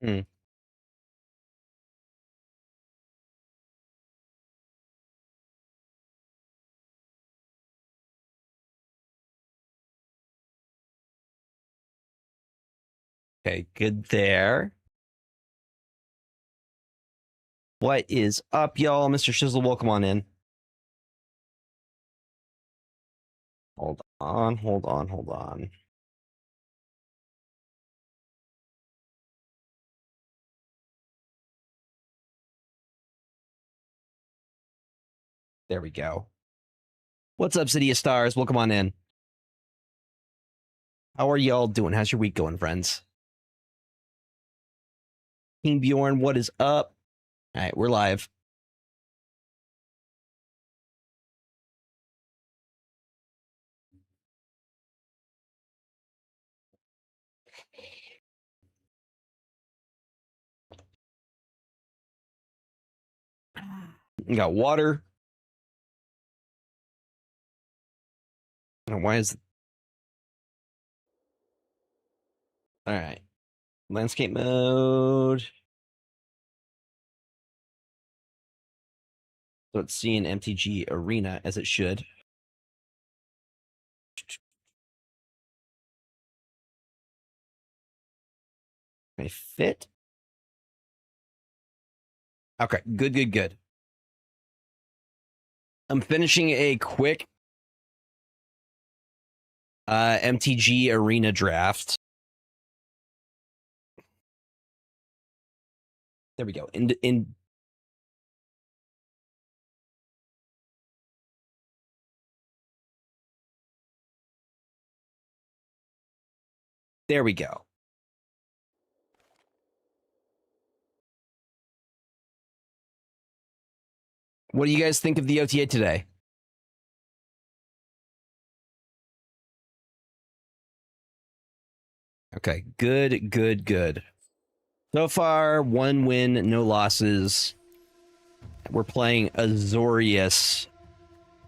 Hmm. Okay, good there. What is up, y'all? Mr. Shizzle, welcome on in. Hold on. There we go. What's up, City of Stars? Welcome on in. How are y'all doing? How's your week going, friends? King Bjorn, what is up? All right, we're live. We got water. Why is... All right. Landscape mode. So it's seeing MTG Arena as it should. May fit. Okay, good. I'm finishing a quick MTG Arena draft. There we go. There we go. What do you guys think of the OTA today? Okay, good. So far, 1 win, no losses. We're playing Azorius,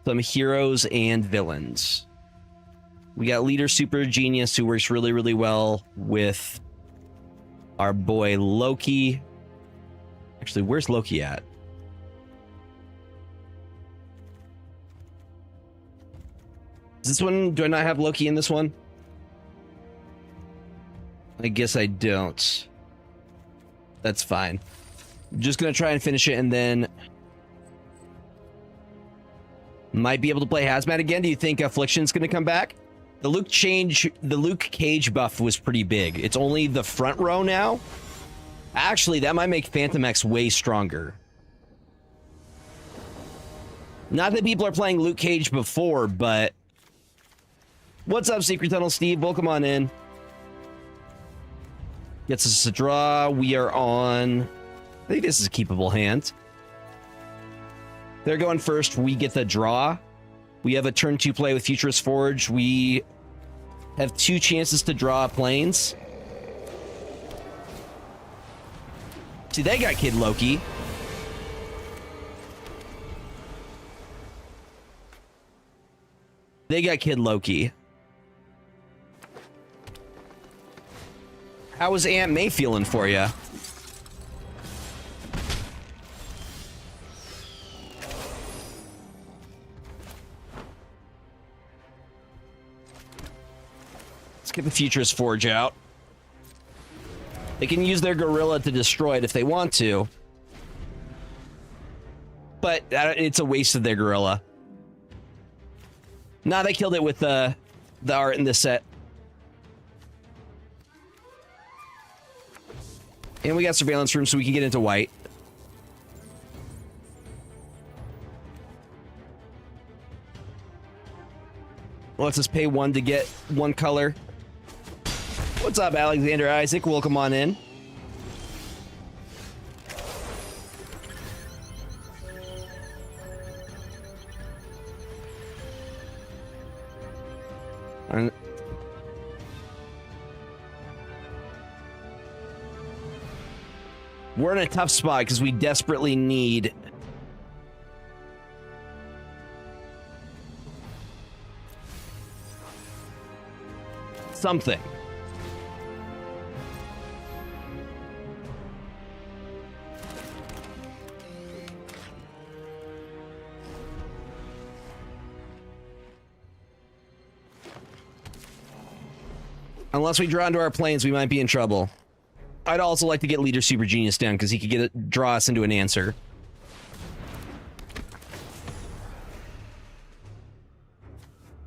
some heroes and villains. We got Leader Super Genius, who works really well with our boy Loki. Actually, where's Loki at? Is this one? Do I not have Loki in this one? I guess I don't. That's fine. I'm just gonna try and finish it, and then might be able to play Hazmat again. Do you think Affliction's gonna come back? The Luke Cage buff was pretty big. It's only the front row now. Actually, that might make Phantom X way stronger. Not that people are playing Luke Cage before, but what's up, Secret Tunnel Steve? Welcome on in. Gets us a draw. We are on... I think this is a keepable hand. They're going first. We get the draw. We have a turn 2 play with Futurist Forge. We have 2 chances to draw planes. See, they got Kid Loki. They got Kid Loki. How is Aunt May feeling for you? Let's get the Futurist Forge out. They can use their gorilla to destroy it if they want to. But it's a waste of their gorilla. Nah, they killed it with the art in this set. And we got surveillance room so we can get into white. Let's just pay 1 to get 1 color. What's up, Alexander Isaac? Welcome on in. We're in a tough spot because we desperately need something. Unless we draw into our planes, we might be in trouble. I'd also like to get Leader Super Genius down, because he could draw us into an answer.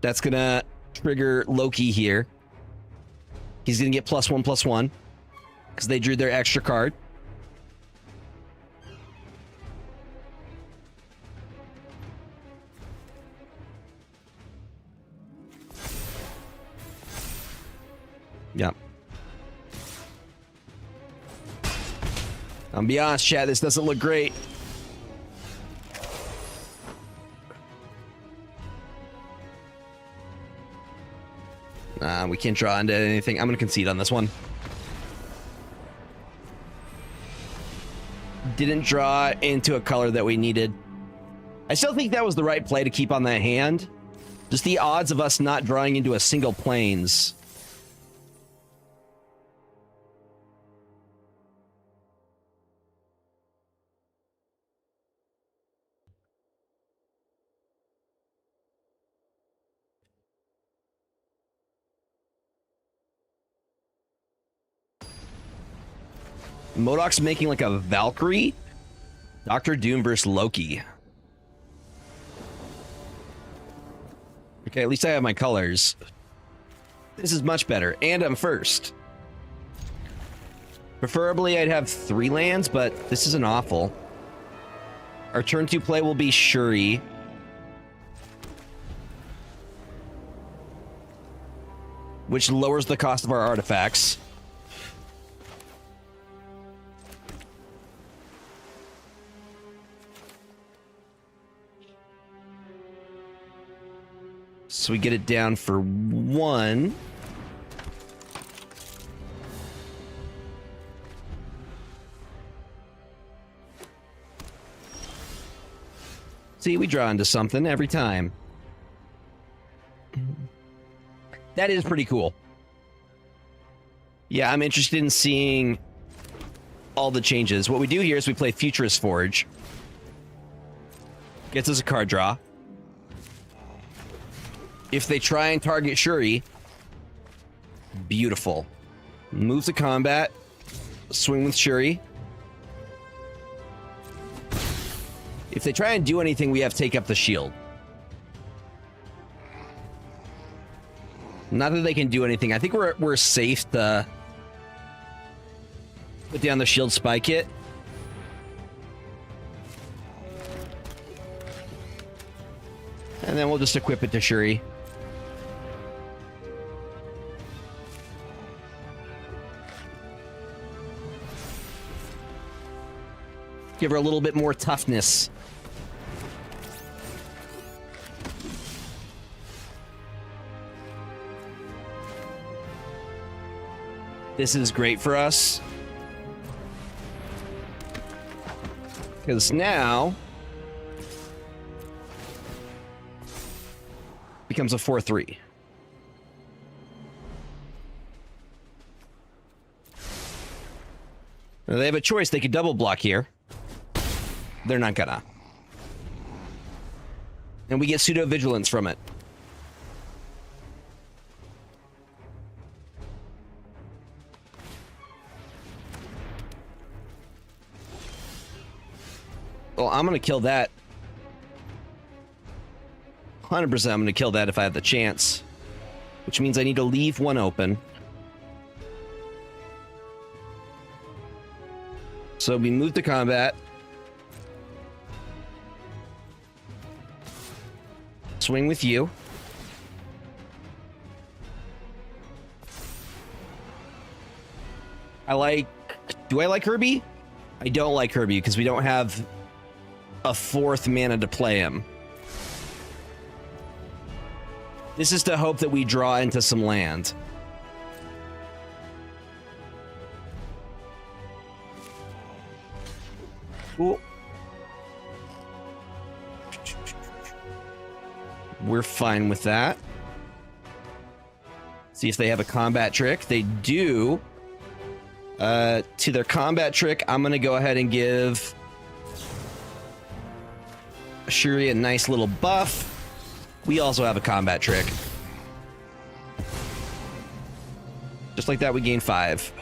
That's gonna trigger Loki here. He's gonna get +1/+1, because they drew their extra card. Yep. I'll be honest, chat, this doesn't look great. We can't draw into anything. I'm going to concede on this one. Didn't draw into a color that we needed. I still think that was the right play to keep on that hand. Just the odds of us not drawing into a single planes. MODOK's making like a Valkyrie. Doctor Doom versus Loki. Okay, at least I have my colors. This is much better, and I'm first. Preferably, I'd have 3 lands, but this isn't awful. Our turn 2 play will be Shuri. Which lowers the cost of our artifacts. So we get it down for 1. See, we draw into something every time. That is pretty cool. Yeah, I'm interested in seeing all the changes. What we do here is we play Futurist Forge. Gets us a card draw. If they try and target Shuri, beautiful. Move to combat, swing with Shuri. If they try and do anything, we have take up the shield. Not that they can do anything. I think we're safe to put down the shield spike hit. And then we'll just equip it to Shuri. Give her a little bit more toughness. This is great for us. Because now becomes a 4/3. Now they have a choice. They could double block here. They're not gonna. And we get pseudo vigilance from it. Well, I'm gonna kill that. 100% I'm gonna kill that if I have the chance. Which means I need to leave 1 open. So we move to combat. Swing with you. Do I like Herbie? I don't like Herbie because we don't have a 4th mana to play him. This is to hope that we draw into some land. Ooh. We're fine with that. See if they have a combat trick. They do. To their combat trick, I'm going to go ahead and give Shuri a nice little buff. We also have a combat trick. Just like that, we gain 5.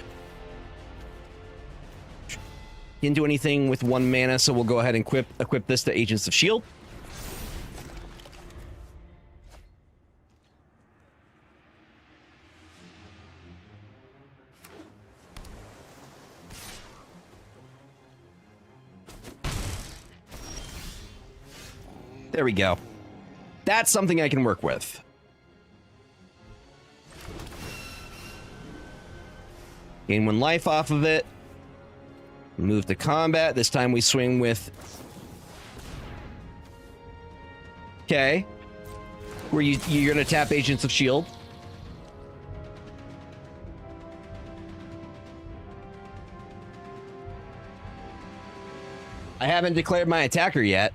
Can't do anything with 1 mana, so we'll go ahead and equip this to Agents of Shield. There we go. That's something I can work with. Gain 1 life off of it. Move to combat. This time we swing with... Okay. Where you're going to tap Agents of Shield. I haven't declared my attacker yet.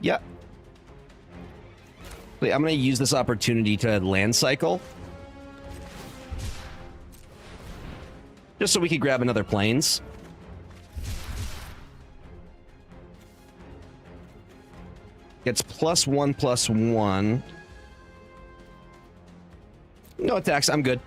Yep. I'm going to use this opportunity to land cycle. Just so we could grab another planes. Gets +1/+1. No attacks, I'm good.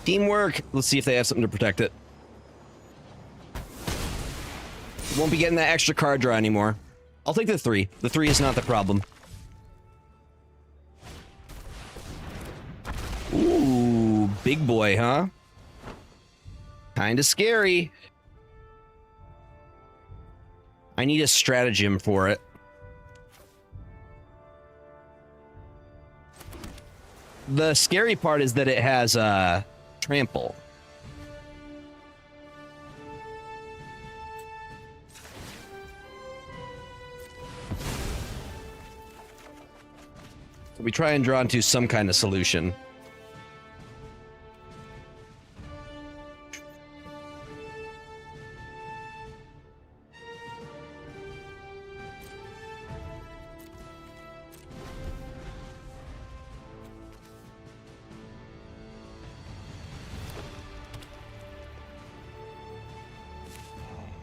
Teamwork. Let's see if they have something to protect it. Won't be getting that extra card draw anymore. I'll take the 3. The 3 is not the problem. Ooh, big boy, huh? Kinda scary. I need a stratagem for it. The scary part is that it has trample. We try and draw into some kind of solution.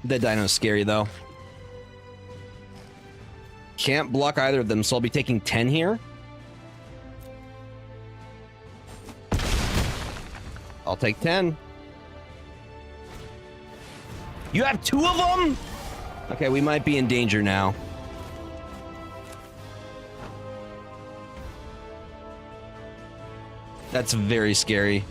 The dino's scary, though. Can't block either of them, so I'll be taking 10 here. I'll take 10. You have 2 of them? Okay, we might be in danger now. That's very scary.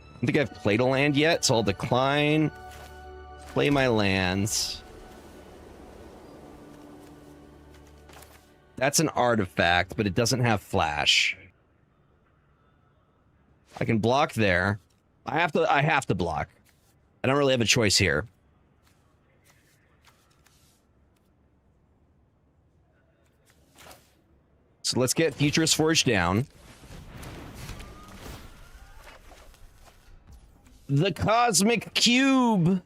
I don't think I've played a land yet, so I'll decline. Play my lands. That's an artifact, but it doesn't have flash. I can block there. I have to block. I don't really have a choice here. So let's get Futurist Forge down. The Cosmic Cube.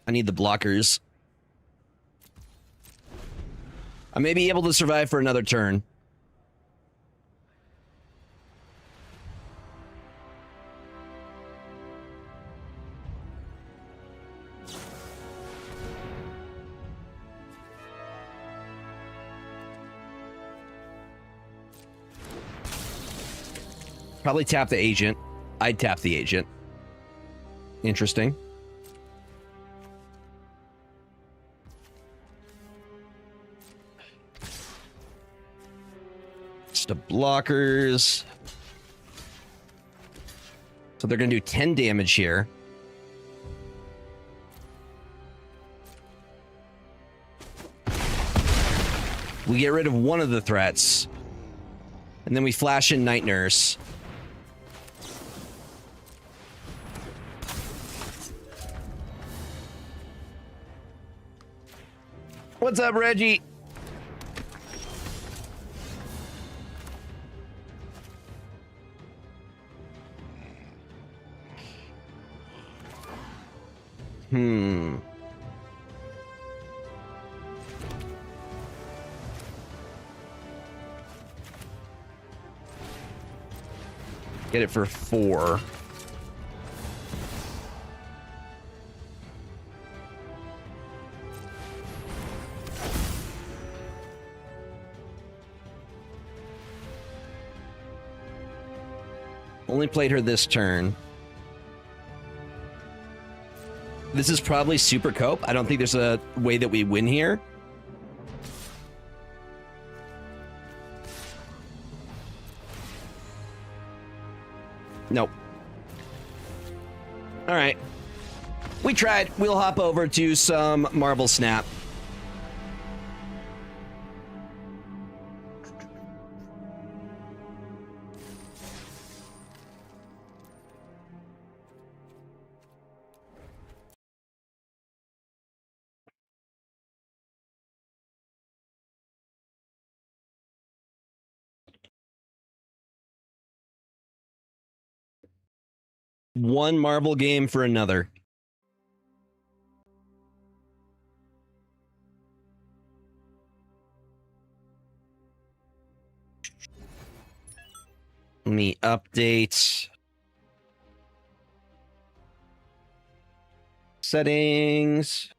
I need the blockers. I may be able to survive for another turn. Probably tap the agent. I'd tap the agent. Interesting. Just the blockers. So they're going to do 10 damage here. We get rid of one of the threats. And then we flash in Night Nurse. What's up, Reggie? Get it for 4. Only played her this turn. This is probably super cope. I don't think there's a way that we win here. Nope. All right. We tried. We'll hop over to some Marble Snap. One marble game for another. Let me update settings.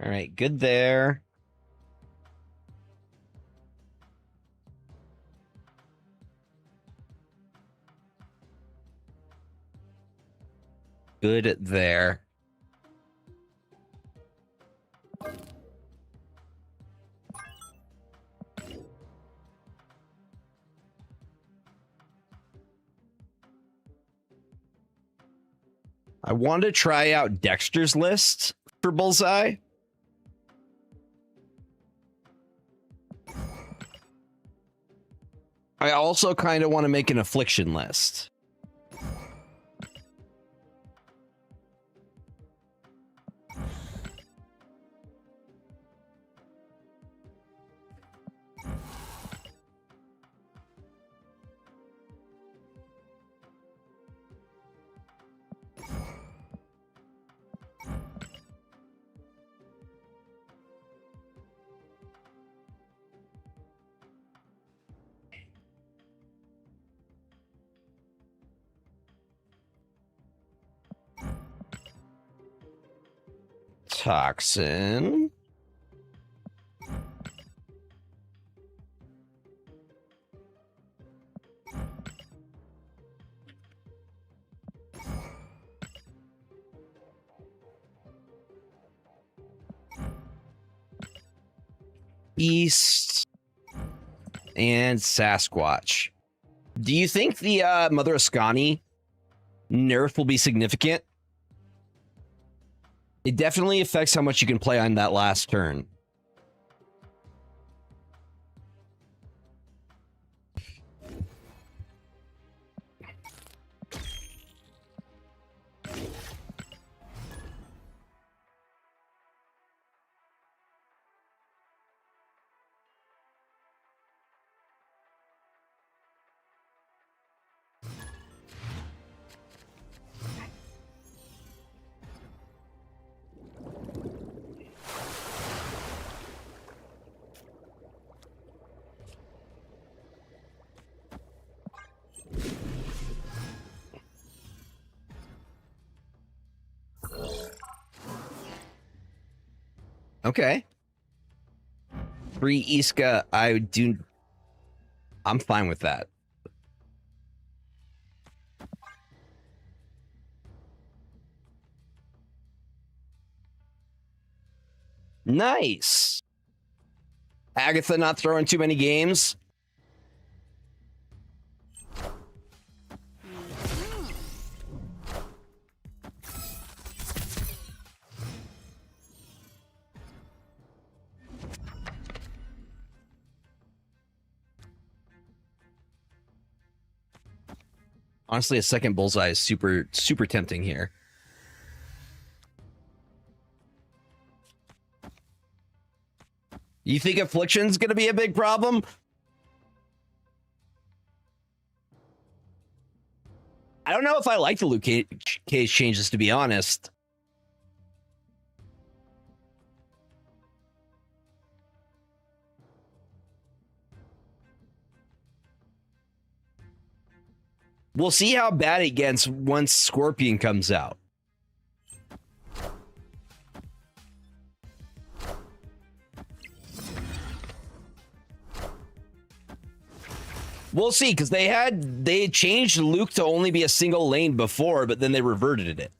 All right, good there. Good there. I wanted to try out Dexter's List for Bullseye. I also kind of want to make an Affliction list. Toxin. Beast. And Sasquatch. Do you think the Mother Ascani nerf will be significant? It definitely affects how much you can play on that last turn. Okay. 3 Iska, I'm fine with that. Nice. Agatha not throwing too many games. Honestly, a second bullseye is super tempting here. You think Affliction's going to be a big problem? I don't know if I like the Luke Cage changes, to be honest. We'll see how bad it gets once Scorpion comes out. We'll see, because they had changed Luke to only be a single lane before, but then they reverted it.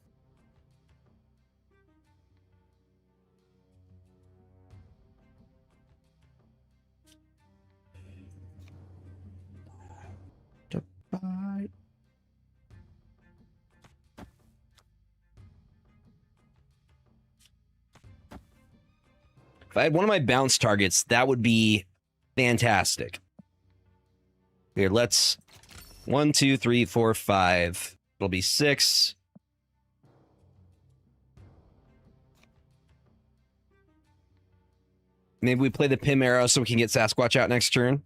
If I had one of my bounce targets, that would be fantastic. Here, let's 1, 2, 3, 4, 5. It'll be 6. Maybe we play the Pim arrow so we can get Sasquatch out next turn.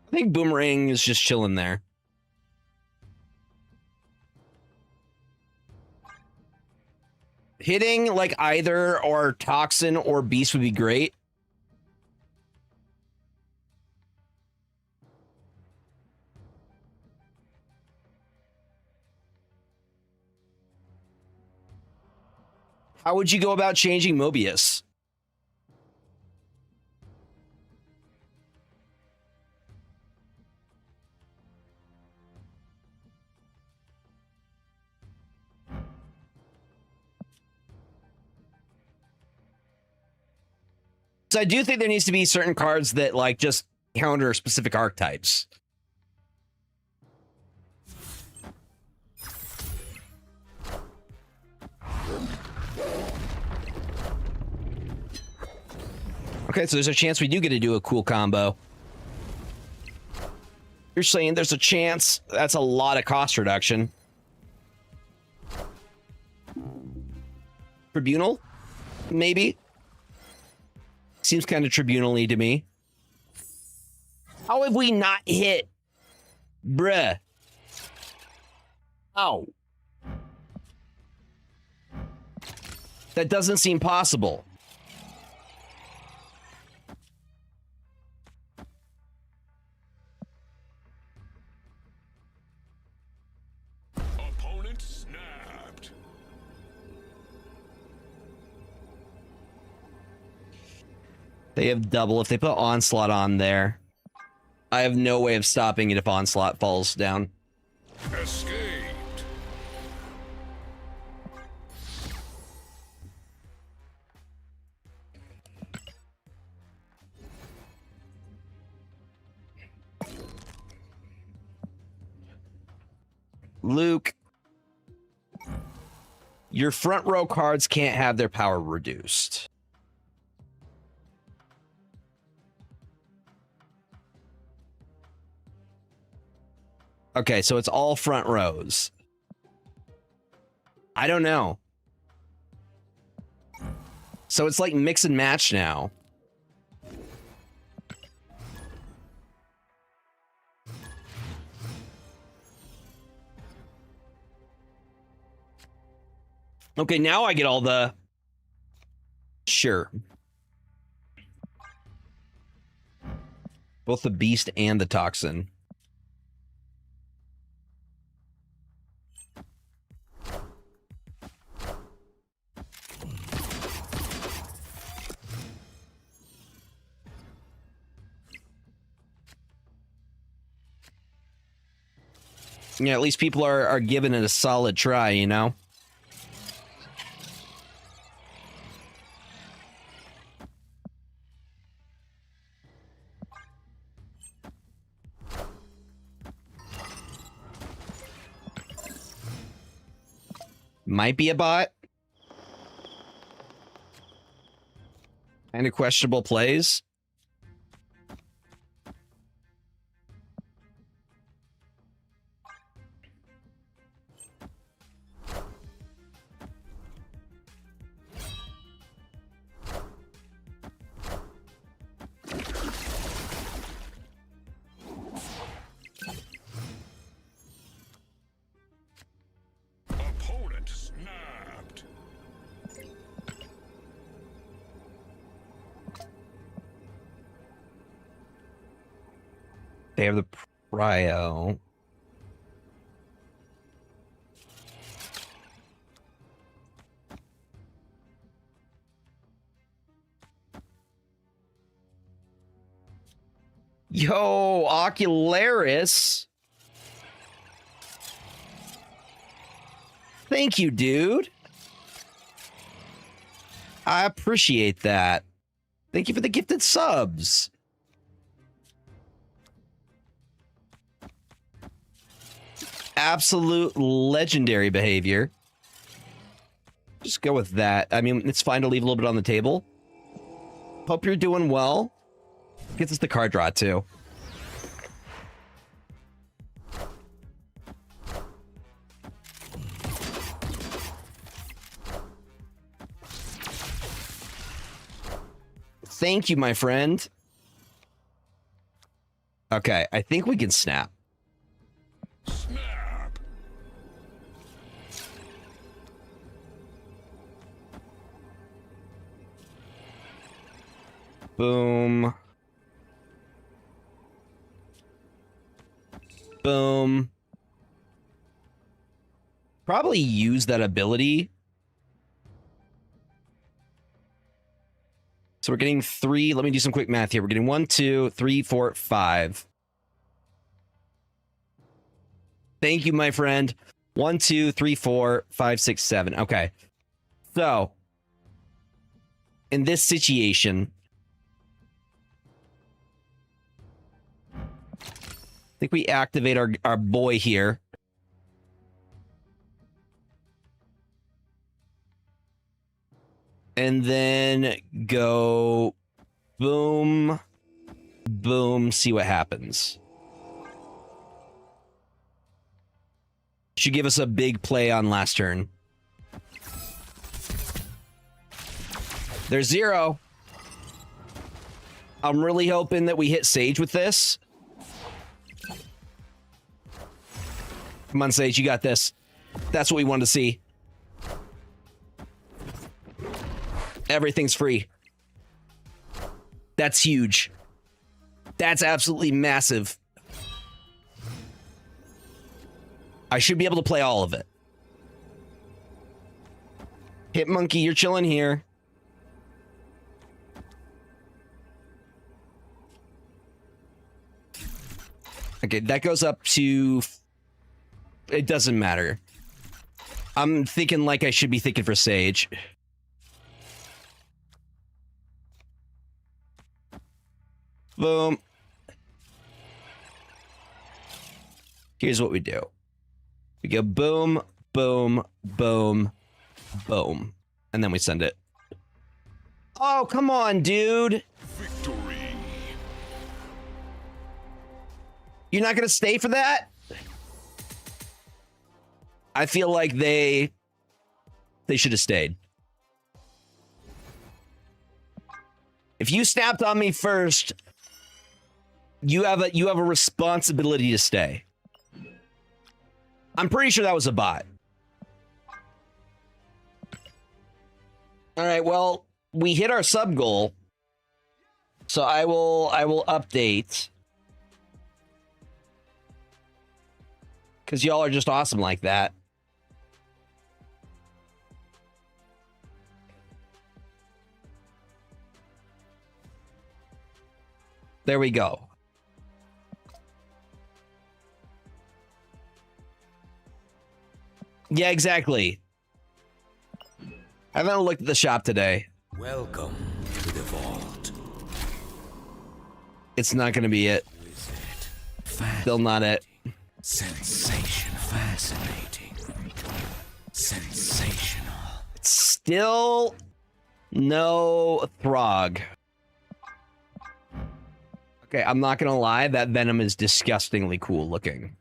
I think Boomerang is just chilling there. Hitting like either or Toxin or Beast would be great. How would you go about changing Mobius? So I do think there needs to be certain cards that like just counter specific archetypes. Okay, so there's a chance we do get to do a cool combo. You're saying there's a chance? That's a lot of cost reduction. Tribunal? Maybe. Seems kind of tribunal-y to me. How have we not hit? Bruh. Ow. That doesn't seem possible. Opponent snapped. They have double. If they put Onslaught on there, I have no way of stopping it if Onslaught falls down. Escaped. Luke, your front row cards can't have their power reduced. Okay, so it's all front rows. I don't know. So it's like mix and match now. Okay, now I get all the... Sure. Both the beast and the toxin. Yeah, at least people are giving it a solid try, you know? Might be a bot. Kind of questionable plays. Opponent snapped. They have the prio. Yo, Ocularis. Thank you, dude. I appreciate that. Thank you for the gifted subs. Absolute legendary behavior. Just go with that. I mean, it's fine to leave a little bit on the table. Hope you're doing well. Gets us the card draw, too. Thank you, my friend. Okay, I think we can snap. Snap. Boom. Boom. Probably use that ability. So we're getting 3. Let me do some quick math here. We're getting 1, 2, 3, 4, 5. Thank you, my friend. 1, 2, 3, 4, 5, 6, 7. Okay. So, in this situation, I think we activate our boy here. And then go boom, boom, see what happens. Should give us a big play on last turn. There's 0. I'm really hoping that we hit Sage with this. Come on, Sage, you got this. That's what we wanted to see. Everything's free. That's huge. That's absolutely massive. I should be able to play all of it. Hit Monkey, you're chilling here. Okay, that goes up to... It doesn't matter. I'm thinking like I should be thinking for Sage. Boom. Here's what we do. We go boom, boom, boom, boom. And then we send it. Oh, come on, dude. Victory. You're not going to stay for that? I feel like they should have stayed. If you snapped on me first, you have a responsibility to stay. I'm pretty sure that was a bot. All right, well, we hit our sub goal. So I will update. Cuz y'all are just awesome like that. There we go. Yeah, exactly. I haven't looked at the shop today. Welcome to the vault. It's not going to be it. Still not it. Sensation, fascinating. Sensational. Still no Throg. Okay, I'm not going to lie. That Venom is disgustingly cool looking.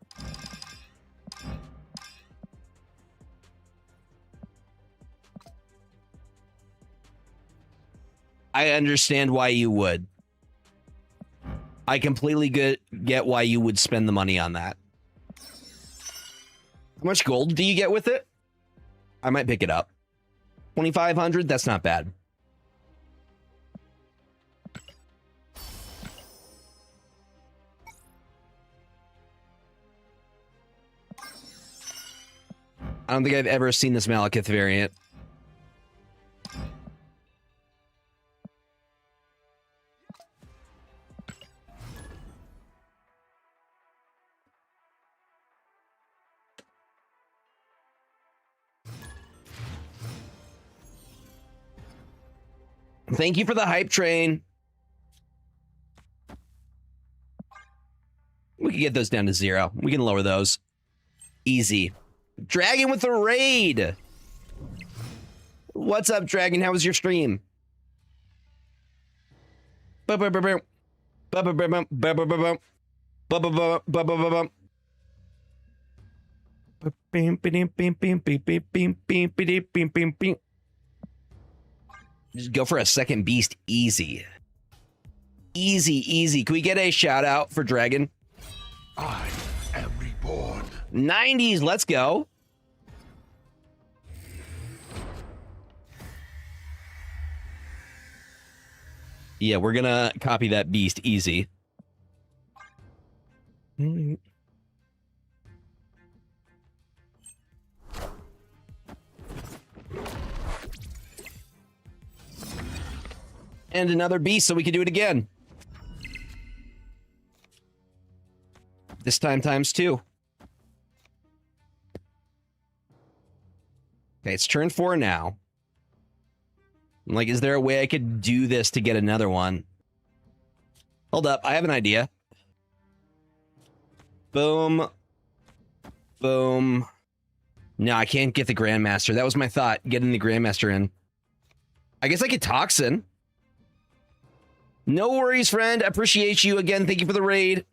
I understand why you would. I completely get why you would spend the money on that. How much gold do you get with it? I might pick it up. 2,500? That's not bad. I don't think I've ever seen this Malekith variant. Thank you for the hype train. We can get those down to 0. We can lower those. Easy. Dragon with a raid. What's up, Dragon? How was your stream? Just go for a second beast. Easy. Easy, easy. Can we get a shout out for Dragon? I am reborn. 90s, let's go. Yeah, we're gonna copy that beast easy. And another beast so we can do it again. This time times 2. Okay, it's turn 4 now. I'm like, is there a way I could do this to get another one? Hold up, I have an idea. Boom. Boom. No, I can't get the Grandmaster. That was my thought, getting the Grandmaster in. I guess I could Toxin. No worries, friend. Appreciate you again. Thank you for the raid.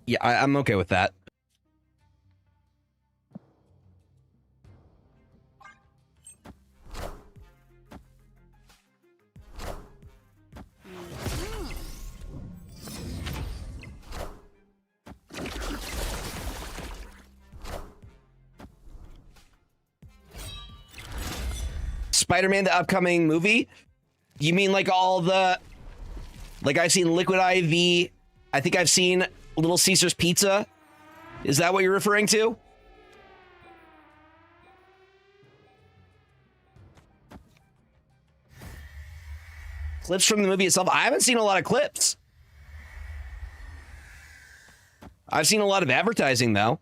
Yeah, I'm okay with that. Spider-Man, the upcoming movie? You mean like all the... Like I've seen Liquid IV. I think I've seen Little Caesar's Pizza. Is that what you're referring to? Clips from the movie itself? I haven't seen a lot of clips. I've seen a lot of advertising, though.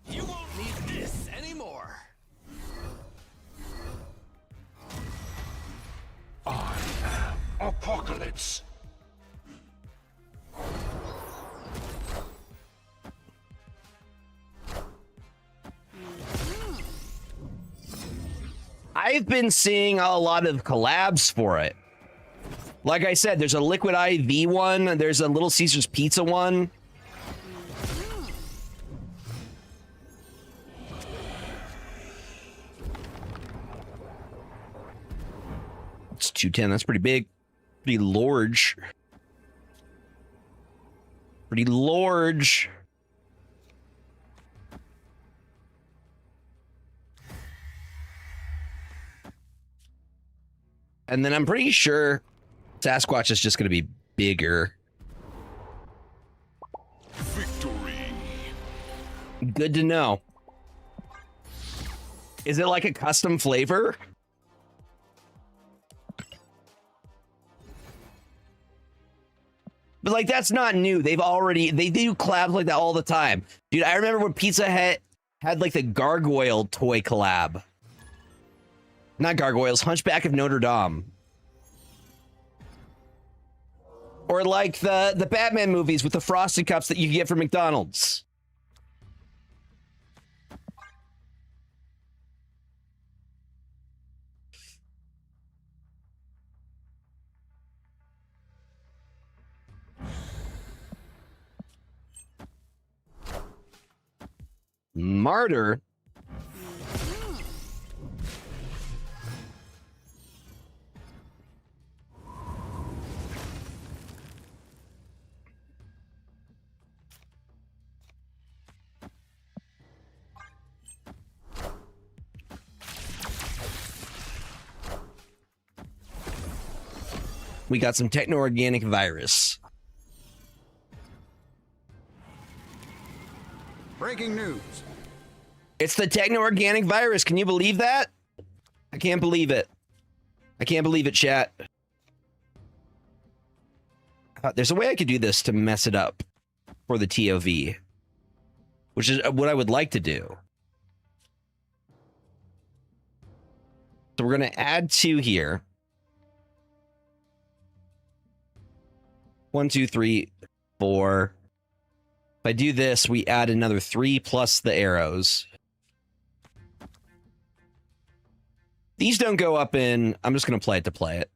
You won't need this anymore. I am Apocalypse. I've been seeing a lot of collabs for it. Like I said, there's a Liquid IV one, there's a Little Caesar's Pizza one. 210. That's pretty big. Pretty large. Pretty large. And then I'm pretty sure Sasquatch is just going to be bigger. Victory. Good to know. Is it like a custom flavor? But like, that's not new. They do collabs like that all the time. Dude, I remember when Pizza Hut had like the Gargoyle toy collab. Not Gargoyles, Hunchback of Notre Dame. Or like the Batman movies with the frosted cups that you get from McDonald's. Martyr. We got some techno-organic virus. Breaking news. It's the techno-organic virus. Can you believe that? I can't believe it. I can't believe it, chat. There's a way I could do this to mess it up for the TOV, which is what I would like to do. So we're going to add 2 here. 1, 2, 3, 4. If I do this, we add another 3 plus the arrows. These don't go up in... I'm just going to play it to play it.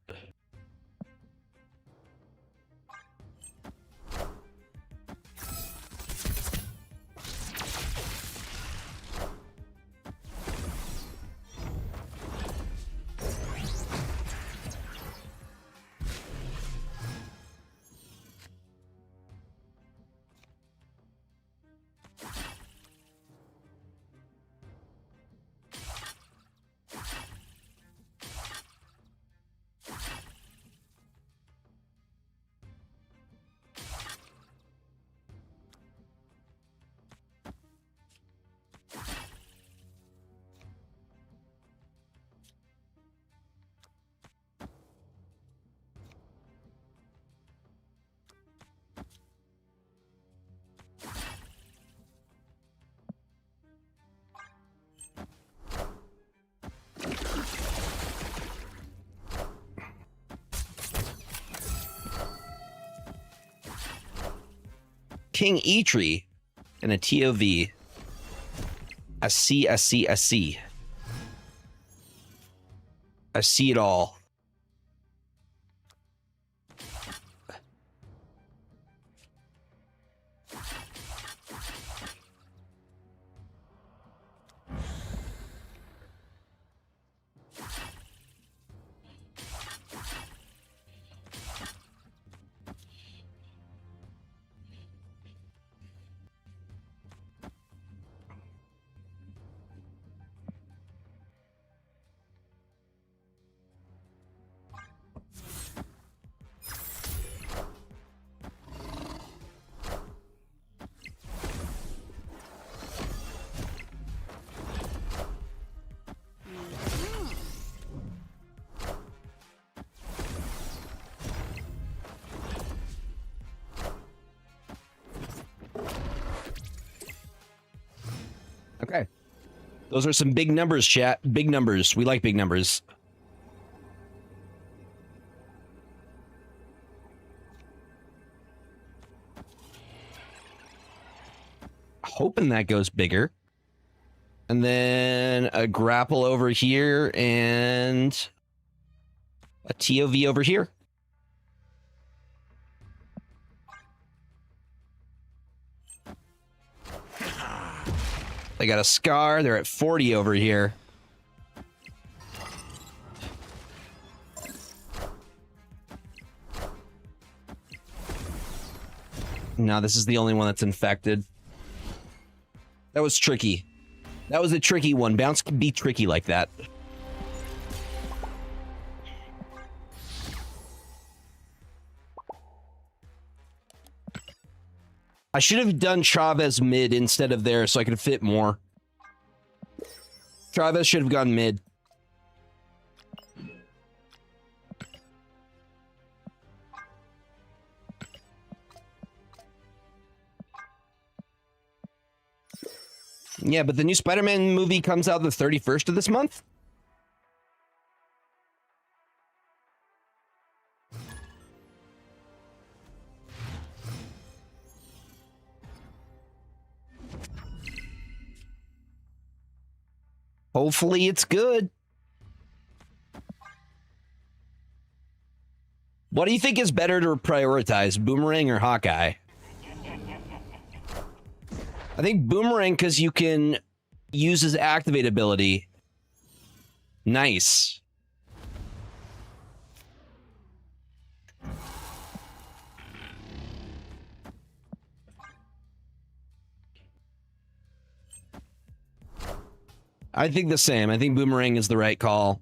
King Eitri and a TOV. I see it all. Okay. Those are some big numbers, chat. Big numbers. We like big numbers. Hoping that goes bigger. And then a grapple over here and a TOV over here. They got a scar. They're at 40 over here. No, this is the only one that's infected. That was tricky. That was a tricky one. Bounce can be tricky like that. I should have done Chavez mid instead of there so I could fit more. Chavez should have gone mid. Yeah, but the new Spider-Man movie comes out the 31st of this month? Hopefully it's good. What do you think is better to prioritize, Boomerang or Hawkeye? I think Boomerang because you can use his activate ability. Nice. I think the same. I think Boomerang is the right call.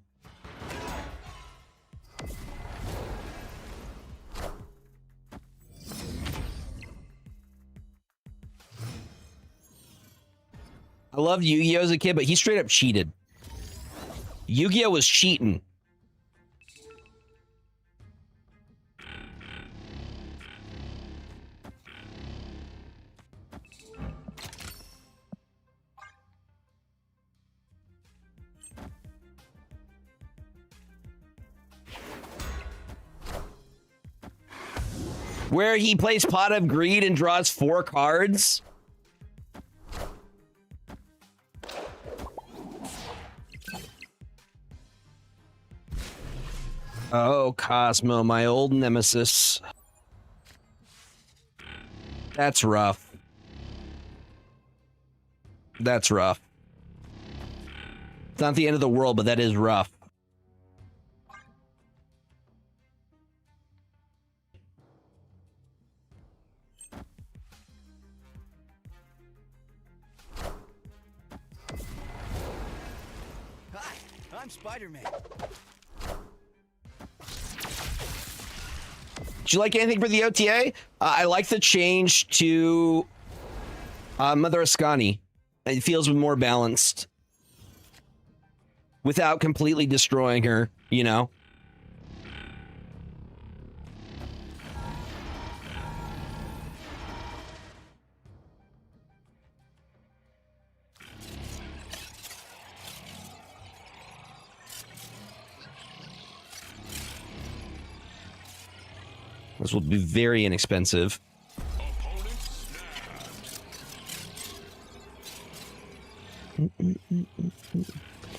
I loved Yu-Gi-Oh as a kid, but he straight up cheated. Yu-Gi-Oh was cheating. Where he plays Pot of Greed and draws 4 cards. Oh, Cosmo, my old nemesis. That's rough. That's rough. It's not the end of the world, but that is rough. Hi, I'm Spider-Man. Did you like anything for the OTA? I like the change to Mother Ascani. It feels more balanced without completely destroying her, you know? This will be very inexpensive.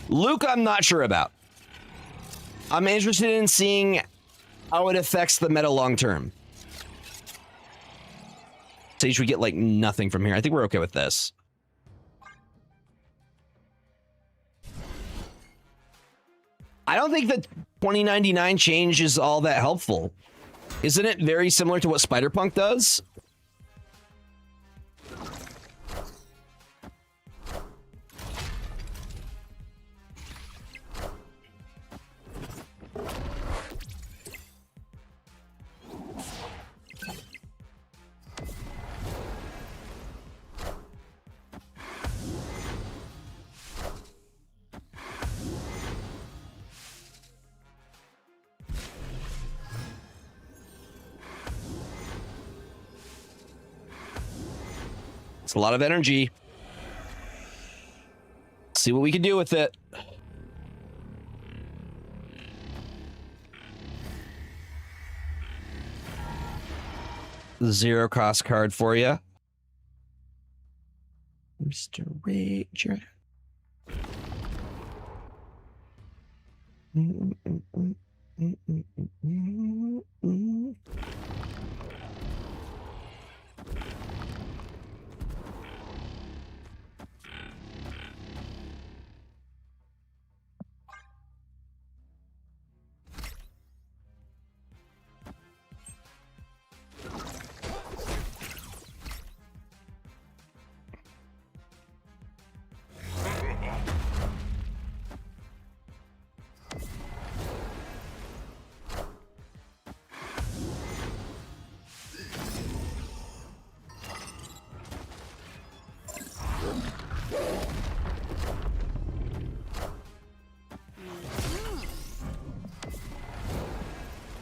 Luke, I'm not sure about. I'm interested in seeing how it affects the meta long term. Sage, we get like nothing from here. I think we're okay with this. I don't think that 2099 change is all that helpful. Isn't it very similar to what Spider-Punk does? It's a lot of energy. See what we can do with it. Zero cost card for you. Mr. Rager.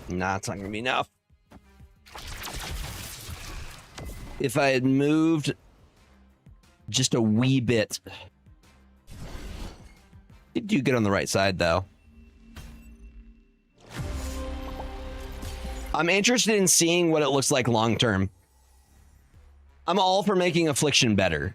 Nah, it's not gonna be enough. If I had moved just a wee bit. Did do good on the right side, though. I'm interested in seeing what it looks like long term. I'm all for making Affliction better.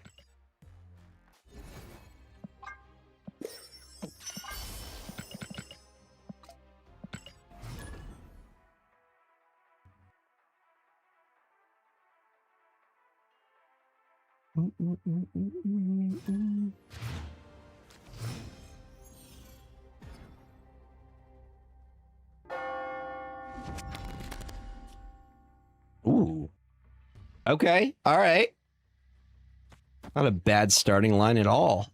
Ooh. Okay. All right. Not a bad starting line at all.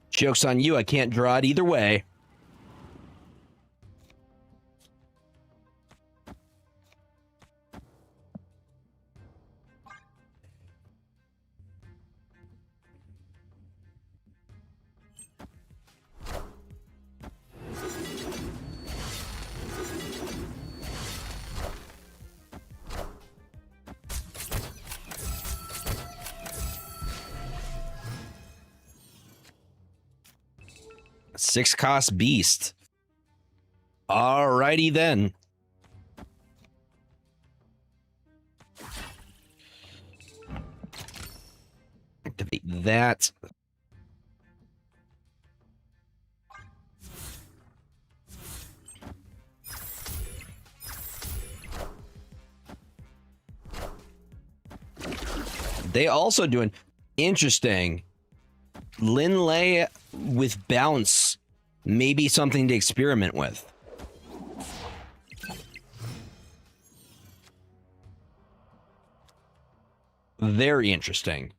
Joke's on you. I can't draw it either way. Six cost beast. Alrighty then. Activate that. They also doing interesting. Linley with bounce, maybe something to experiment with. Very interesting.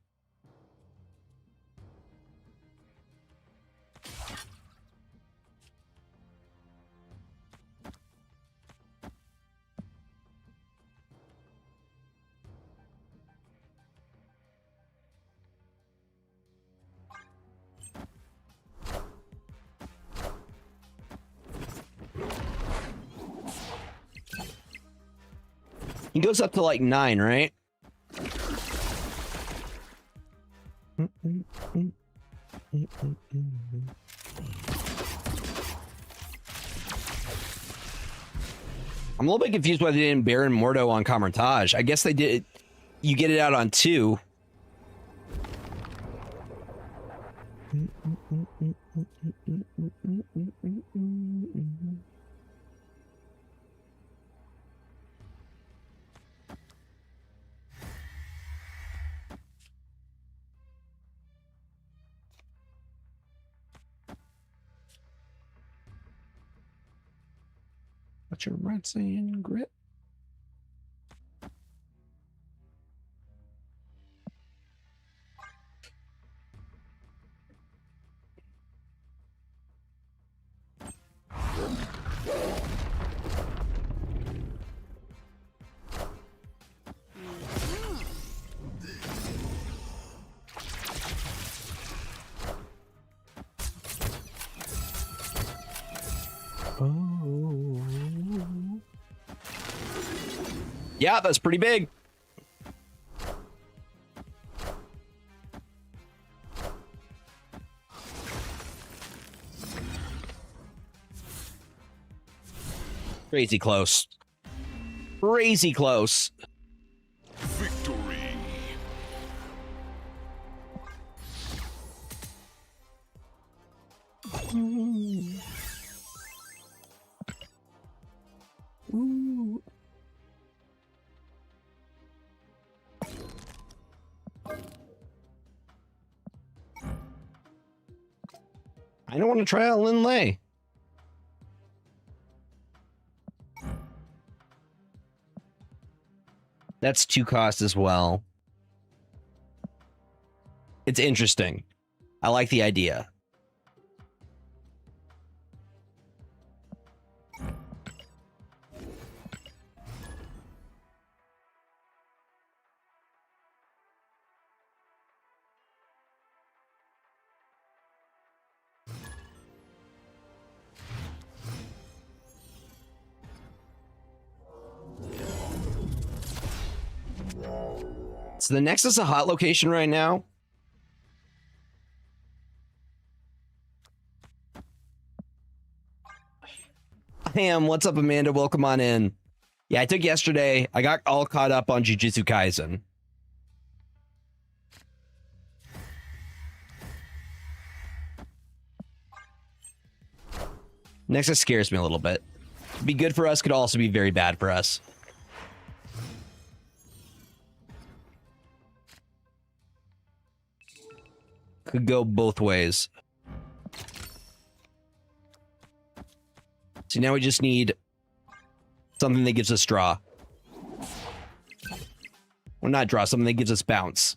He goes up to like 9, right? I'm a little bit confused why they didn't Baron Mordo on Camartage. I guess they did. You get it out on 2. What's your red saying, Grit? Oh. Yeah, that's pretty big. Crazy close. Crazy close. Victory. Ooh. I don't want to try out Linley. That's 2 cost as well. It's interesting. I like the idea. So the Nexus a hot location right now? Ham, what's up, Amanda? Welcome on in. Yeah, I took yesterday. I got all caught up on Jujutsu Kaisen. Nexus scares me a little bit. Could be good for us, could also be very bad for us. Could go both ways. So now we just need something that gives us draw. Well, not draw, something that gives us bounce.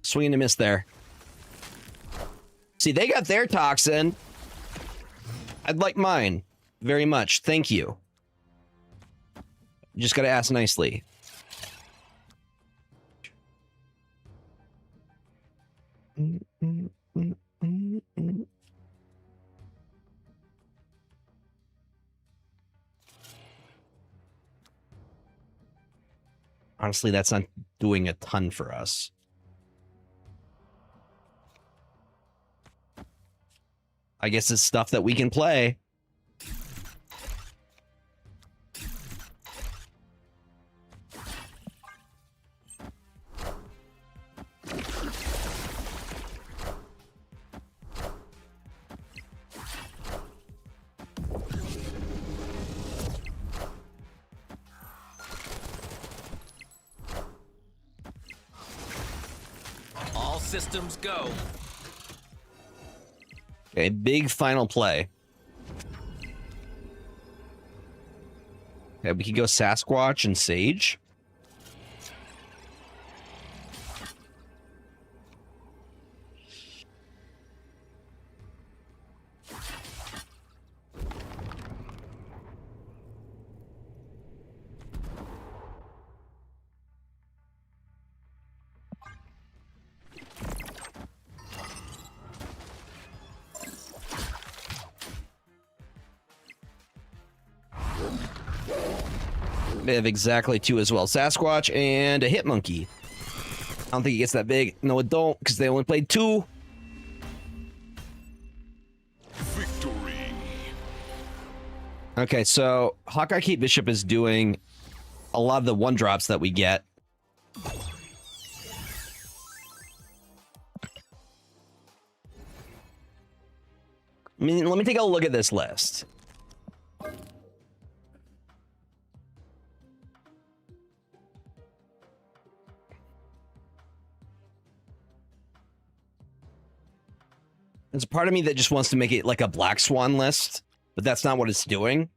Swing and a miss there. See, they got their toxin. I'd like mine very much. Thank you. Just gotta ask nicely. Honestly, that's not doing a ton for us. I guess it's stuff that we can play. All systems go. Okay, big final play. Okay, we could go Sasquatch and Sage. They have exactly 2 as well. Sasquatch and a Hit Monkey. I don't think it gets that big. No, it don't, because they only played 2. Victory. Okay, so Hawkeye Kate Bishop is doing a lot of the 1-drops that we get. I mean, let me take a look at this list. There's a part of me that just wants to make it like a Black Swan list, but that's not what it's doing.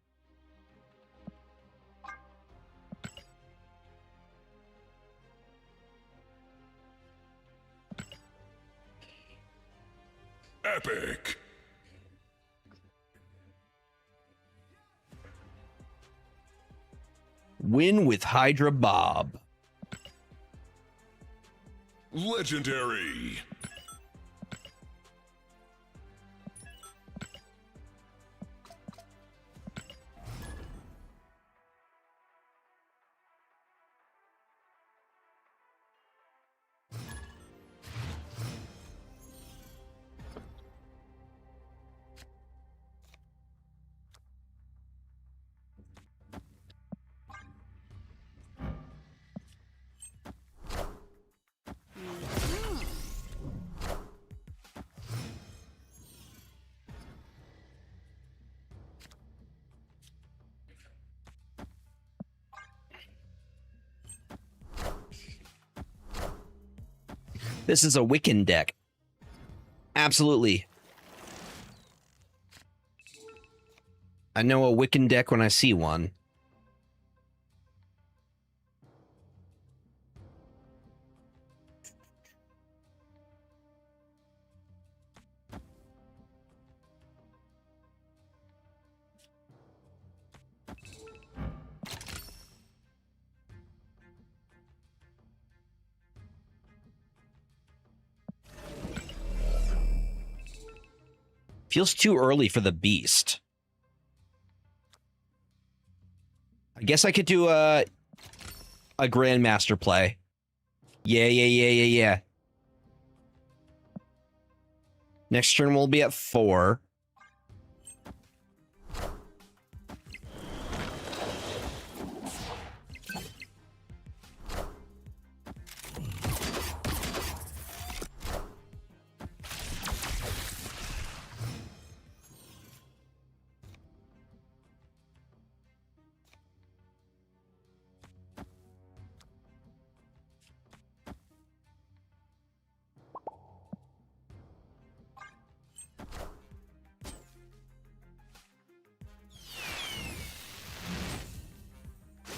Epic. Win with Hydra Bob. Legendary. This is a Wiccan deck. Absolutely. I know a Wiccan deck when I see one. Feels too early for the beast. I guess I could do a Grandmaster play. Yeah. Next turn we'll be at 4.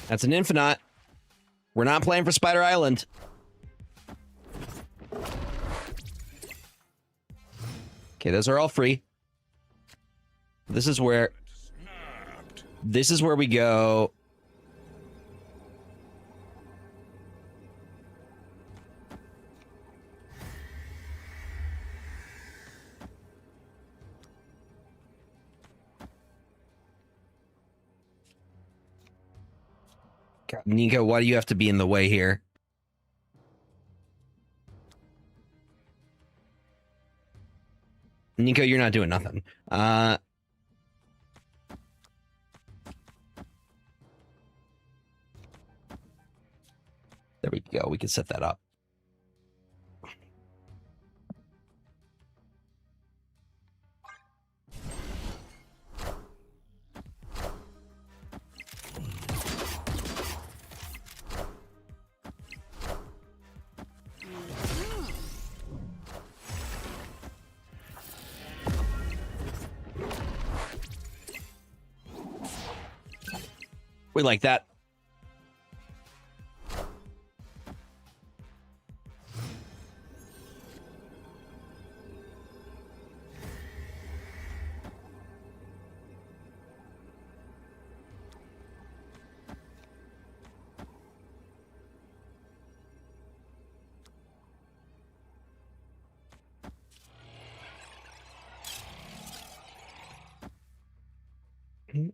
That's an infinite. We're not playing for Spider Island. Okay, those are all free. This is where we go. God, Nico, why do you have to be in the way here? Nico, you're not doing nothing. There we go. We can set that up. We like that. Okay,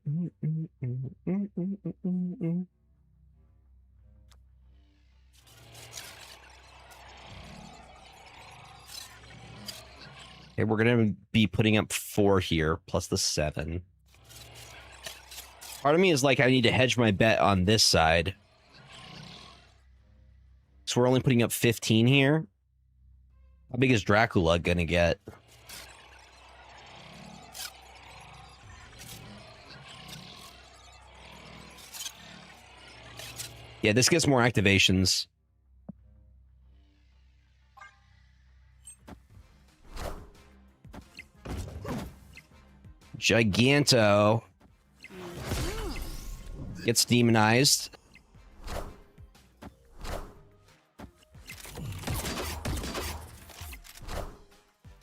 we're going to be putting up 4 here, plus the 7. Part of me is like, I need to hedge my bet on this side. So we're only putting up 15 here. How big is Dracula going to get? Yeah, this gets more activations. Giganto gets demonized.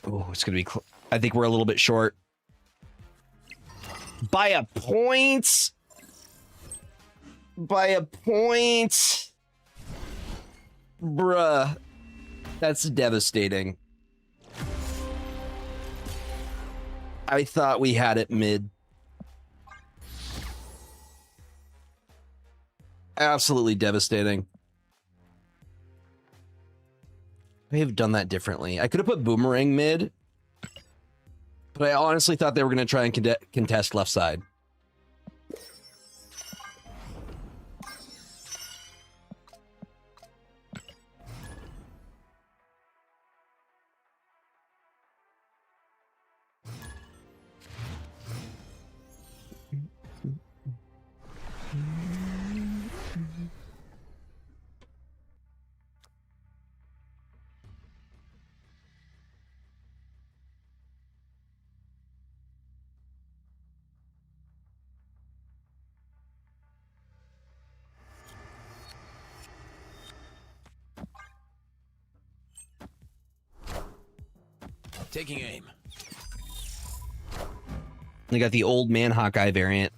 Oh, it's gonna be. I think we're a little bit short by a point. By a point, bruh. That's devastating. I thought we had it mid. Absolutely devastating. I have done that differently. I could have put Boomerang mid, but I honestly thought they were going to try and contest left side. Taking aim. They got the old man Hawkeye variant.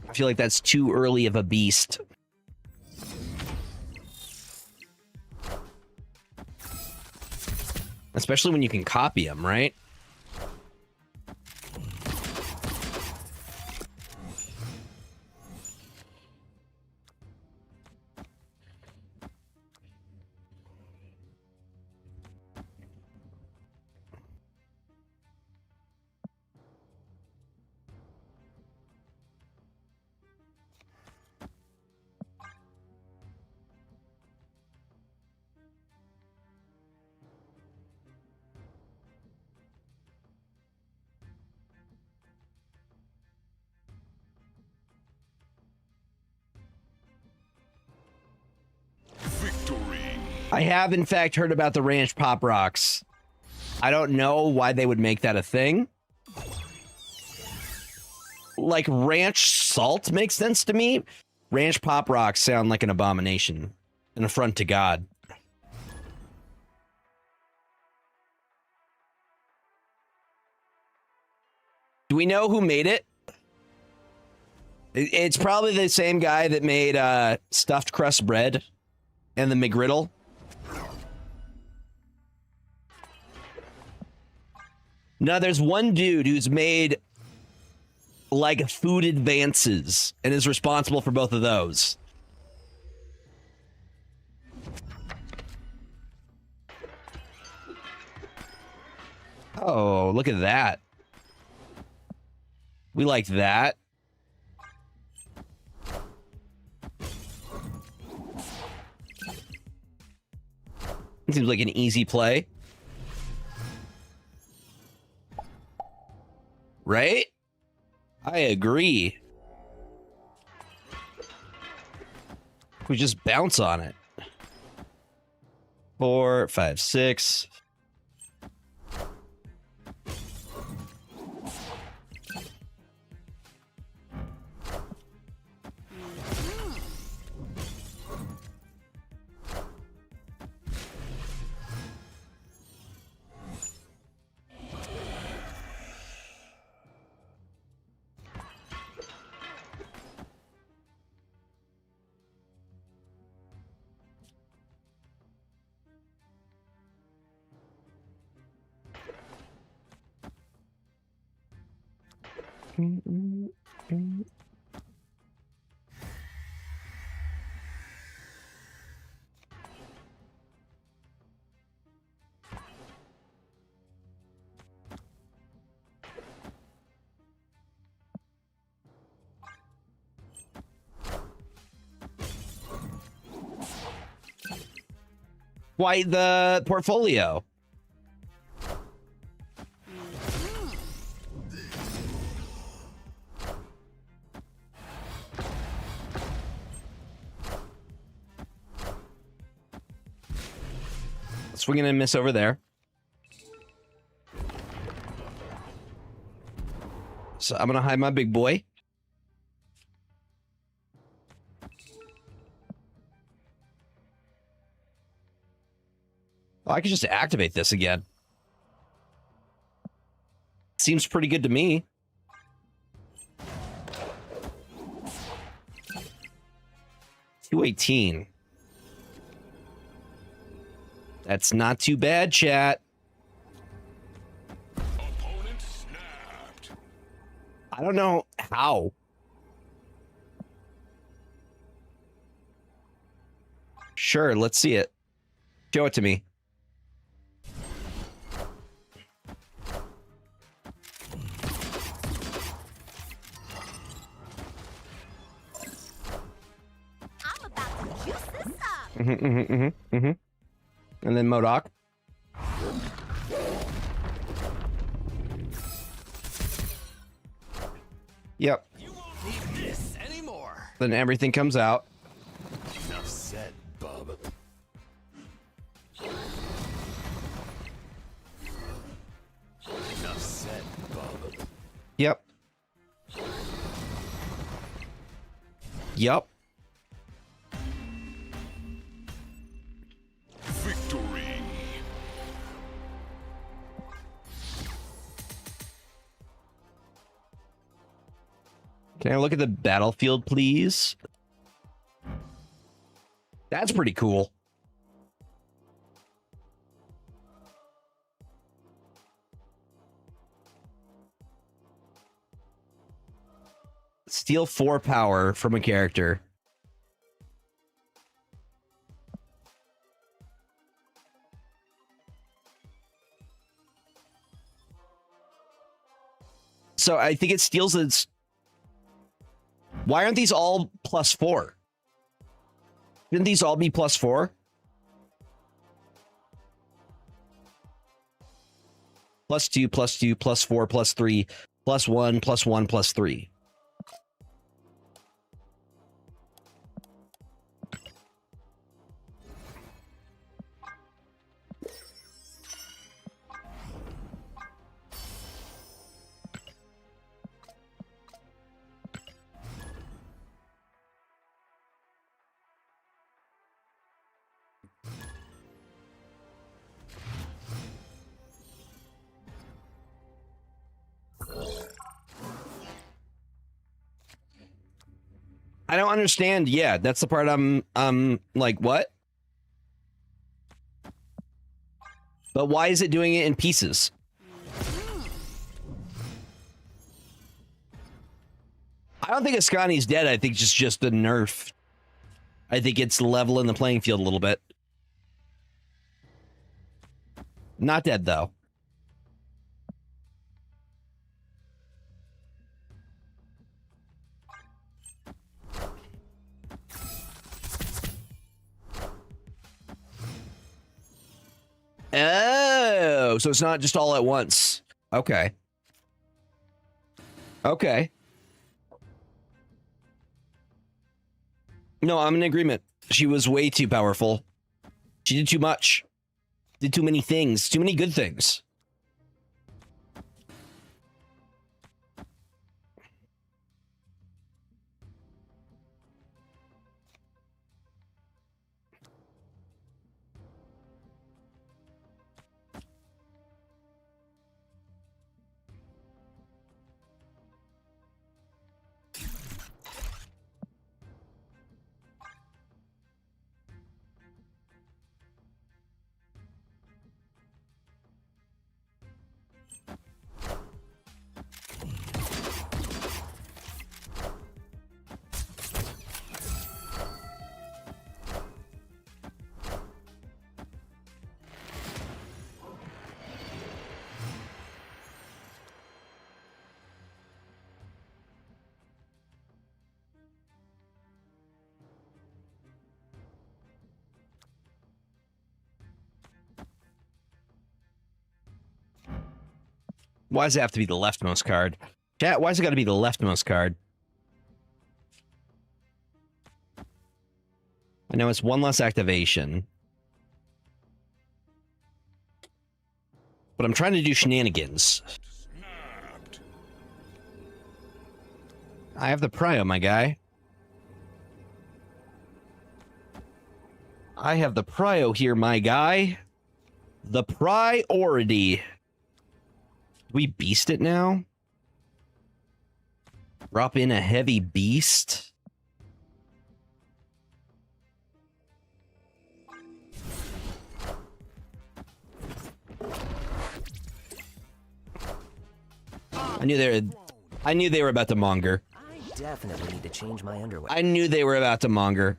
I feel like that's too early of a beast. Especially when you can copy them, right? Victory. I have, in fact, heard about the ranch pop rocks. I don't know why they would make that a thing. Like, ranch salt makes sense to me. Ranch pop rocks sound like an abomination, an affront to God. Do we know who made it? It's probably the same guy that made stuffed crust bread and the McGriddle. No, there's one dude who's made like food advances and is responsible for both of those. Oh, look at that. We like that. Seems like an easy play. Right? I agree. We just bounce on it. 4, 5, 6. Why the portfolio? Swing and a miss over there. So I'm gonna hide my big boy. Oh, I could just activate this again. Seems pretty good to me. $218. That's not too bad, chat. Opponent snapped. I don't know how. Sure, let's see it. Show it to me. And then Modok. Yep. You won't need this anymore. Then everything comes out. Enough said, bub. Enough said, bub. Yep. Yep. Victory. Can I look at the battlefield, please? That's pretty cool. Steal 4 power from a character. So I think it steals its... Why aren't these all +4? Shouldn't these all be +4? +2, +2, +4, +3, +1, +1, +3. I don't understand. Yeah, that's the part I'm like, what? But why is it doing it in pieces? I don't think Ascani's dead. I think it's just a nerf. I think it's leveling the playing field a little bit. Not dead, though. Oh, so it's not just all at once. Okay. Okay. No, I'm in agreement. She was way too powerful. She did too much. Did too many things. Too many good things. Why does it have to be the leftmost card? Chat, why's it got to be the leftmost card? I know it's one less activation. But I'm trying to do shenanigans. Snapped. I have the prio, my guy. I have the prio here, my guy. The priority. We beast it now? Drop in a heavy beast? I knew they were about to monger. I definitely need to change my underwear. I knew they were about to monger.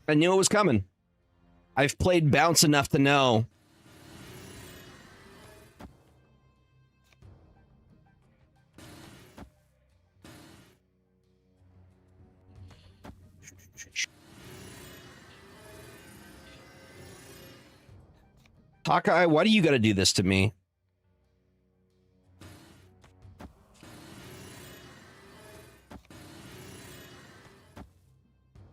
I knew it was coming. I've played Bounce enough to know. Hawkeye, why do you got to do this to me?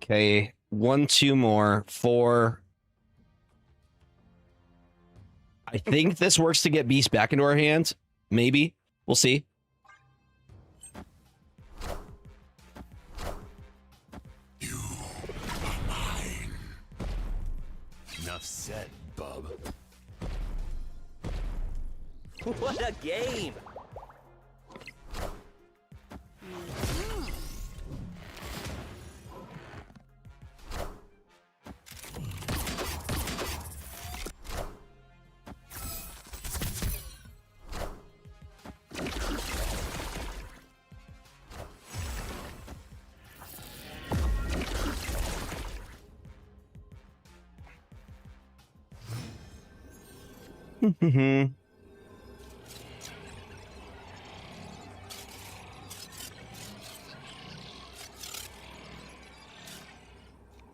Okay, 1, 2 more, 4. I think this works to get Beast back into our hands. Maybe. We'll see. Enough said, bub. What a game!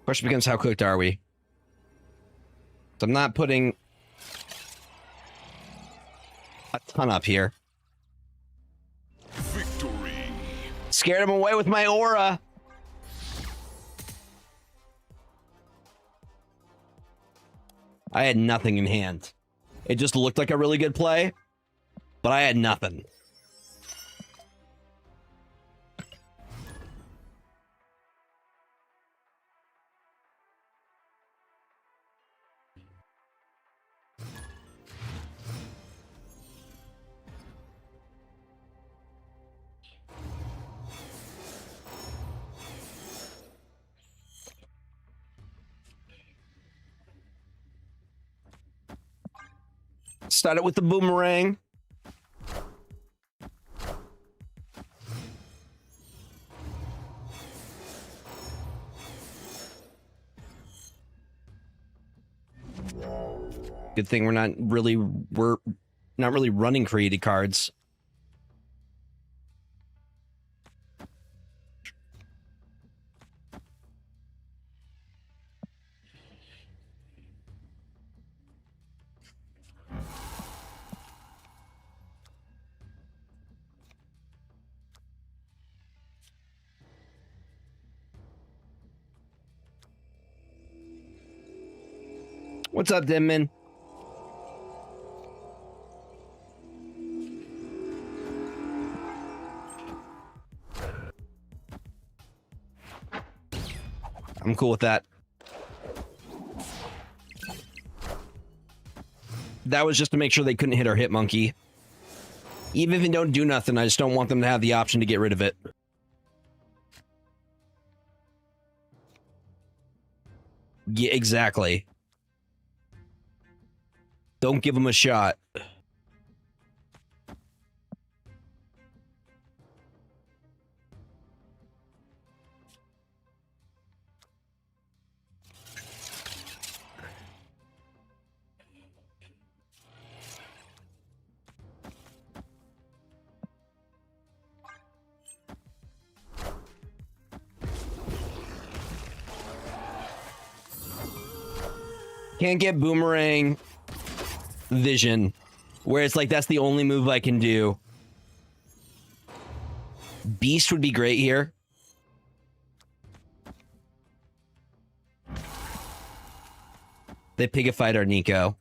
Question becomes, how cooked are we? So I'm not putting a ton up here. Victory. Scared him away with my aura. I had nothing in hand. It just looked like a really good play, but I had nothing. Started with the boomerang. Good thing we're not really running created cards. What's up, Denman? I'm cool with that. That was just to make sure they couldn't hit our hit monkey. Even if it don't do nothing, I just don't want them to have the option to get rid of it. Yeah, exactly. Don't give them a shot. Can't get boomerang vision, where it's like that's the only move I can do. Beast would be great here. They pigified our Nico.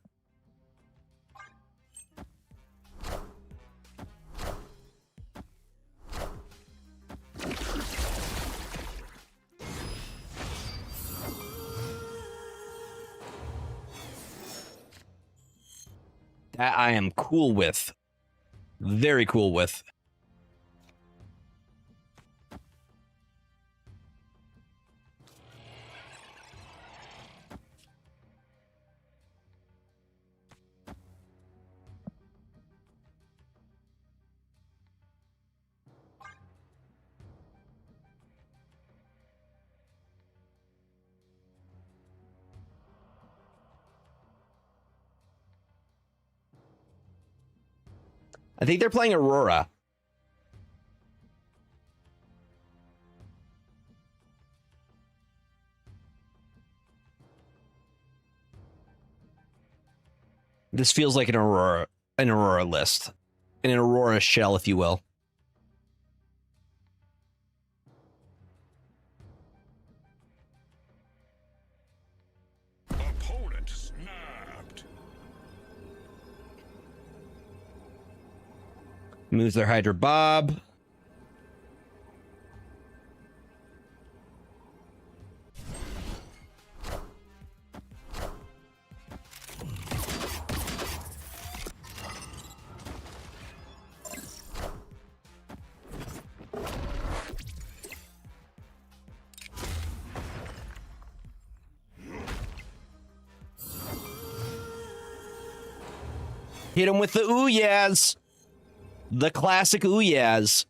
That I am cool with. Very cool with. I think they're playing Aurora. This feels like an Aurora list. An Aurora shell, if you will. Opponent snapped. Moves their Hydra Bob. Hit him with the ooh-yas. The classic ooh-yas.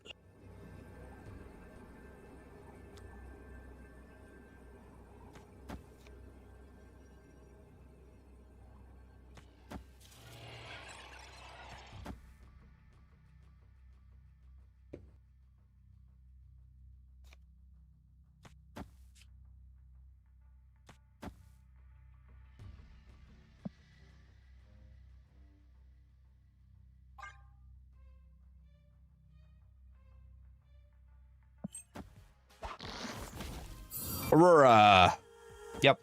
Aurora. Yep.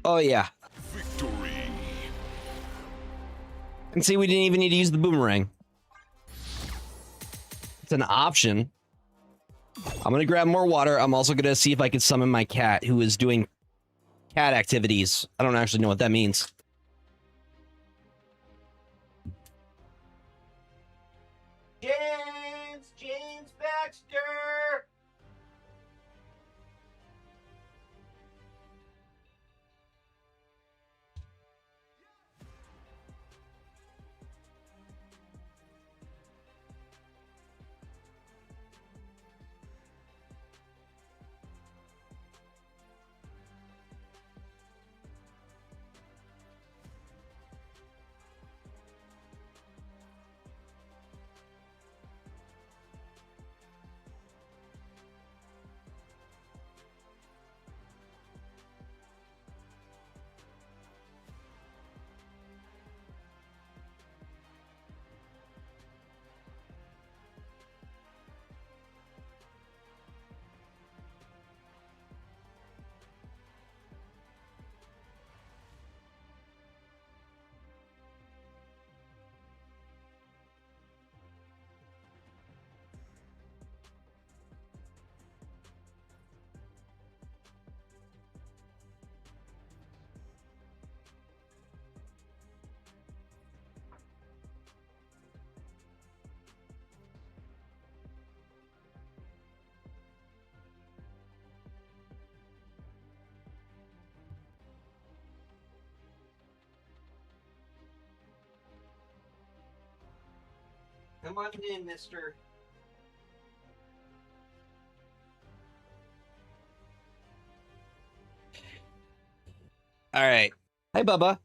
Oh, yeah. Victory. And see, we didn't even need to use the boomerang. It's an option. I'm going to grab more water. I'm also going to see if I can summon my cat, who is doing cat activities. I don't actually know what that means. James Baxter! Come on in, mister. All right. Hi, Bubba.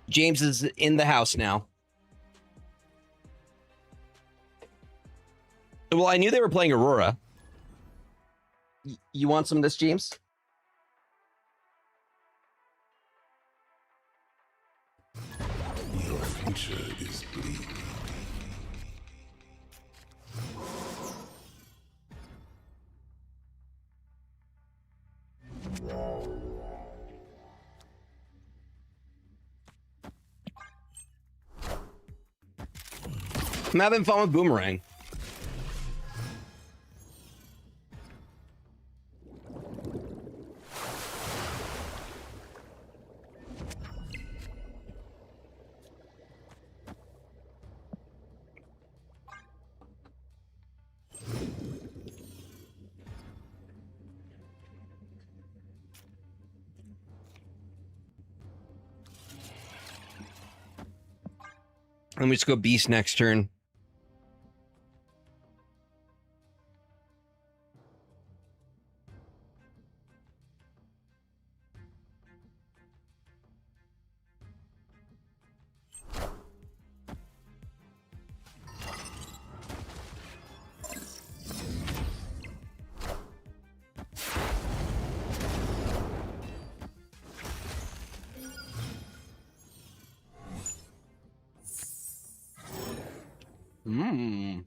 James is in the house now. Well, I knew they were playing Aurora. You want some of this, James? Your future is bleak. I'm having fun with Boomerang. And we just go beast next turn. Mmm.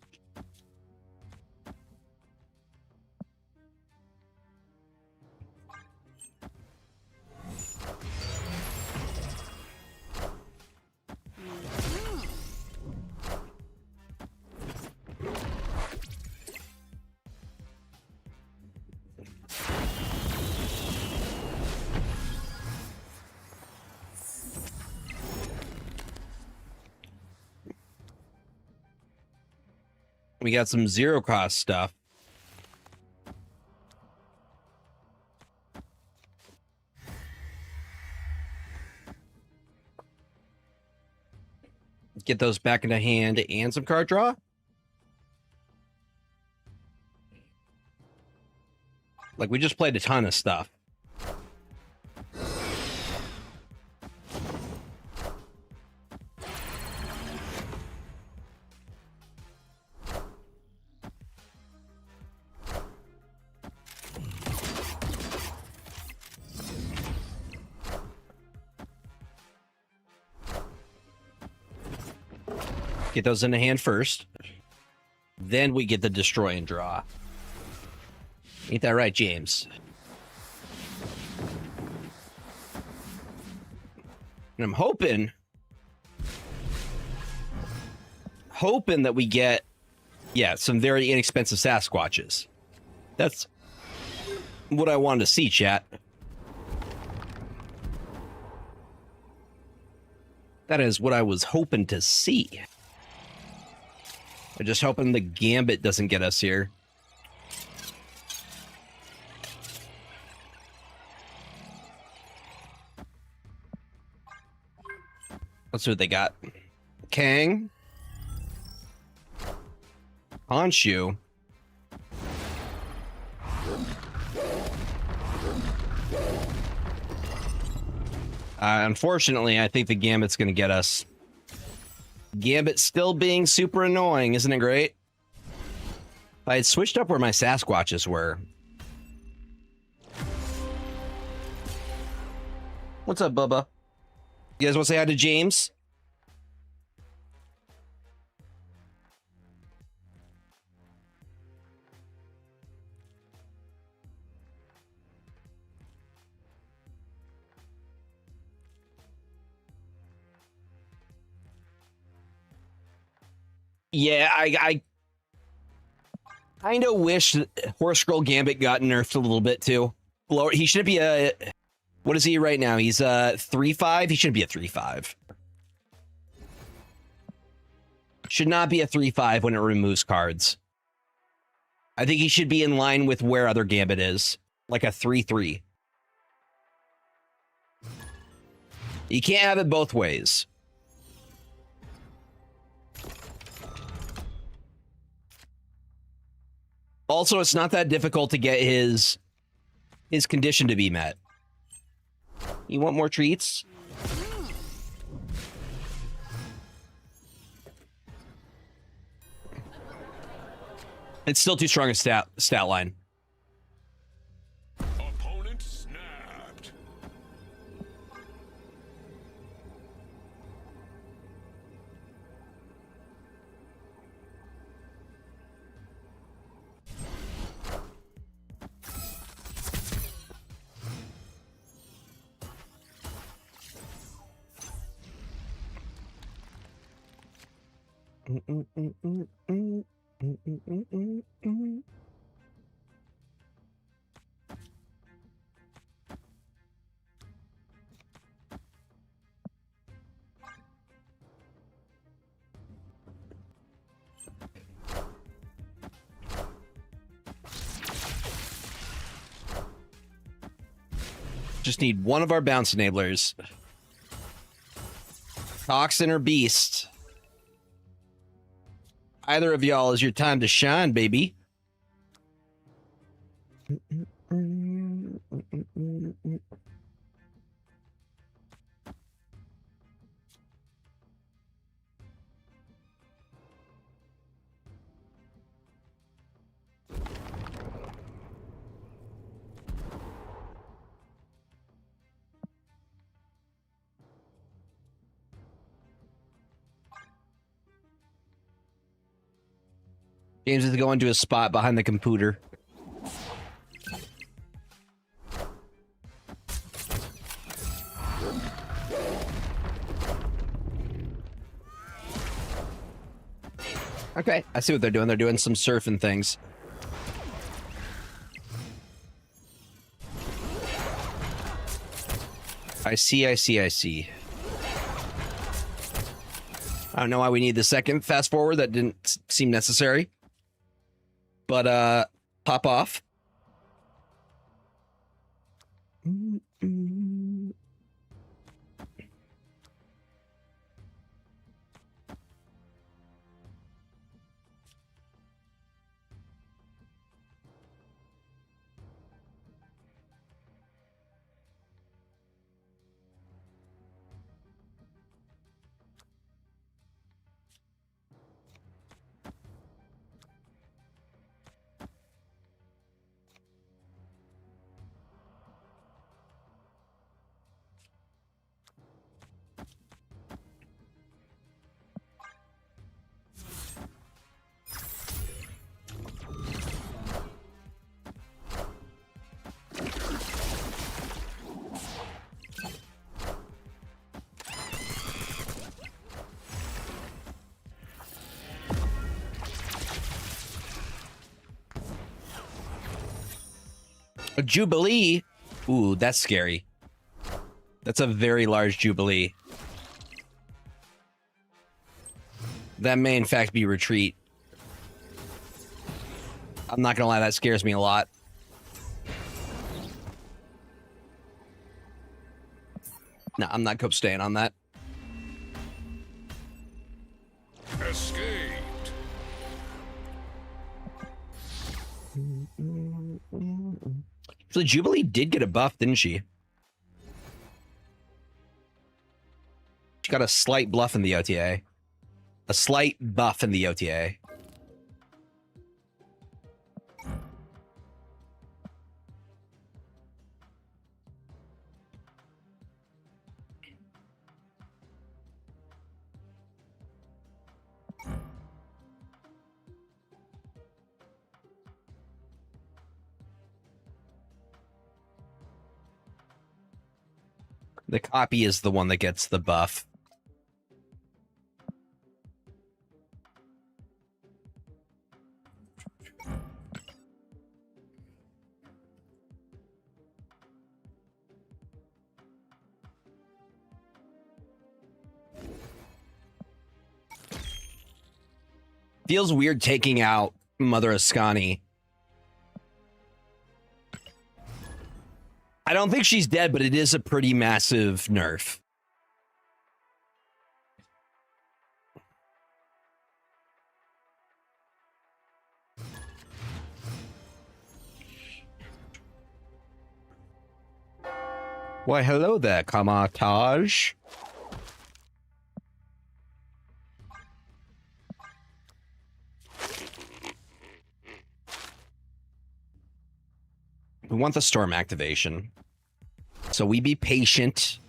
We got some zero cost stuff. Get those back into hand and some card draw. Like, we just played a ton of stuff. Get those in the hand first. Then we get the destroy and draw. Ain't that right, James? And I'm hoping that we get, yeah, some very inexpensive Sasquatches. That's what I wanted to see, chat. That is what I was hoping to see. I'm just hoping the Gambit doesn't get us here. Let's see what they got. Kang. Honshu. Unfortunately, I think the Gambit's going to get us. Gambit still being super annoying, isn't it great? I had switched up where my Sasquatches were. What's up, Bubba? You guys want to say hi to James? Yeah, I kind of wish that Horse Scroll Gambit got nerfed a little bit too. Lower, he shouldn't be a. What is he right now? He's a 3/5. He shouldn't be a 3/5. Should not be a 3/5 when it removes cards. I think he should be in line with where other Gambit is, like a 3/3. You can't have it both ways. Also, it's not that difficult to get his condition to be met. You want more treats? It's still too strong a stat line. Opponent snapped. Just need one of our bounce enablers. Toxin or Beast. Either of y'all is your time to shine, baby. James is going to a spot behind the computer. Okay, I see what they're doing. They're doing some surfing things. I see. I don't know why we need the second fast forward. That didn't seem necessary. But, pop off. A Jubilee? Ooh, that's scary. That's a very large Jubilee. That may, in fact, be retreat. I'm not gonna lie, that scares me a lot. No, I'm not staying on that. Escaped. So Jubilee did get a buff, didn't she? She got a slight bluff in the OTA. A slight buff in the OTA. The copy is the one that gets the buff. Feels weird taking out Mother Ascani. I don't think she's dead, but it is a pretty massive nerf. Why, hello there, Kamatage. We want the storm activation. So we be patient.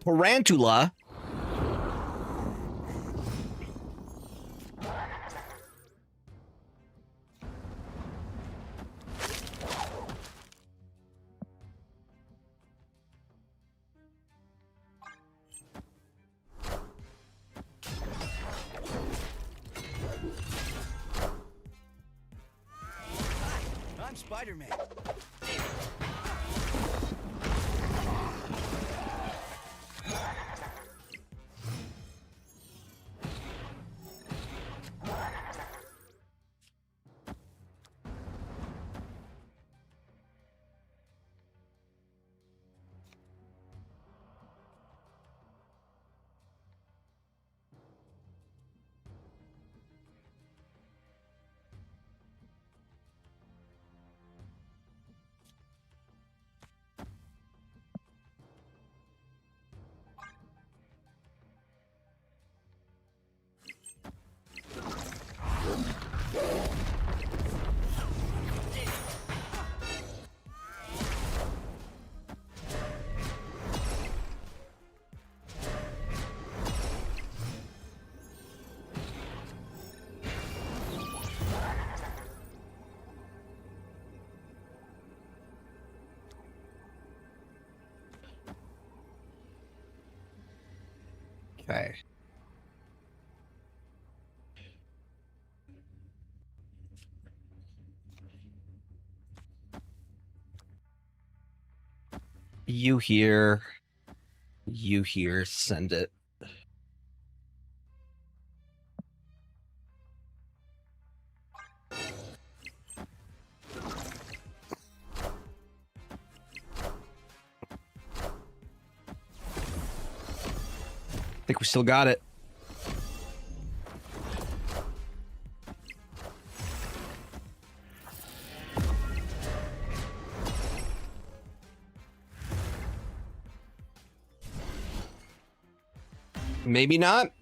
Tarantula. I'm Spider-Man. Okay. You here. You here. Send it. I think we still got it. Maybe not.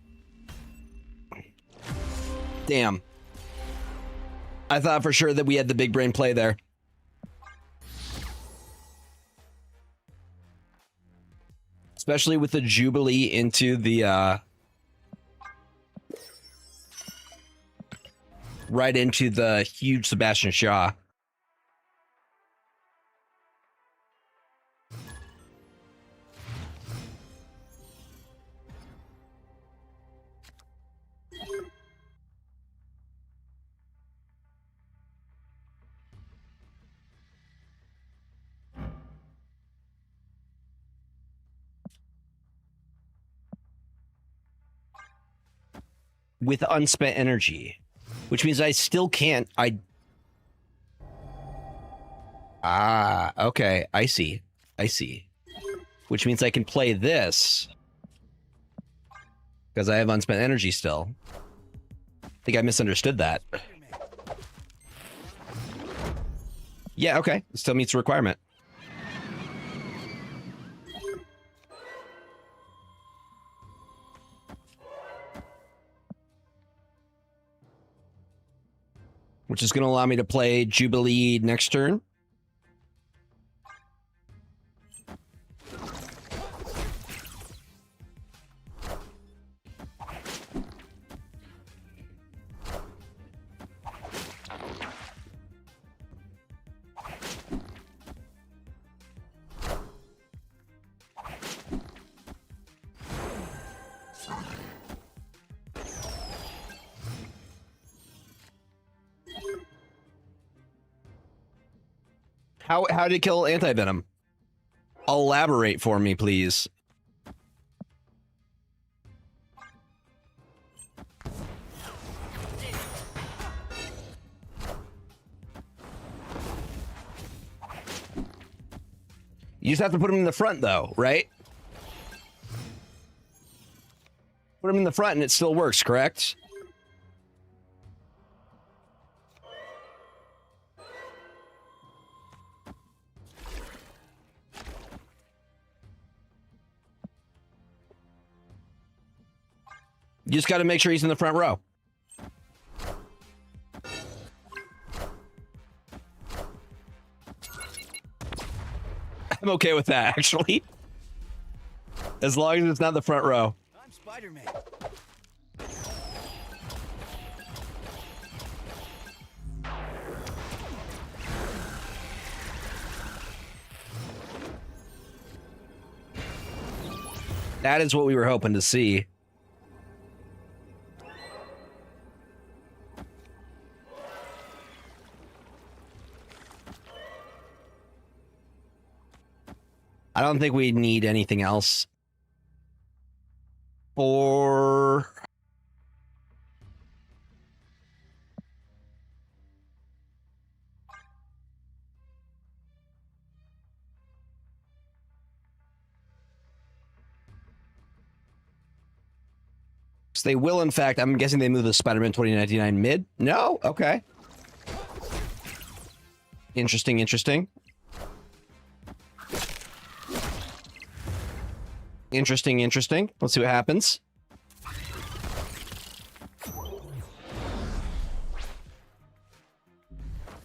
Damn. I thought for sure that we had the big brain play there. Especially with the Jubilee into the right into the huge Sebastian Shaw. With unspent energy, which means I still can't. Okay. I see. Which means I can play this because I have unspent energy still. I think I misunderstood that. Yeah, okay. It still meets the requirement. Which is going to allow me to play Jubilee next turn. How did it kill Anti-Venom? Elaborate for me, please. You just have to put him in the front, though, right? Put him in the front and it still works, correct? You just got to make sure he's in the front row. I'm okay with that, actually. As long as it's not the front row. I'm Spider-Man. That is what we were hoping to see. I don't think we need anything else. For... So they will, in fact, I'm guessing they move the Spider-Man 2099 mid? No? Okay. Interesting, interesting. Interesting, interesting. Let's see what happens.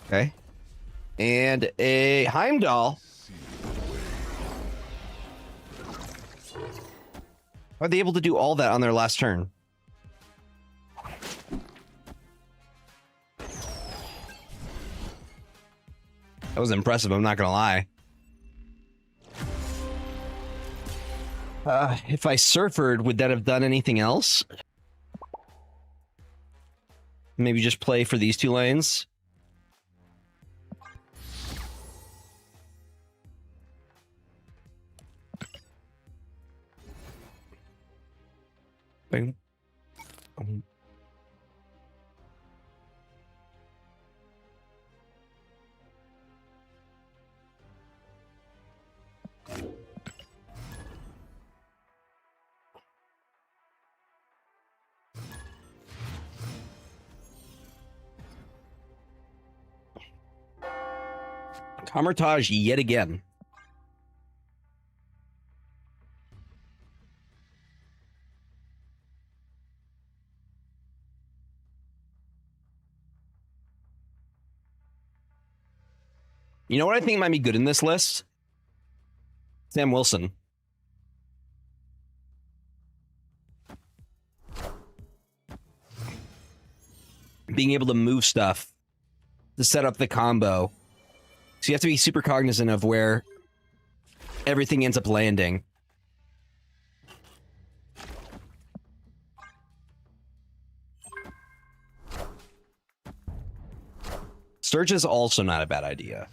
Okay. And a Heimdall. Are they able to do all that on their last turn? That was impressive, I'm not gonna lie. If I surfered, would that have done anything else? Maybe just play for these 2 lanes? Bing. Camertage yet again. You know what I think might be good in this list? Sam Wilson. Being able to move stuff to set up the combo. So you have to be super cognizant of where everything ends up landing. Surge is also not a bad idea.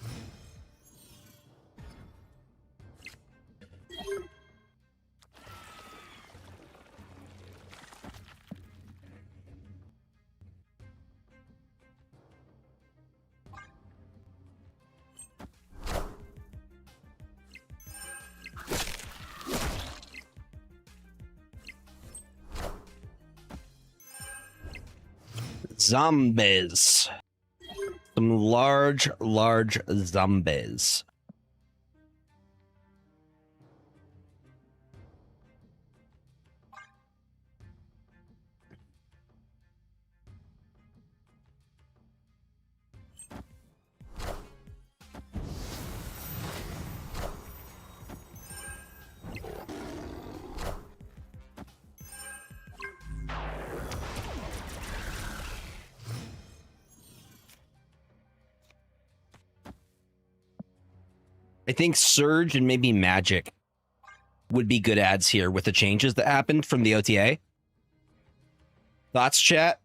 Zombies. Some large zombies. I think Surge and maybe Magic would be good ads here with the changes that happened from the OTA. Thoughts, chat?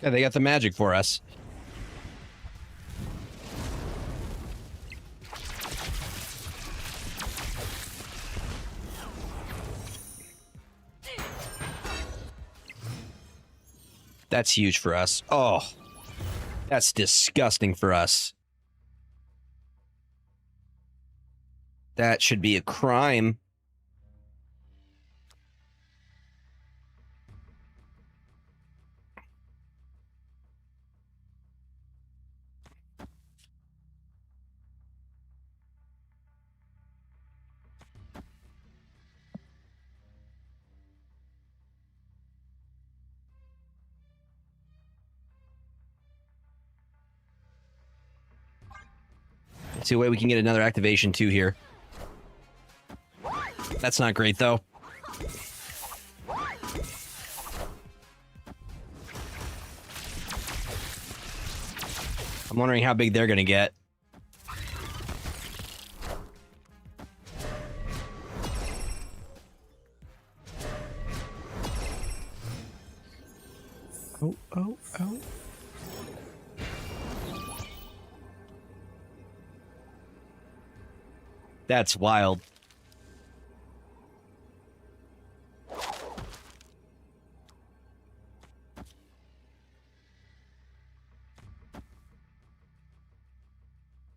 Yeah, they got the magic for us. That's huge for us. Oh, that's disgusting for us. That should be a crime. See a way we can get another activation too here. That's not great though. I'm wondering how big they're gonna get. That's wild.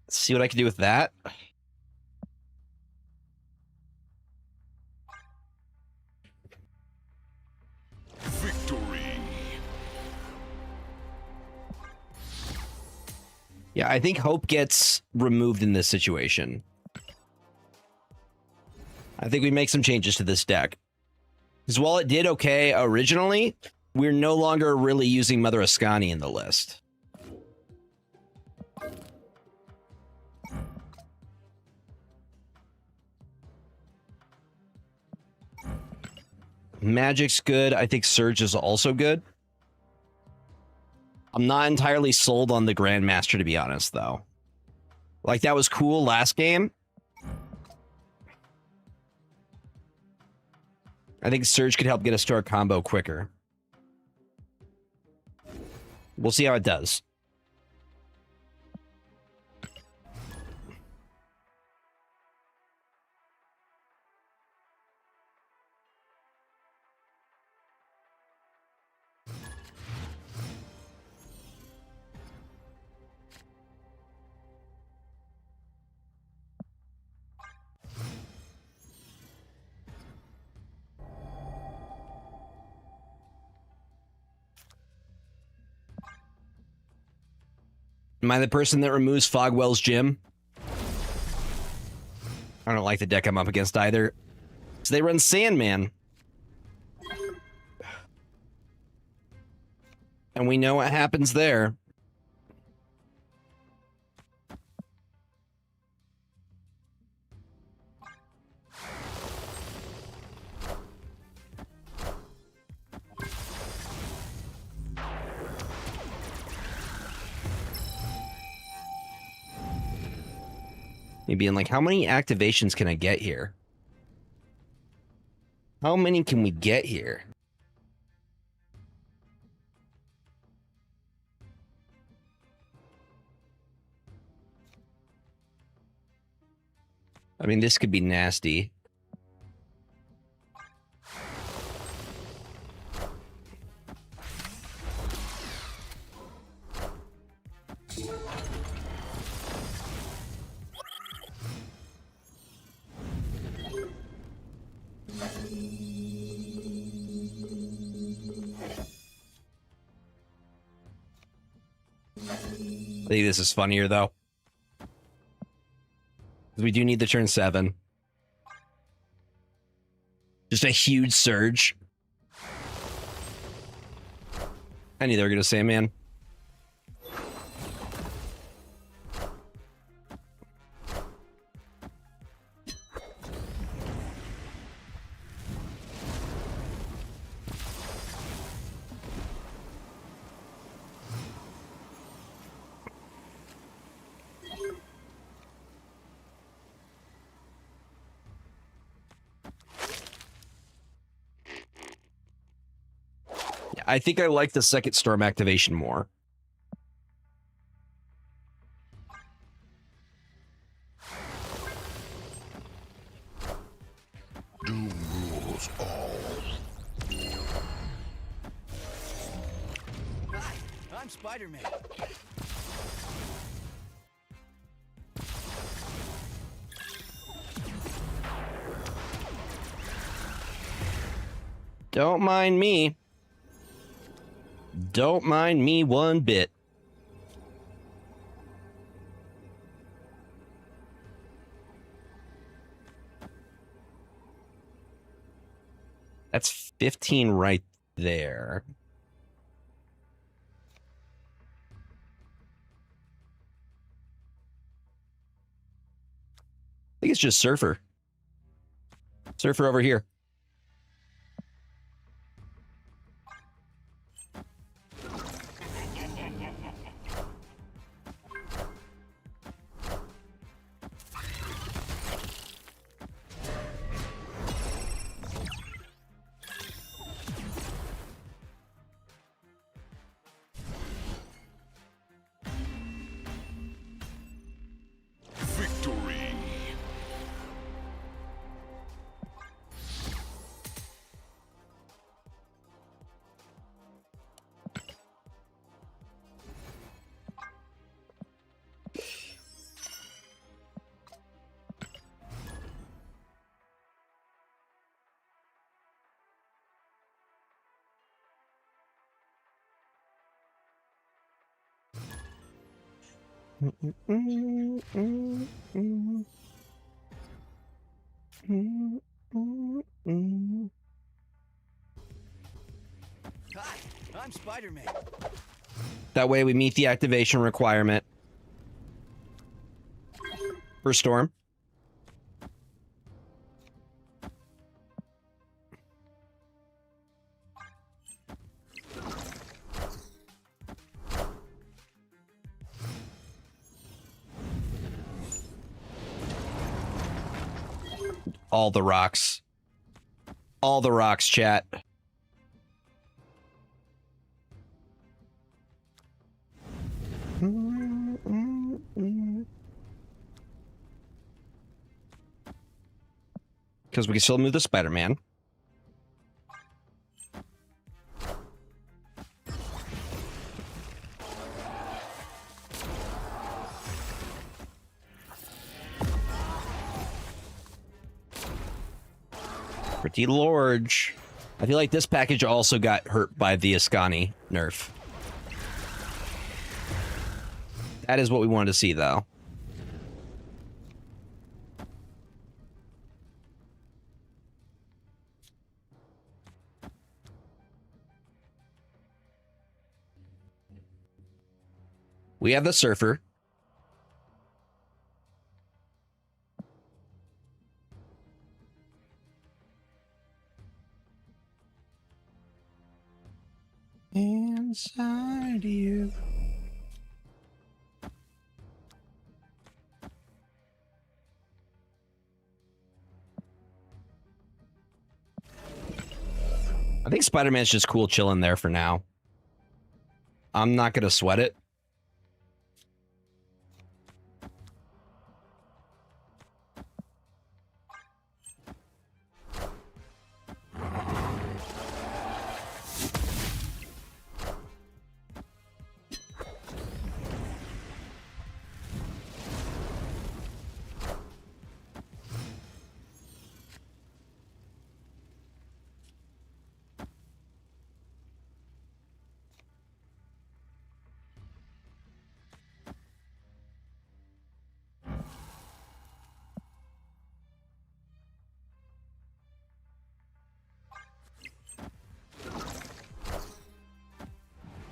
Let's see what I can do with that. Victory. Yeah, I think hope gets removed in this situation. I think we make some changes to this deck. Because while it did okay originally, we're no longer really using Mother Ascani in the list. Magic's good. I think Surge is also good. I'm not entirely sold on the Grandmaster, to be honest, though. Like, that was cool last game. I think Surge could help get us to our combo quicker. We'll see how it does. Am I the person that removes Fogwell's Gym? I don't like the deck I'm up against either. So they run Sandman. And we know what happens there. Maybe in like, how many activations can I get here? How many can we get here? I mean, this could be nasty. I think this is funnier, though. We do need the turn 7. Just a huge surge. I knew they were going to say, man. I think I like the second storm activation more. Doom rules all. Hi, I'm Spider-Man. Don't mind me. Don't mind me one bit. That's 15 right there. I think it's just Surfer. Surfer over here. Victory. Hi, I'm Spider-Man. That way we meet the activation requirement for Storm. All the rocks. All the rocks, chat. Because we can still move the Spider-Man. Pretty large. I feel like this package also got hurt by the Ascani nerf. That is what we wanted to see, though. We have the Surfer. Inside you. I think Spider-Man's just cool chilling there for now. I'm not going to sweat it.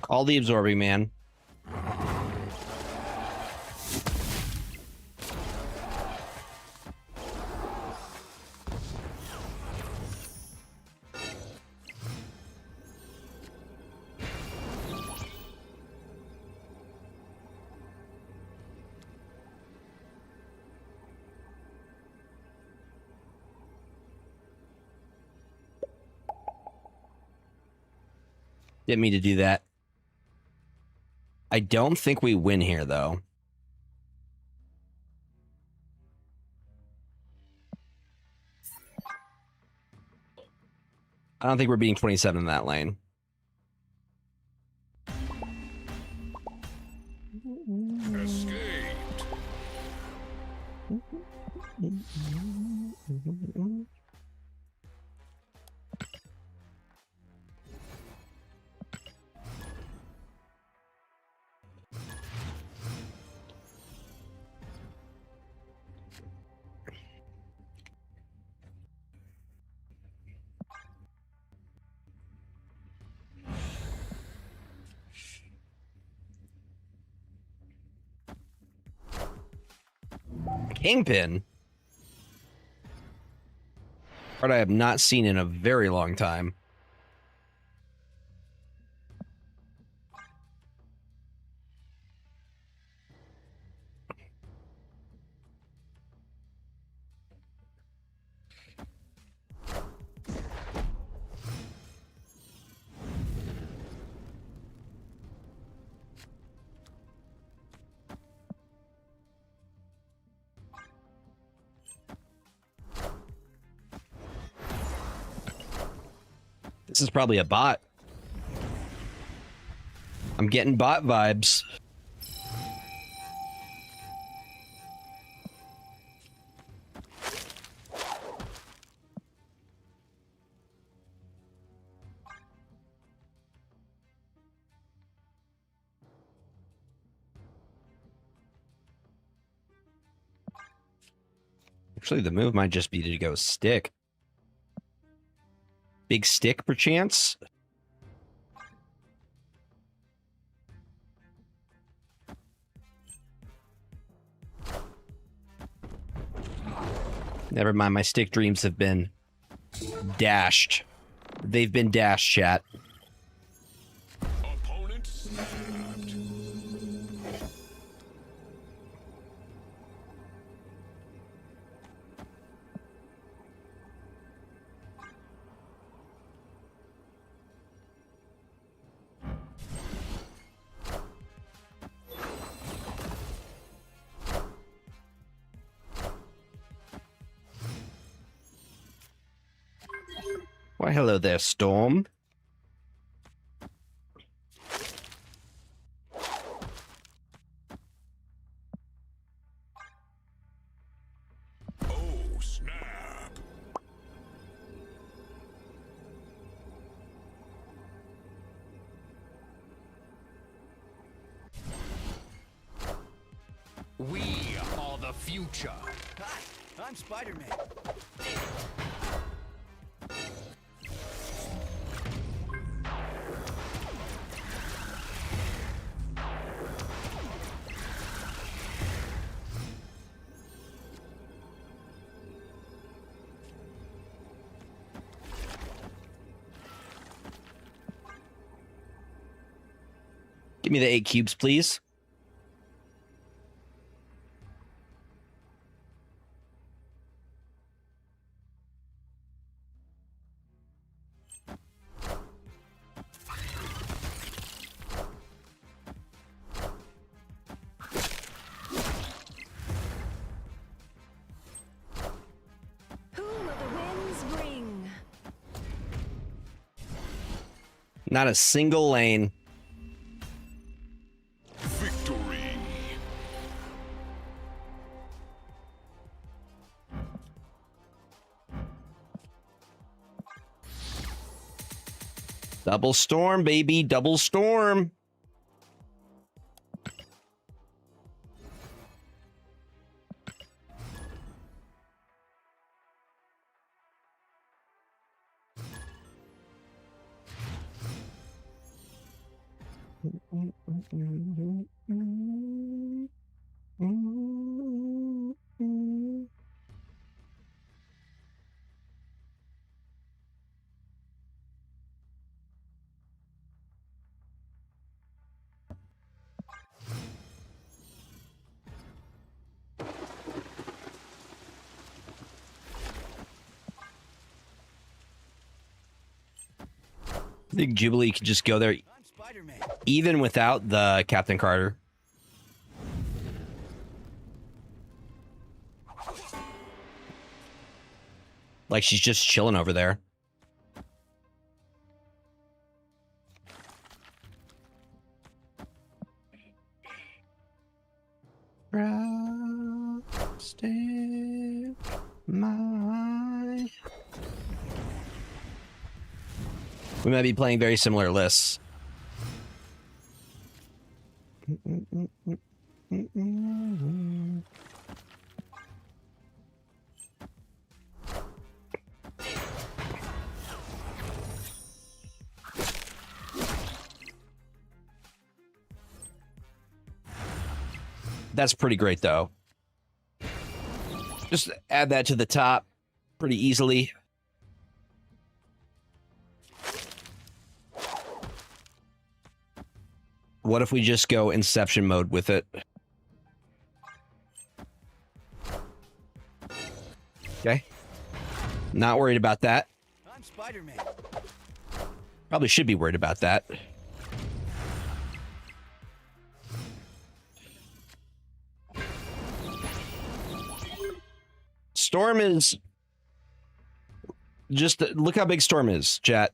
Call the Absorbing Man. Didn't mean to do that. I don't think we win here, though. I don't think we're beating 27 in that lane. Escaped. Kingpin? Card I have not seen in a very long time. This is probably a bot. I'm getting bot vibes. Actually, the move might just be to go stick. Big stick, perchance? Never mind, my stick dreams have been dashed. They've been dashed, chat. Opponent stabbed. Why, hello there, Storm. Oh, snap. We are the future. Hi, I'm Spider-Man. Give me the 8 cubes, please. Who will the winds bring? Not a single lane. Victory. Double storm, baby. Double storm. I think Jubilee could just go there I'm Spider-Man. even without the Captain Carter. Like she's just chilling over there. Frosted my... We might be playing very similar lists. That's pretty great, though. Just add that to the top pretty easily. What if we just go Inception mode with it? Okay. Not worried about that. I'm Spider-Man. Probably should be worried about that. Storm is... Just look how big Storm is, chat.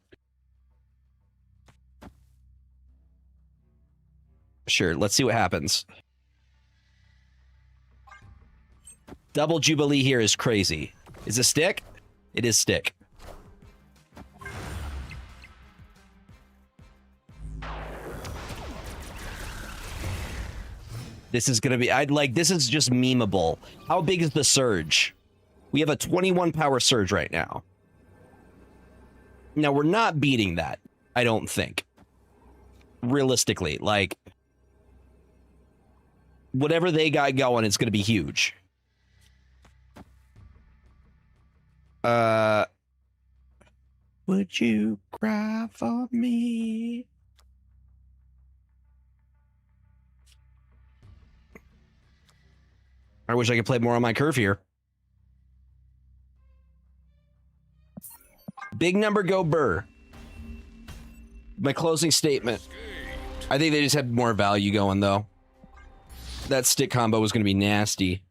Sure, let's see what happens. Double Jubilee here is crazy. Is it stick? It is stick. This is gonna be... I'd like... This is just memeable. How big is the surge? We have a 21 power surge right now. Now, we're not beating that, I don't think. Realistically, like, whatever they got going, it's going to be huge. Would you cry for me? I wish I could play more on my curve here. Big number, go Burr. My closing statement. I think they just had more value going, though. That stick combo was going to be nasty.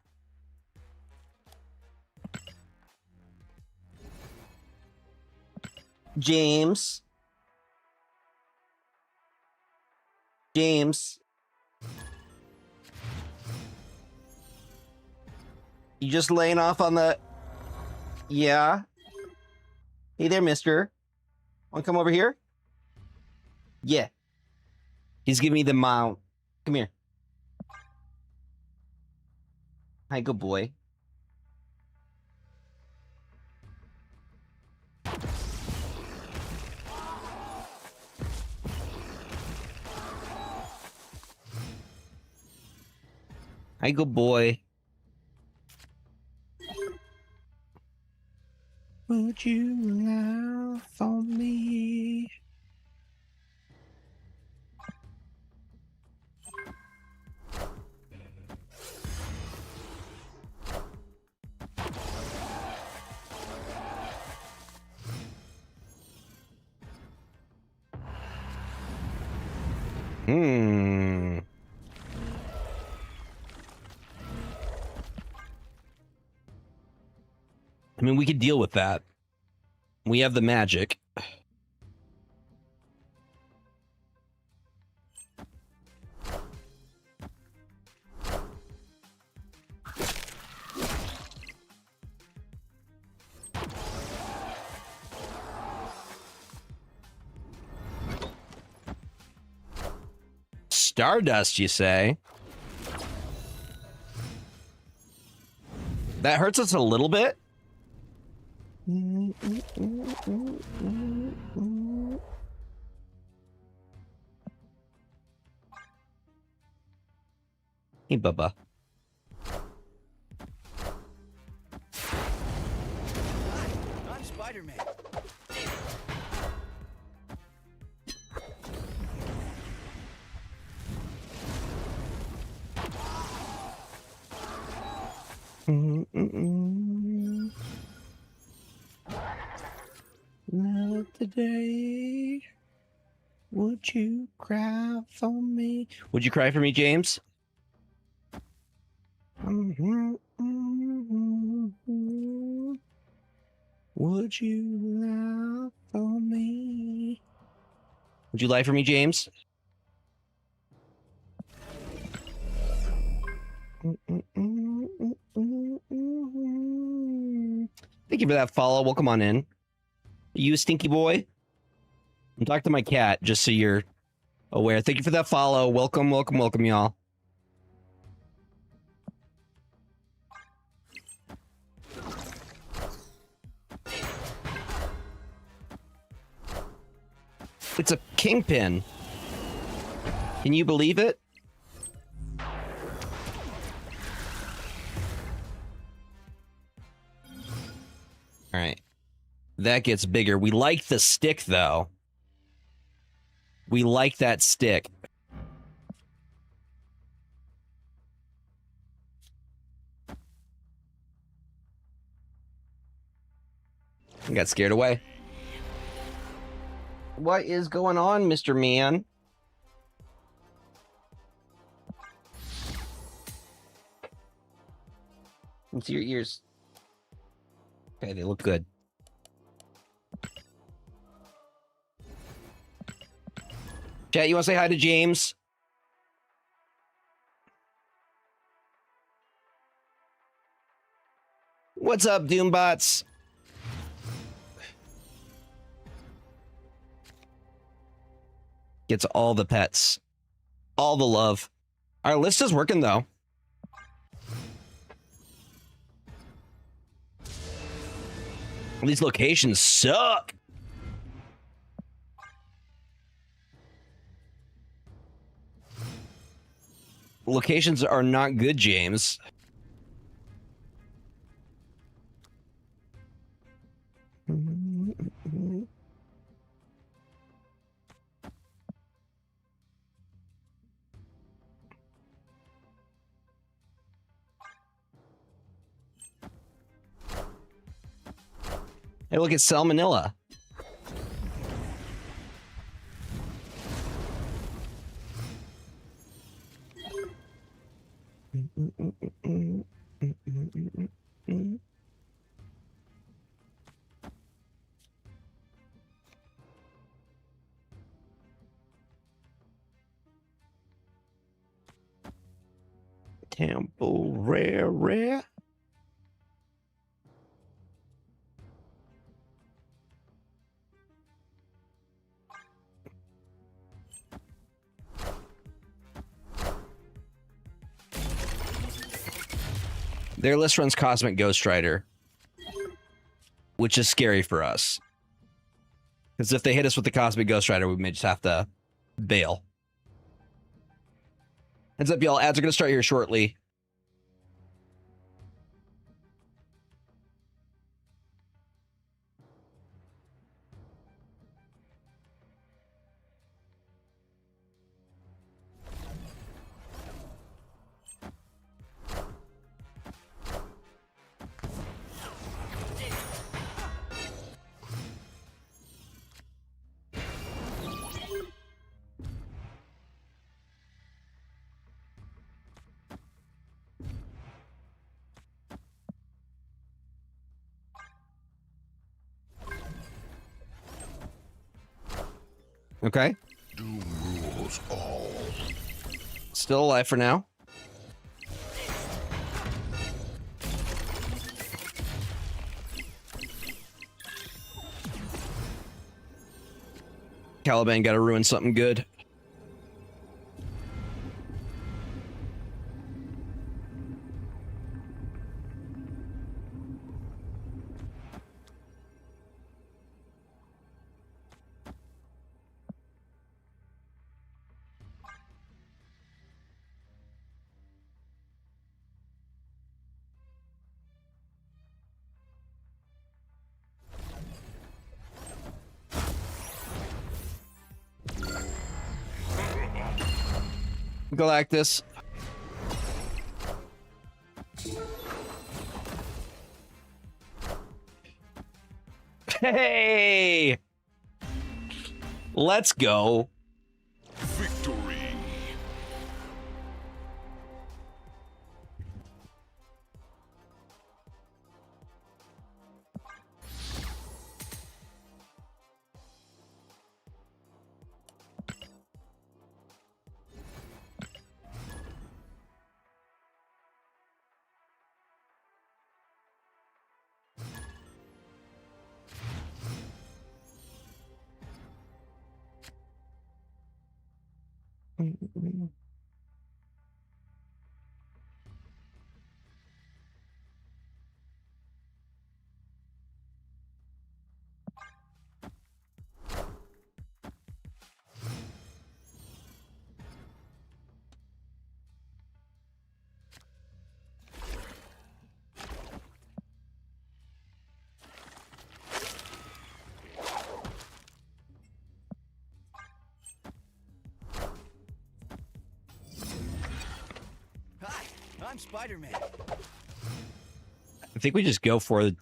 James. James. You just laying off on the... Yeah. Hey there, mister. Want to come over here? Yeah. He's giving me the mount. Come here. Hi, good boy. Hi, good boy. Would you laugh for me? I mean, we could deal with that. We have the magic. Stardust, you say? That hurts us a little bit. Hey, Bubba. I'm Spider-Man. Love today. Would you cry for me? Would you cry for me, James? Would you lie for me? Would you lie for me, James? Thank you for that follow. Welcome on in. You a stinky boy? And talk to my cat, just so you're aware. Thank you for that follow. Welcome, welcome, welcome, y'all. It's a kingpin. Can you believe it? All right. That gets bigger. We like the stick, though. We like that stick. I got scared away. What is going on, Mr. Man? Let's see your ears. Okay, they look good. Chat, you want to say hi to James? What's up, Doombots? Gets all the pets. All the love. Our list is working, though. These locations suck. Locations are not good, James. Hey, look at Salmonella. Temporary. Their list runs Cosmic Ghost Rider, which is scary for us. Because if they hit us with the Cosmic Ghost Rider, we may just have to bail. Heads up, y'all. Ads are going to start here shortly. Okay. Doom rules all. Still alive for now. Caliban got to ruin something good. Galactus. Hey! Let's go. Victory. Hi, I'm Spider-Man. I think we just go for the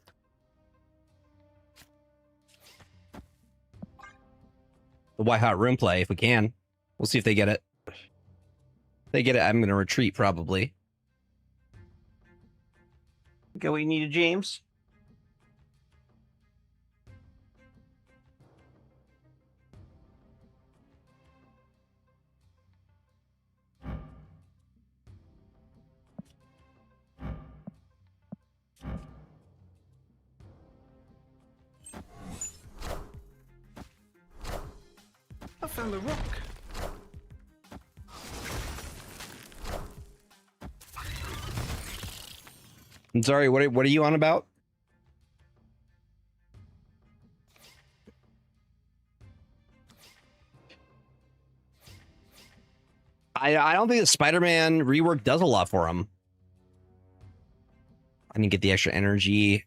White Hot Room play if we can. We'll see if they get it. If they get it, I'm going to retreat probably. Okay, we need a James. I found the rock. I'm sorry, what are you on about? I don't think the Spider-Man rework does a lot for him. I didn't get the extra energy.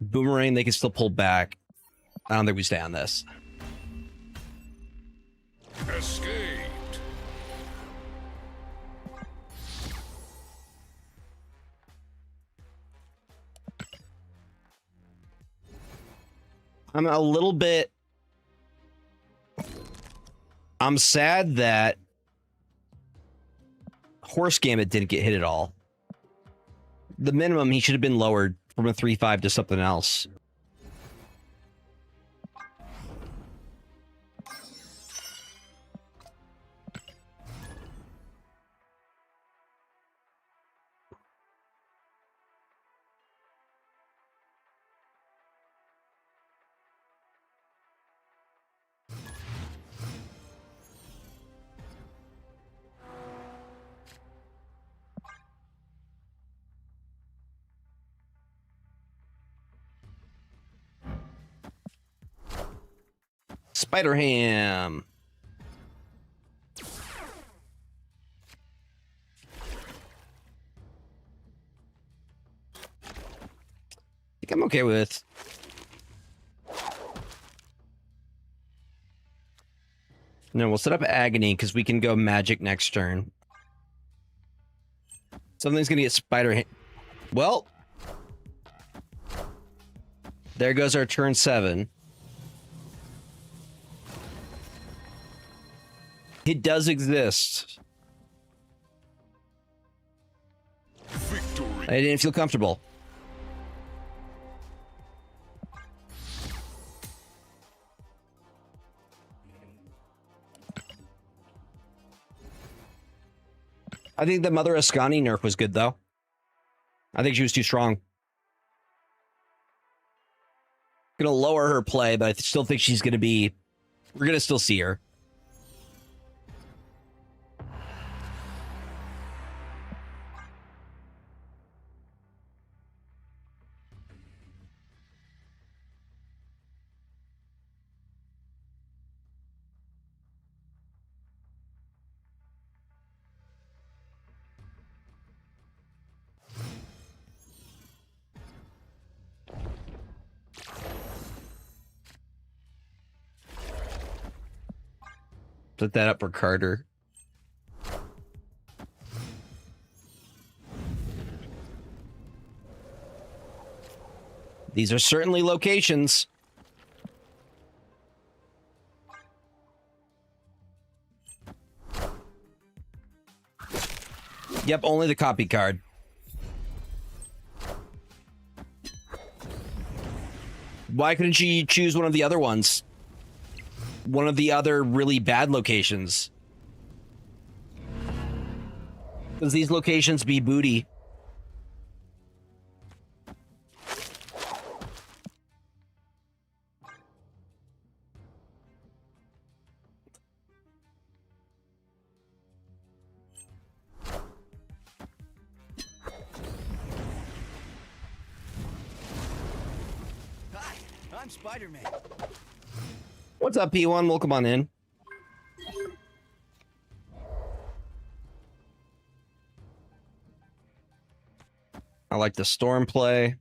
Boomerang, they can still pull back. I don't think we stay on this. Escaped. I'm a little bit... I'm sad that Horse Gambit didn't get hit at all. The minimum, he should have been lowered from a 3-5 to something else. Spider Ham. I think I'm okay with. No, we'll set up Agony because we can go Magic next turn. Something's gonna get Spider Ham. Well, there goes our turn 7. It does exist. Victory. I didn't feel comfortable. I think the Mother Ascani nerf was good, though. I think she was too strong. Gonna lower her play, but I still think she's gonna be... We're gonna still see her. Put that up for Carter. These are certainly locations. Yep, only the copy card. Why couldn't she choose one of the other ones? One of the other really bad locations. Because these locations be booty. Hi, I'm Spider-Man. What's up, P1? Welcome on in. I like the storm play.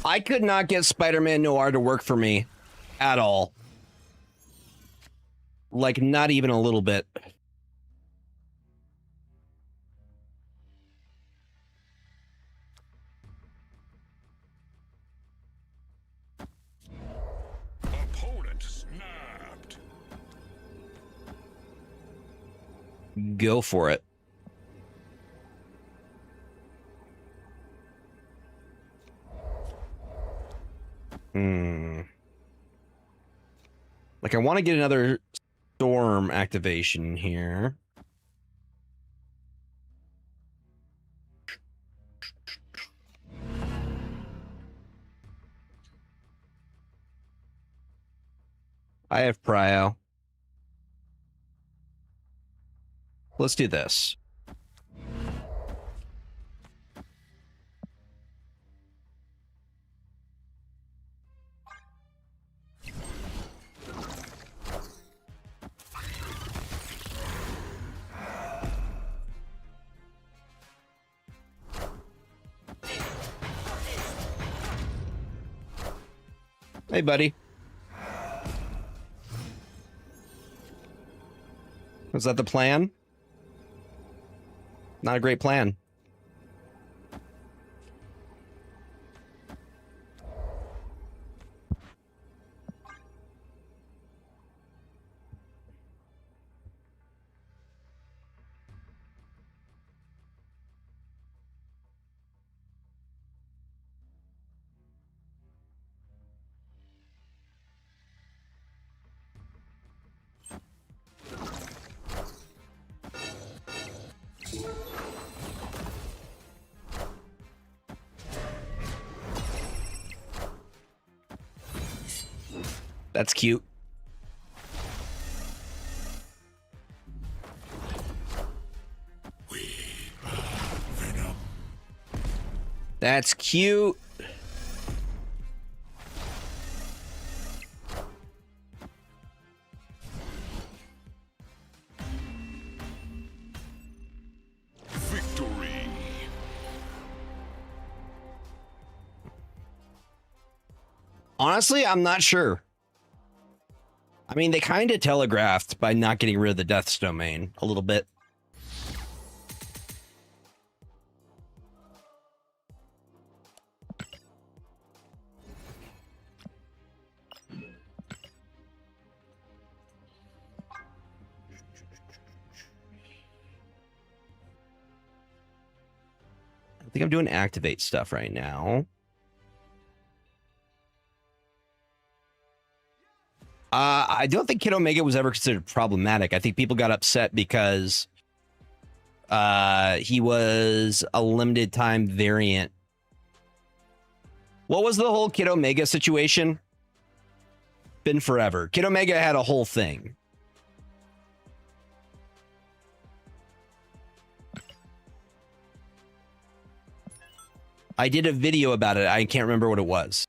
I could not get Spider-Man Noir to work for me at all. Like, not even a little bit. Opponent snapped. Go for it. Like, I want to get another storm activation here. I have Prio. Let's do this. Hey, buddy. Was that the plan? Not a great plan. That's cute. That's cute. Victory. Honestly, I'm not sure. I mean, they kind of telegraphed by not getting rid of the Death's Domain a little bit. I think I'm doing activate stuff right now. I don't think Kid Omega was ever considered problematic. I think people got upset because he was a limited time variant. What was the whole Kid Omega situation? Been forever. Kid Omega had a whole thing. I did a video about it. I can't remember what it was.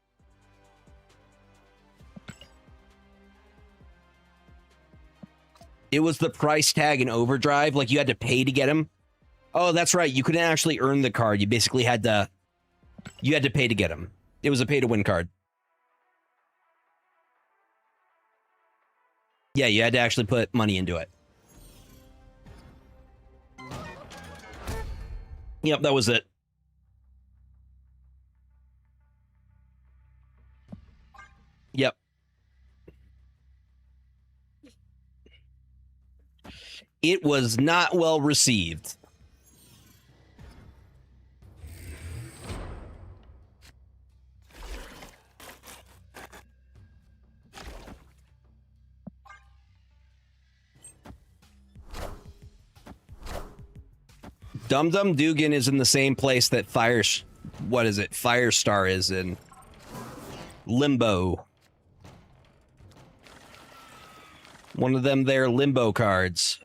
It was the price tag in Overdrive. Like, you had to pay to get him. Oh, that's right. You couldn't actually earn the card. You basically had to... You had to pay to get him. It was a pay-to-win card. Yeah, you had to actually put money into it. Yep, that was it. Yep. It was not well received. Dum Dum Dugan is in the same place that Firestar is in Limbo. One of them there Limbo cards.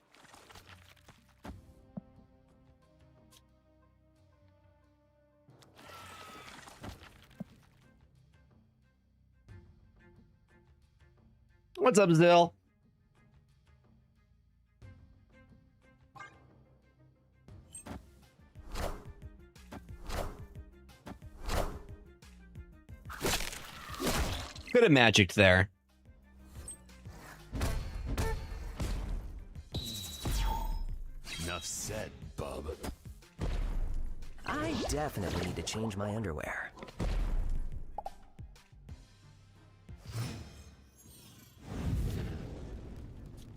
What's up, Zill? Could have magicked there. Enough said, bub. I definitely need to change my underwear.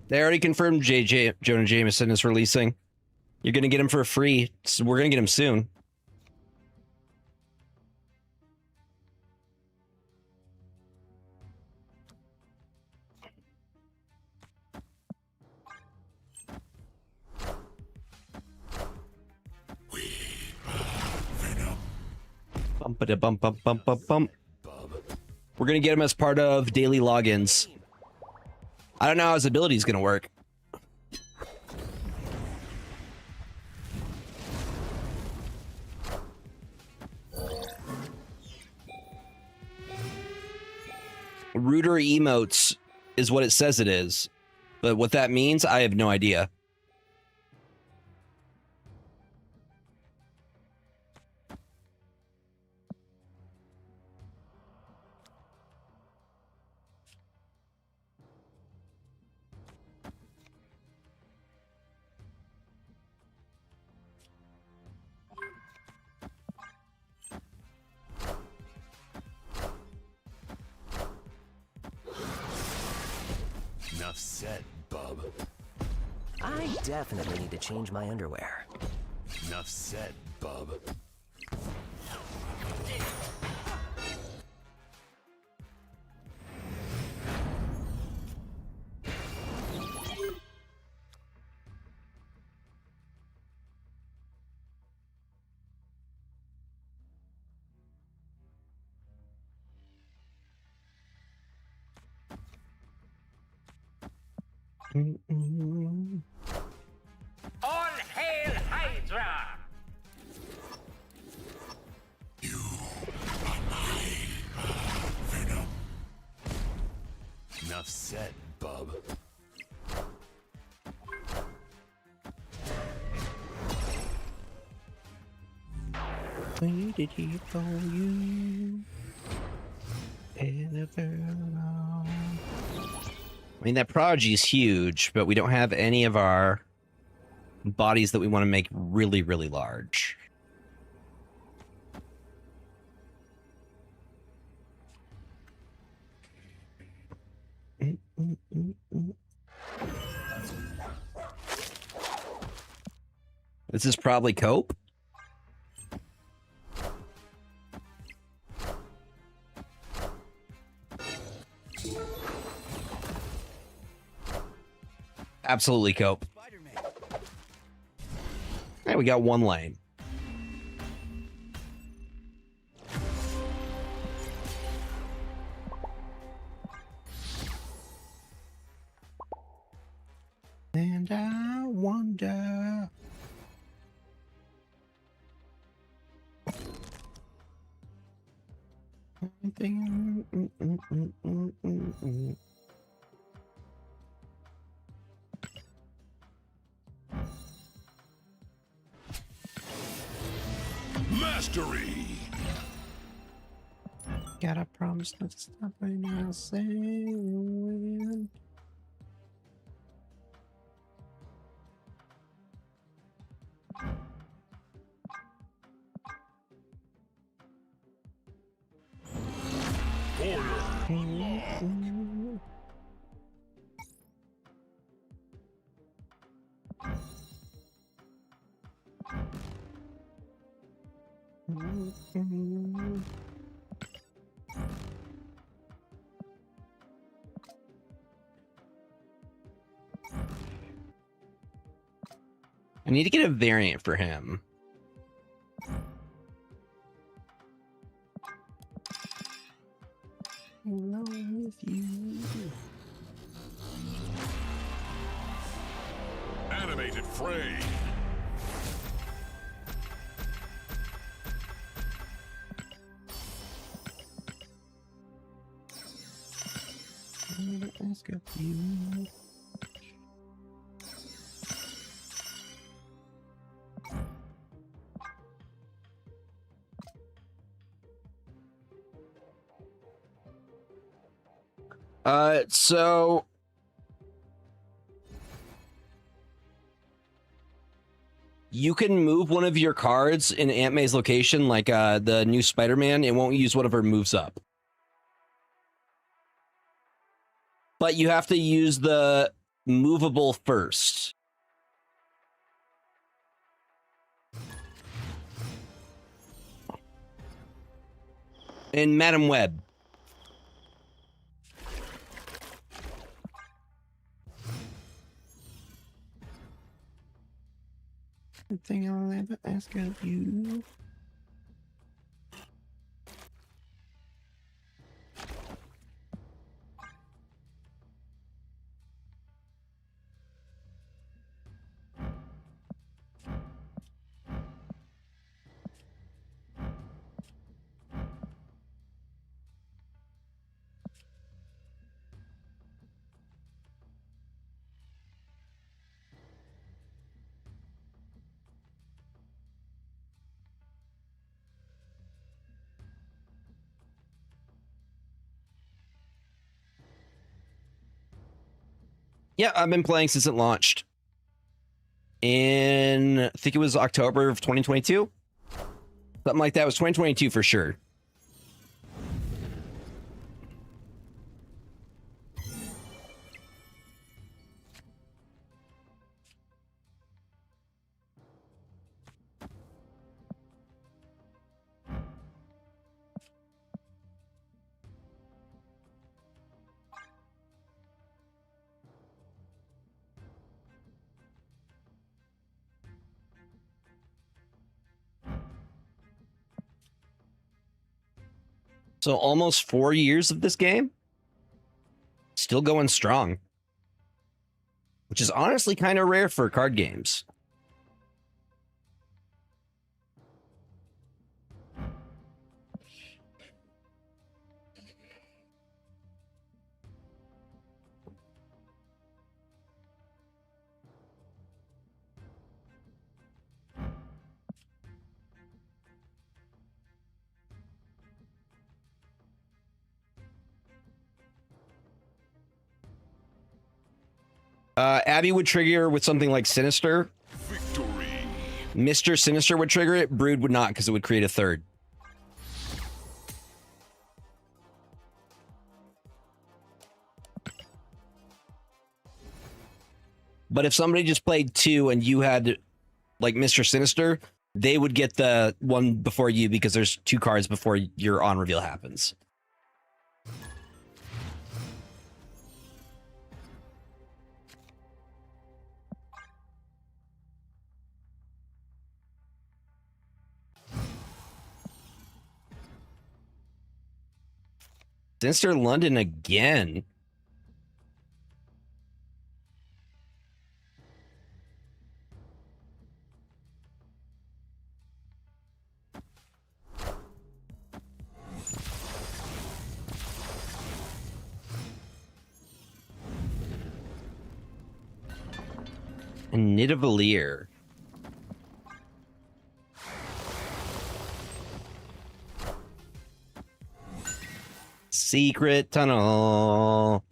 They already confirmed Jonah Jameson is releasing. You're going to get him for free. So we're going to get him soon. Bump, bump, bump, bump, bump. We're going to get him as part of daily logins. I don't know how his ability is going to work. Ruder emotes is what it says it is. But what that means, I have no idea. Enough said, bub. I definitely need to change my underwear. Enough said, bub. All hail Hydra! Enough said, bub. Where did he go, you? I mean, that prodigy is huge, but we don't have any of our bodies that we want to make really, really large. This is probably Cope. Absolutely Cope. Hey, we got one lane. And I wonder. Mastery. Gotta promise not to stop right now. Saying. I need to get a variant for him. Alone with you. Animated fray. Ask of you. So you can move one of your cards in Aunt May's location, like the new Spider-Man. It won't use one of her moves up. But you have to use the movable first. And Madam Web. The thing I'll ever ask of you. Yeah, I've been playing since it launched. I think it was October of 2022. Something like that. It was 2022 for sure. So almost 4 years of this game. Still going strong. Which is honestly kind of rare for card games. Abby would trigger with something like Sinister. Victory. Mr. Sinister would trigger it. Brood would not because it would create a third. But if somebody just played 2 and you had like Mr. Sinister, they would get the one before you because there's 2 cards before your on reveal happens. Sinister London again. And Nidavellir. Secret tunnel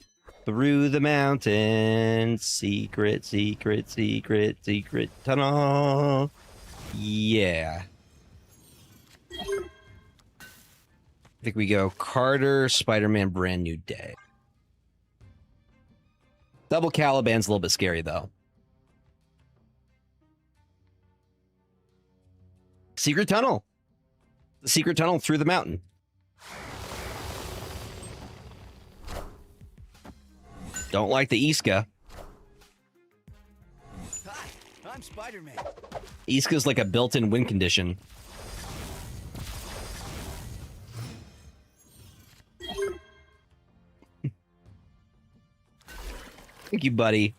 through the mountains. Secret, secret, secret, secret tunnel. Yeah. I think we go Carter, Spider-Man, Brand New Day. Double Caliban's a little bit scary, though. Secret tunnel. The secret tunnel through the mountain. Don't like the Iska. Hi, I'm Spider-Man. Iska's like a built-in win condition. Thank you, buddy.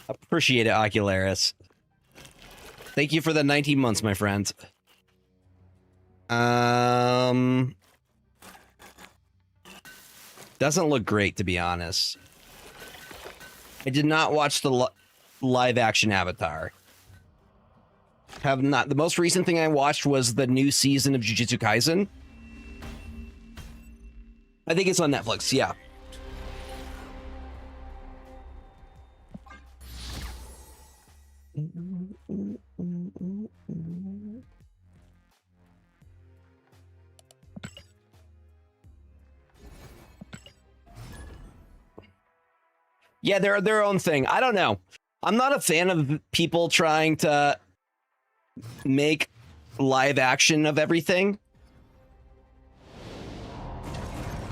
Appreciate it, Ocularis. Thank you for the 19 months, my friend. Doesn't look great, to be honest. I did not watch the live action Avatar. Have not. The most recent thing I watched was the new season of Jujutsu Kaisen. I think it's on Netflix, yeah. Yeah, they're their own thing. I don't know. I'm not a fan of people trying to make live action of everything.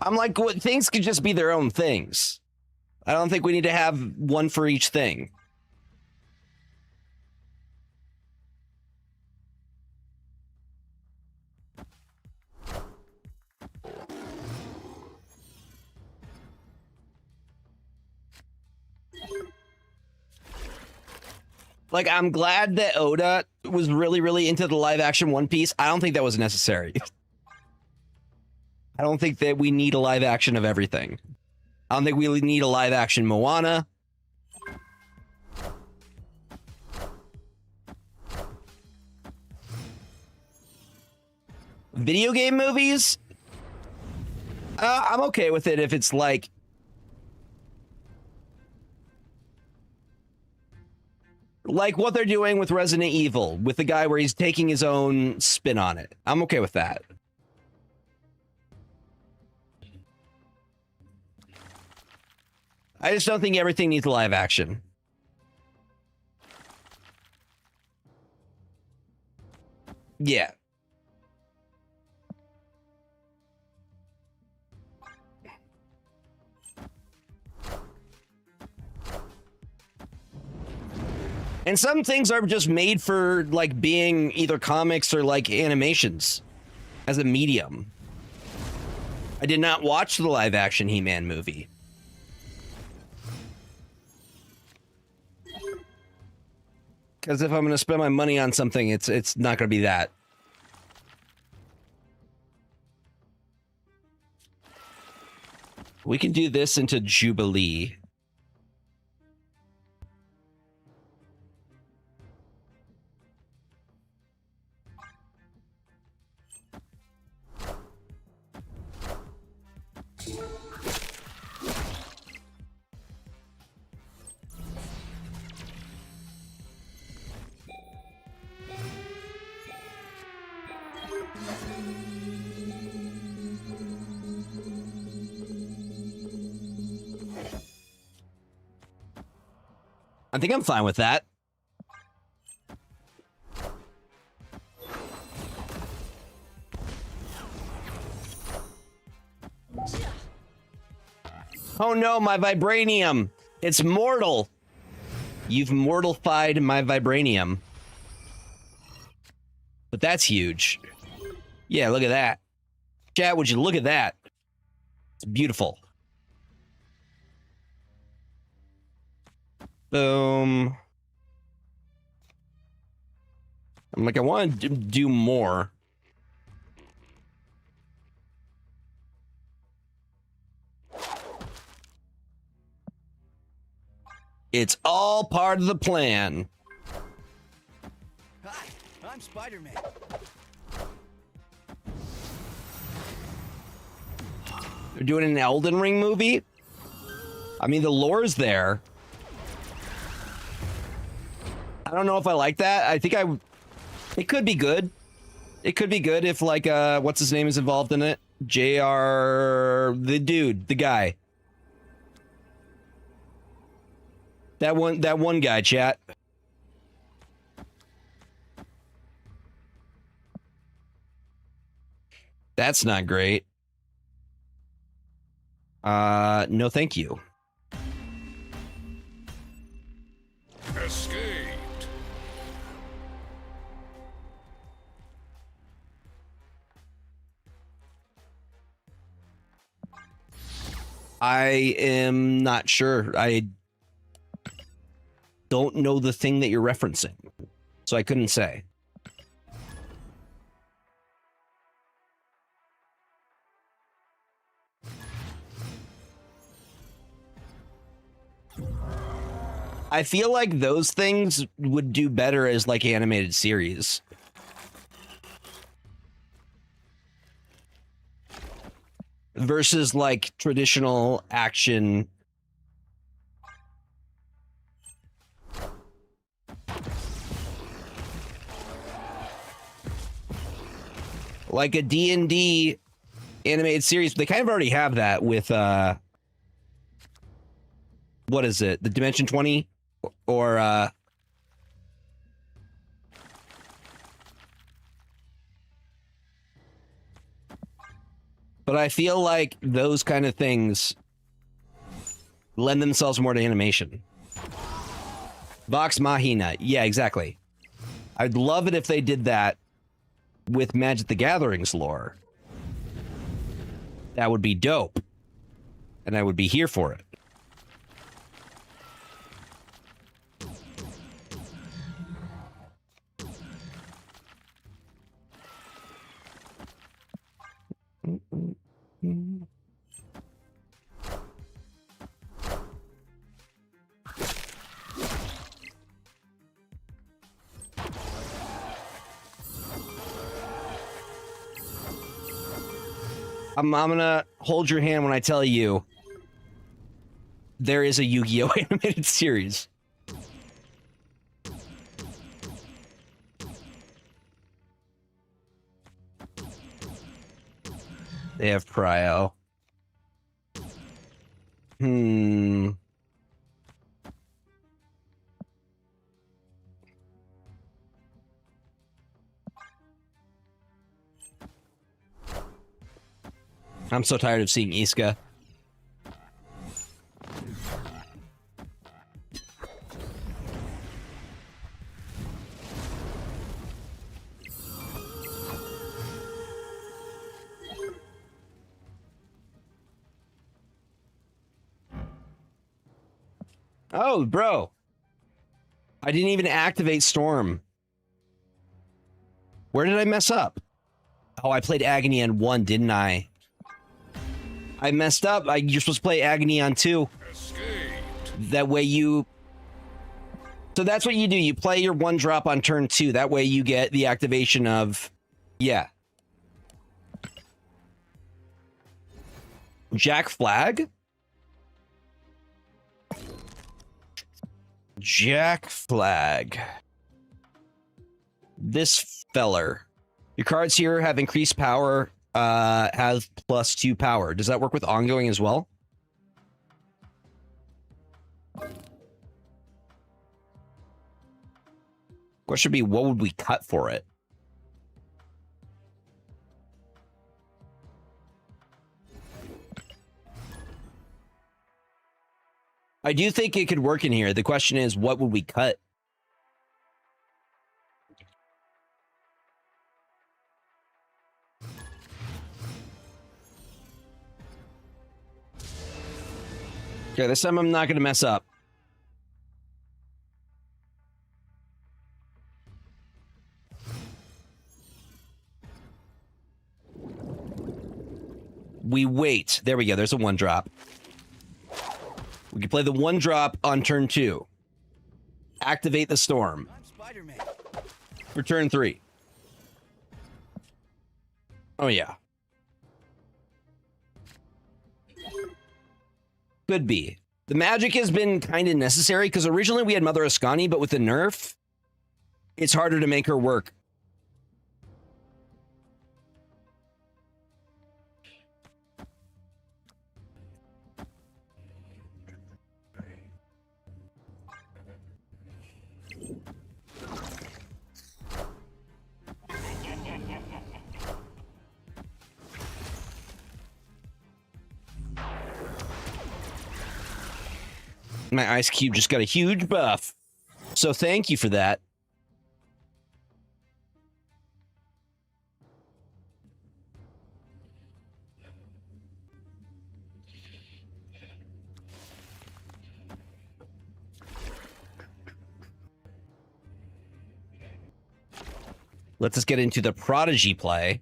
I'm like, what, things could just be their own things. I don't think we need to have one for each thing. Like, I'm glad that Oda was really, really into the live action One Piece. I don't think that was necessary. I don't think that we need a live action of everything. I don't think we need a live action Moana. Video game movies? I'm okay with it if it's like Like what they're doing with Resident Evil, with the guy where he's taking his own spin on it. I'm okay with that. I just don't think everything needs live action. Yeah. And some things are just made for like being either comics or like animations as a medium. I did not watch the live action He-Man movie. Because if I'm going to spend my money on something, it's not going to be that. We can do this into Jubilee. I think I'm fine with that. Oh no, my vibranium. It's mortal. You've mortified my vibranium. But that's huge. Yeah, look at that. Chat, would you look at that? It's beautiful. Boom. I'm like, I want to do more. It's all part of the plan. Hi, I'm Spider-Man. They're doing an Elden Ring movie? I mean, the lore's there. I don't know if I like that. I think it could be good. It could be good if like what's his name is involved in it? JR, the dude, the guy. That one guy, chat. That's not great. No thank you. Escaped. I am not sure. I don't know the thing that you're referencing, so I couldn't say. I feel like those things would do better as like animated series. Versus like traditional action. Like a D&D animated series. They kind of already have that with what is it? The Dimension 20 or but I feel like those kind of things lend themselves more to animation. Vox Machina. Yeah, exactly. I'd love it if they did that with Magic the Gathering's lore. That would be dope. And I would be here for it. I'm gonna hold your hand when I tell you there is a Yu-Gi-Oh! Animated series. They have Cryo. I'm so tired of seeing Iska. Oh, bro. I didn't even activate Storm. Where did I mess up? Oh, I played Agony on 1, didn't I? I messed up. You're supposed to play Agony on 2. Escaped. That way you... So that's what you do. You play your 1 drop on turn 2. That way you get the activation of... Yeah. Jack Flag? Jack Flag. This feller. Your cards here have increased power, have +2 power. Does that work with ongoing as well? Question should be, what would we cut for it? I do think it could work in here. The question is, what would we cut? Okay, this time I'm not going to mess up. We wait. There we go. There's a 1 drop. We can play the 1 drop on turn 2. Activate the Storm. I'm Spider-Man. For turn 3. Oh, yeah. Could be. The magic has been kind of necessary because originally we had Mother Ascani, but with the nerf, it's harder to make her work. My ice cube just got a huge buff. So thank you for that. Let's just get into the Prodigy play.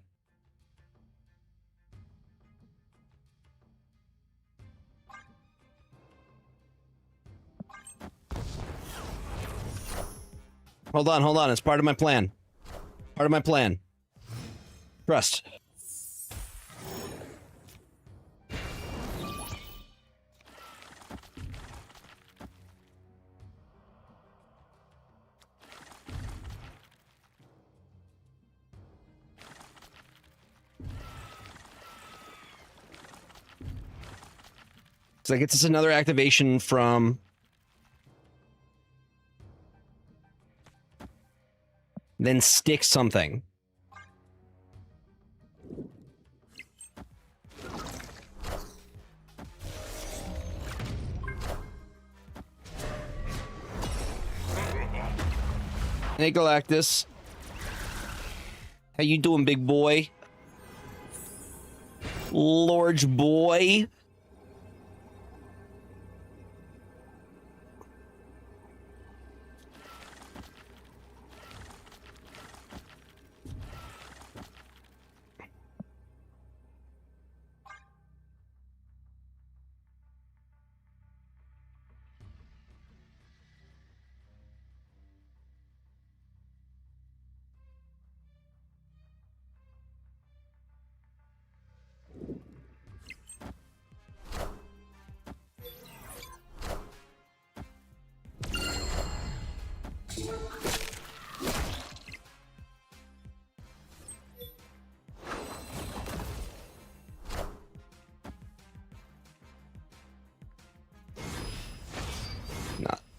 Hold on. It's part of my plan. Part of my plan. Trust. So that gets us another activation from... Then stick something. Hey, Galactus. How you doing, big boy? Large boy?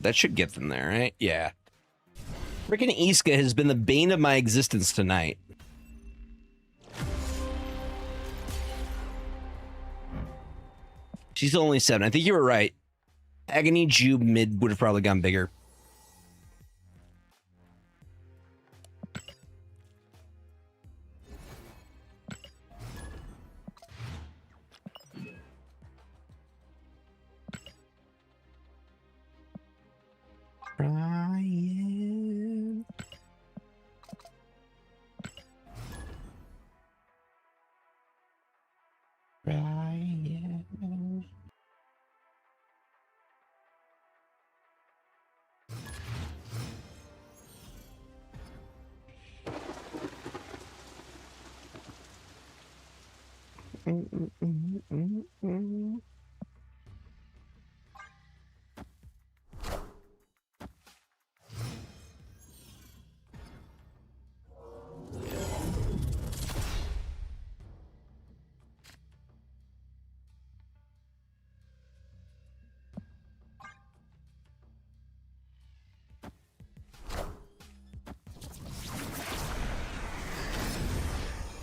That should get them there, right? Yeah. Freaking Iska has been the bane of my existence tonight. She's only 7. I think you were right. Agony Jube mid would have probably gone bigger. Brian. Brian.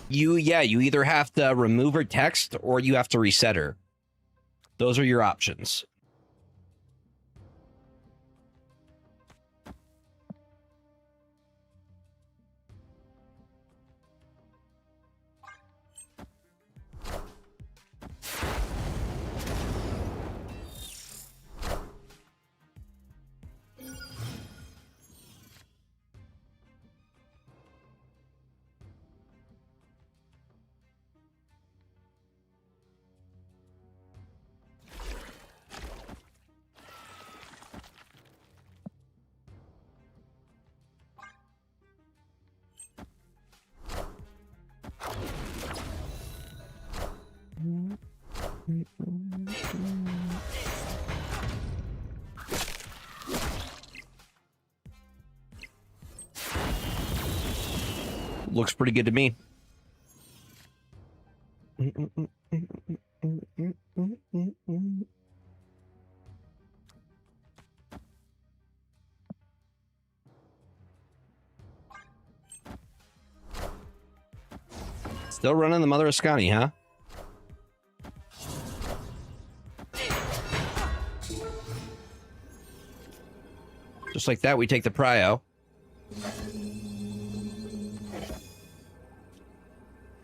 You either have to remove her text or you have to reset her. Those are your options. Looks pretty good to me. Still running the Mother of Scotty, huh? Just like that, we take the prio.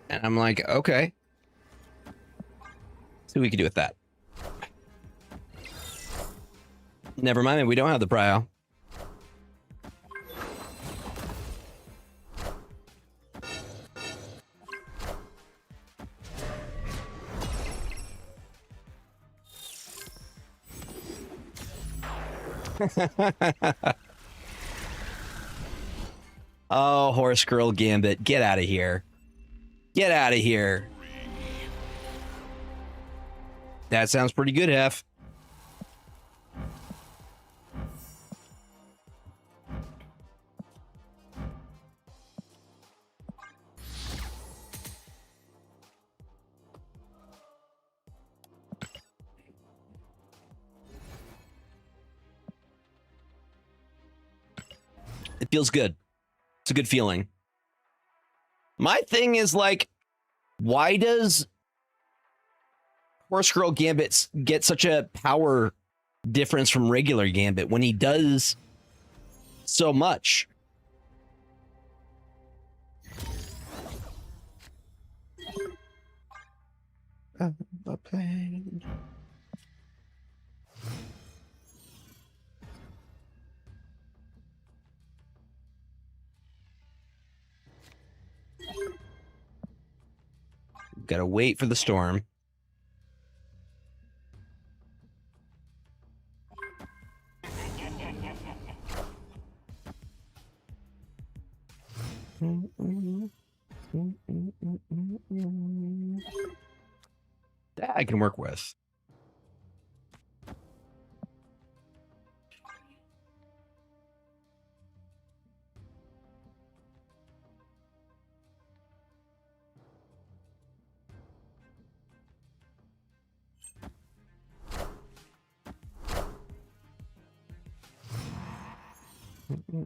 And I'm like, okay. See what we can do with that. Never mind, we don't have the prio. Oh, Horse Girl Gambit, get out of here. Get out of here. That sounds pretty good, Hef. It feels good. It's a good feeling. My thing is like, why does Horse Girl Gambit get such a power difference from regular Gambit when he does so much? A plane. Gotta wait for the storm. That I can work with. This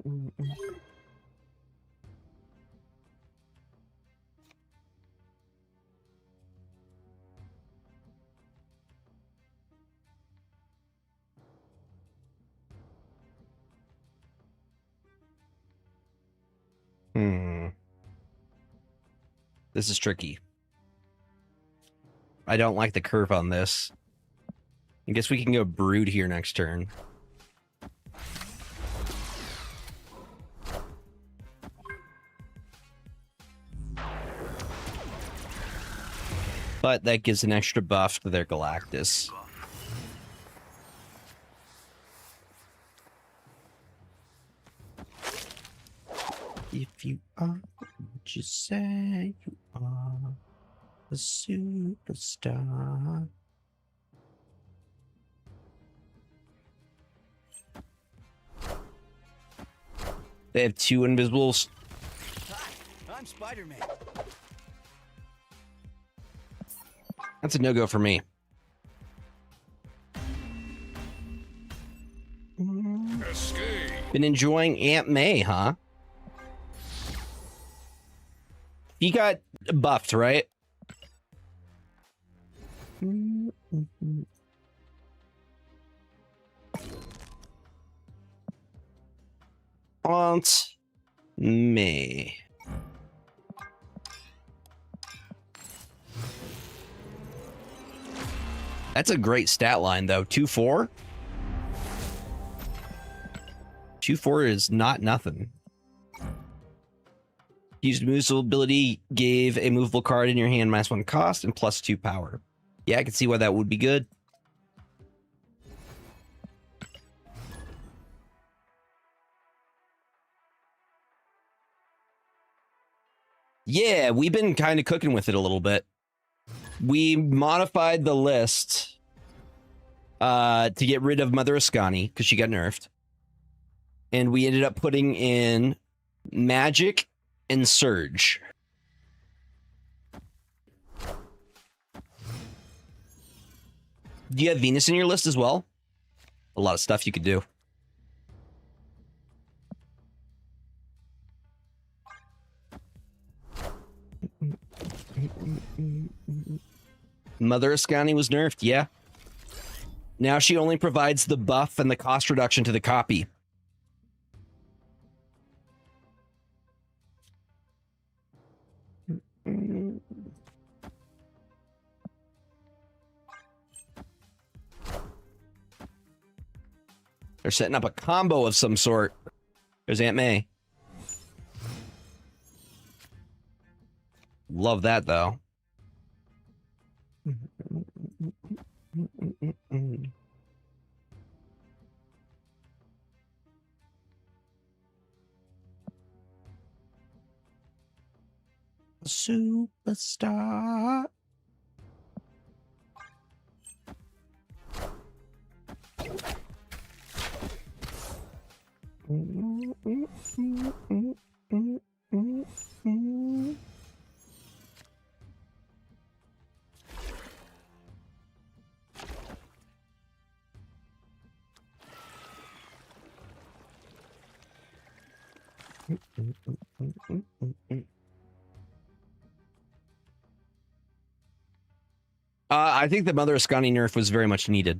is tricky. I don't like the curve on this. I guess we can go Brood here next turn. But that gives an extra buff to their Galactus. If you are what you say you are, a superstar. They have 2 invisibles. Hi, I'm Spider-Man. That's a no-go for me. Escape. Been enjoying Aunt May, huh? He got buffed, right? Aunt May. That's a great stat line, though. 2-4? 2-4 is not nothing. Used movable ability, gave a movable card in your hand -1 cost and +2 power. Yeah, I can see why that would be good. Yeah, we've been kind of cooking with it a little bit. We modified the list to get rid of Mother Ascani because she got nerfed. And we ended up putting in Magic and Surge. Do you have Venus in your list as well? A lot of stuff you could do. Mother Ascani was nerfed, yeah. Now she only provides the buff and the cost reduction to the copy. They're setting up a combo of some sort. There's Aunt May. Love that, though. Superstar. I think the Mother Ascani nerf was very much needed.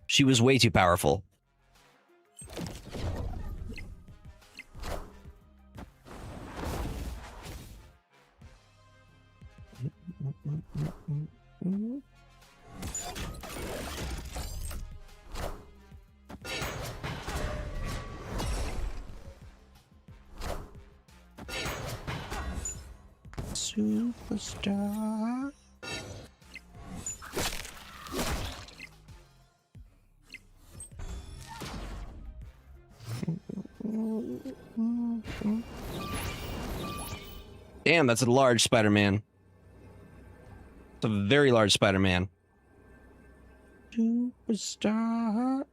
She was way too powerful. Superstar. Damn, that's a large Spider-Man. It's a very large Spider-Man. Superstar.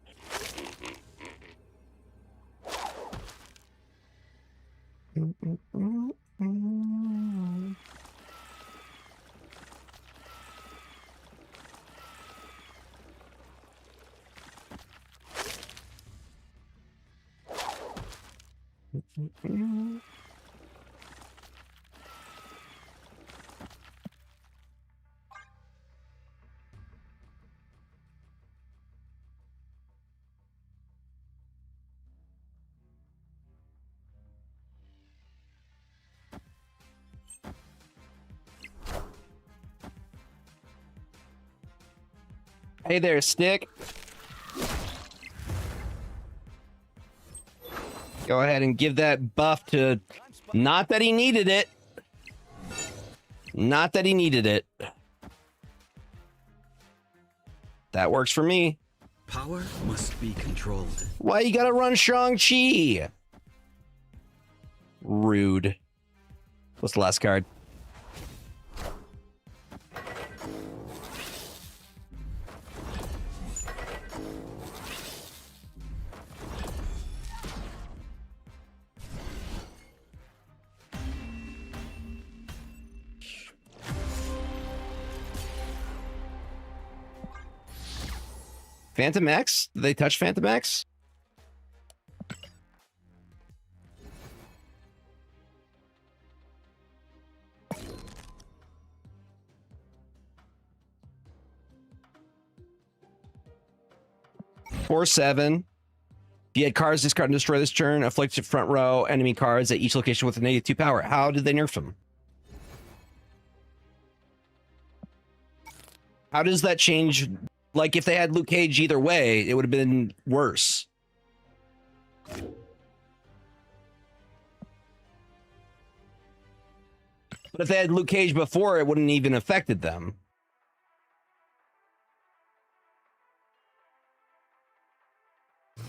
Hey there, Stick. Go ahead and give that buff to... Not that he needed it. Not that he needed it. That works for me. Power must be controlled. Why you gotta run Shang-Chi? Rude. What's the last card? Phantom X? Did they touch Phantom X? Four, 7. If you had cards discard and destroy this turn, afflict front row enemy cards at each location with a -2 power. How did they nerf them? How does that change? Like, if they had Luke Cage either way, it would have been worse. But if they had Luke Cage before, it wouldn't even affected them. I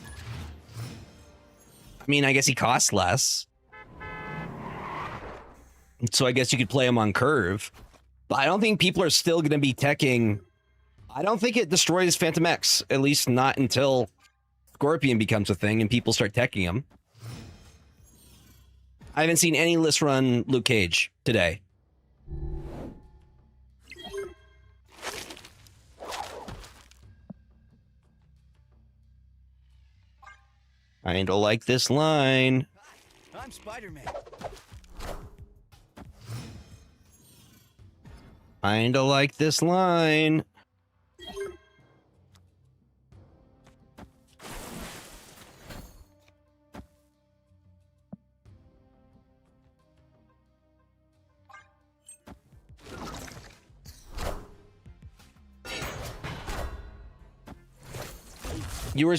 mean, I guess he costs less. So I guess you could play him on curve. But I don't think people are still going to be teching... I don't think it destroys Phantom X, at least not until Scorpion becomes a thing and people start teching him. I haven't seen any list run Luke Cage today. I don't like this line. I'm Spider-Man. I don't like this line. You were...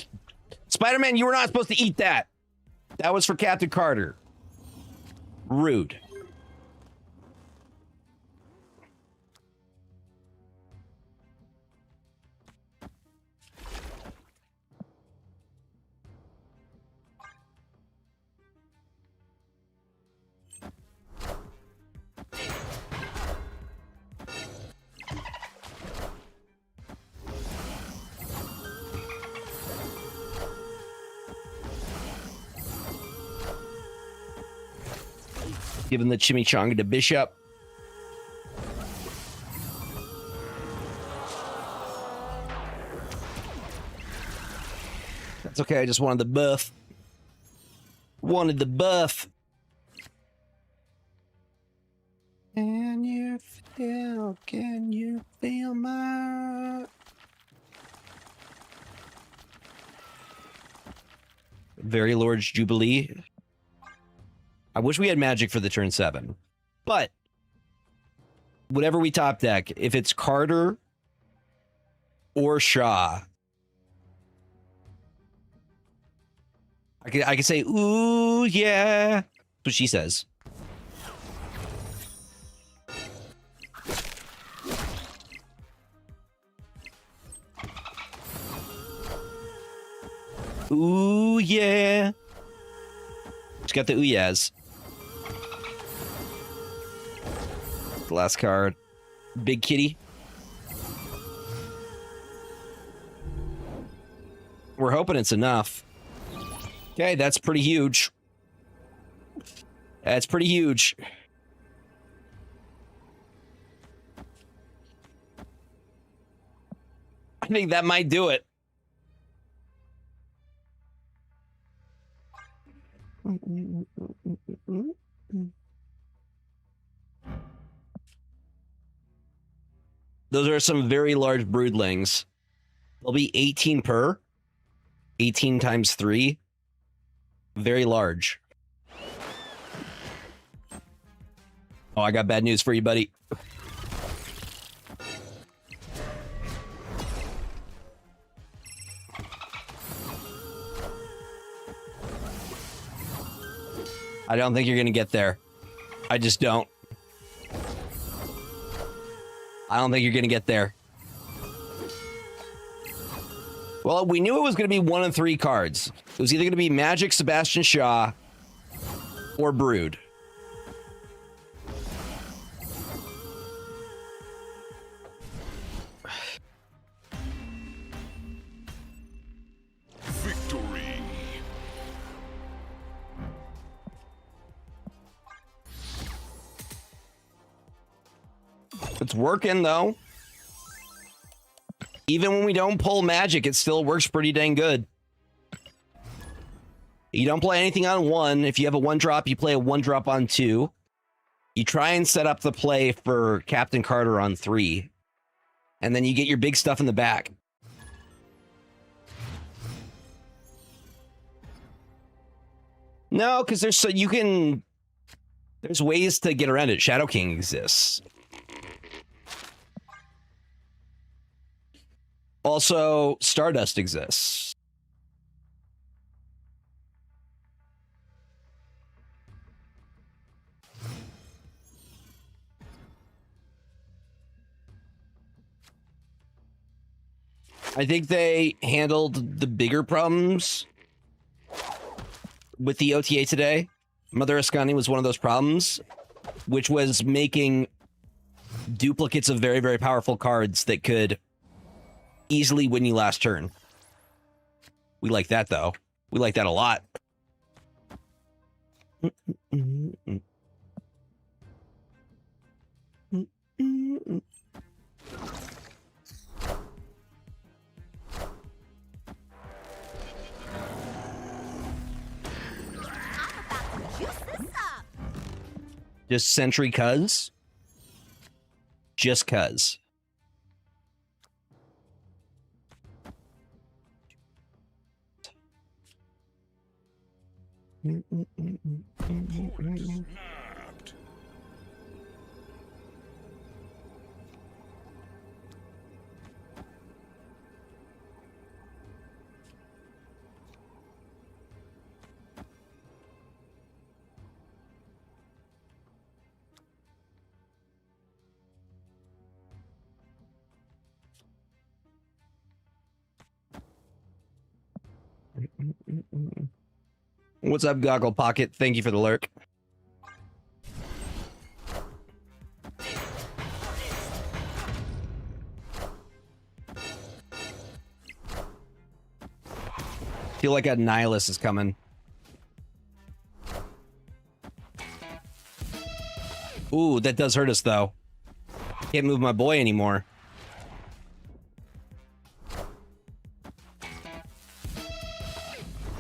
Spider-Man, you were not supposed to eat that. That was for Captain Carter. Rude. Giving the chimichanga to Bishop. That's okay, I just wanted the buff. Wanted the buff. Can you feel my... Very Lord's Jubilee. I wish we had magic for the turn 7. But whatever we top deck, if it's Carter or Shaw, I can say, ooh, yeah. That's what she says. Ooh, yeah. She's got the ooh yeahs. The last card. Big Kitty. We're hoping it's enough. Okay, that's pretty huge. That's pretty huge. I think that might do it. Those are some very large broodlings. They'll be 18 per. 18 times 3. Very large. Oh, I got bad news for you, buddy. I don't think you're going to get there. I just don't. I don't think you're going to get there. Well, we knew it was going to be 1 of 3 cards. It was either going to be Magic, Sebastian Shaw, or Brood. Victory. It's working, though. Even when we don't pull Magic, it still works pretty dang good. You don't play anything on 1. If you have a 1-drop, you play a 1-drop on 2. You try and set up the play for Captain Carter on 3. And then you get your big stuff in the back. No, because there's there's ways to get around it. Shadow King exists. Also, Stardust exists. I think they handled the bigger problems with the OTA today. Mother Ascani was one of those problems, which was making duplicates of very, very powerful cards that could easily win you last turn. We like that, though. We like that a lot. Just Sentry cuz? Just cuz. Snapped. What's up, Goggle Pocket? Thank you for the lurk. Feel like a Nihilus is coming. Ooh, that does hurt us, though. Can't move my boy anymore.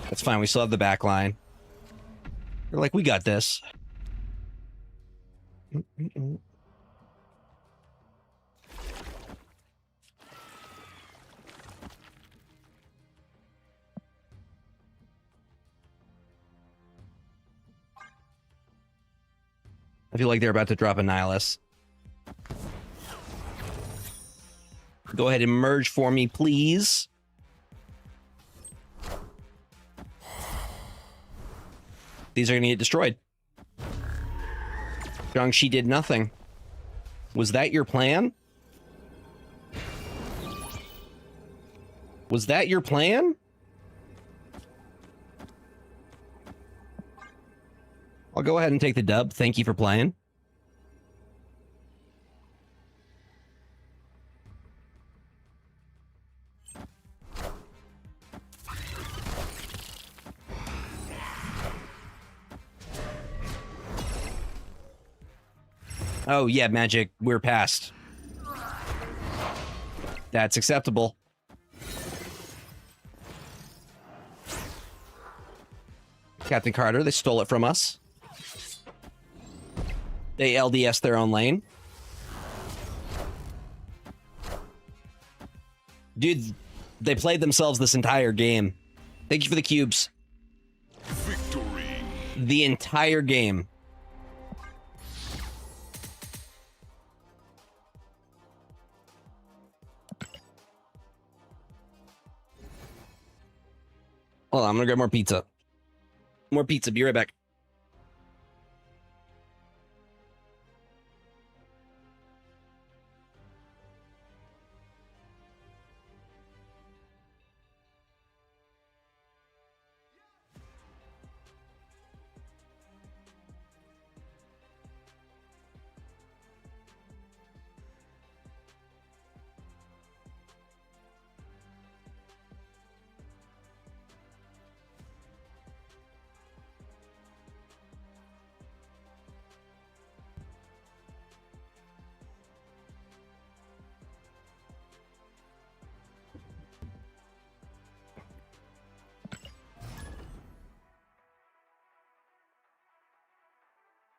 That's fine. We still have the back line. We're like, we got this. I feel like they're about to drop a Nihilus. Go ahead and merge for me, please. These are going to get destroyed. Zhangxi did nothing. Was that your plan? Was that your plan? I'll go ahead and take the dub. Thank you for playing. Oh, yeah, Magic. We're past. That's acceptable. Captain Carter, they stole it from us. They LDS their own lane. Dude, they played themselves this entire game. Thank you for the cubes. Victory. The entire game. Hold on, I'm gonna grab more pizza. More pizza, be right back.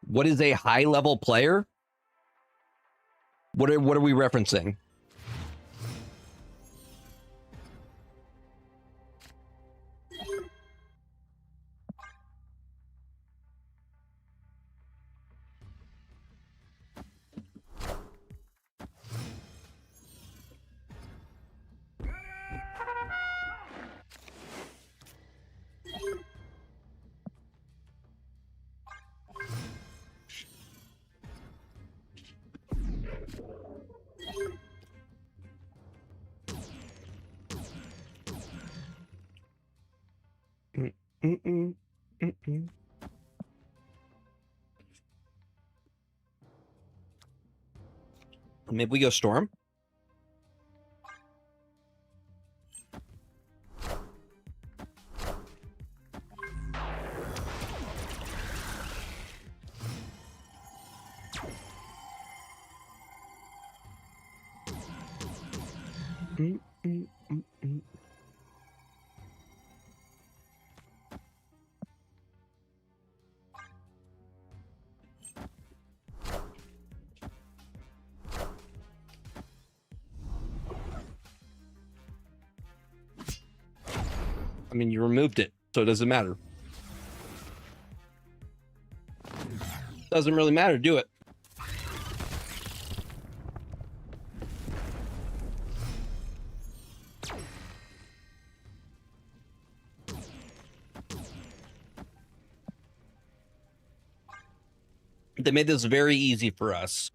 What is a high level player? What are we referencing? Maybe we go storm. I mean, you removed it, so it doesn't matter. Doesn't really matter, do it. They made this very easy for us.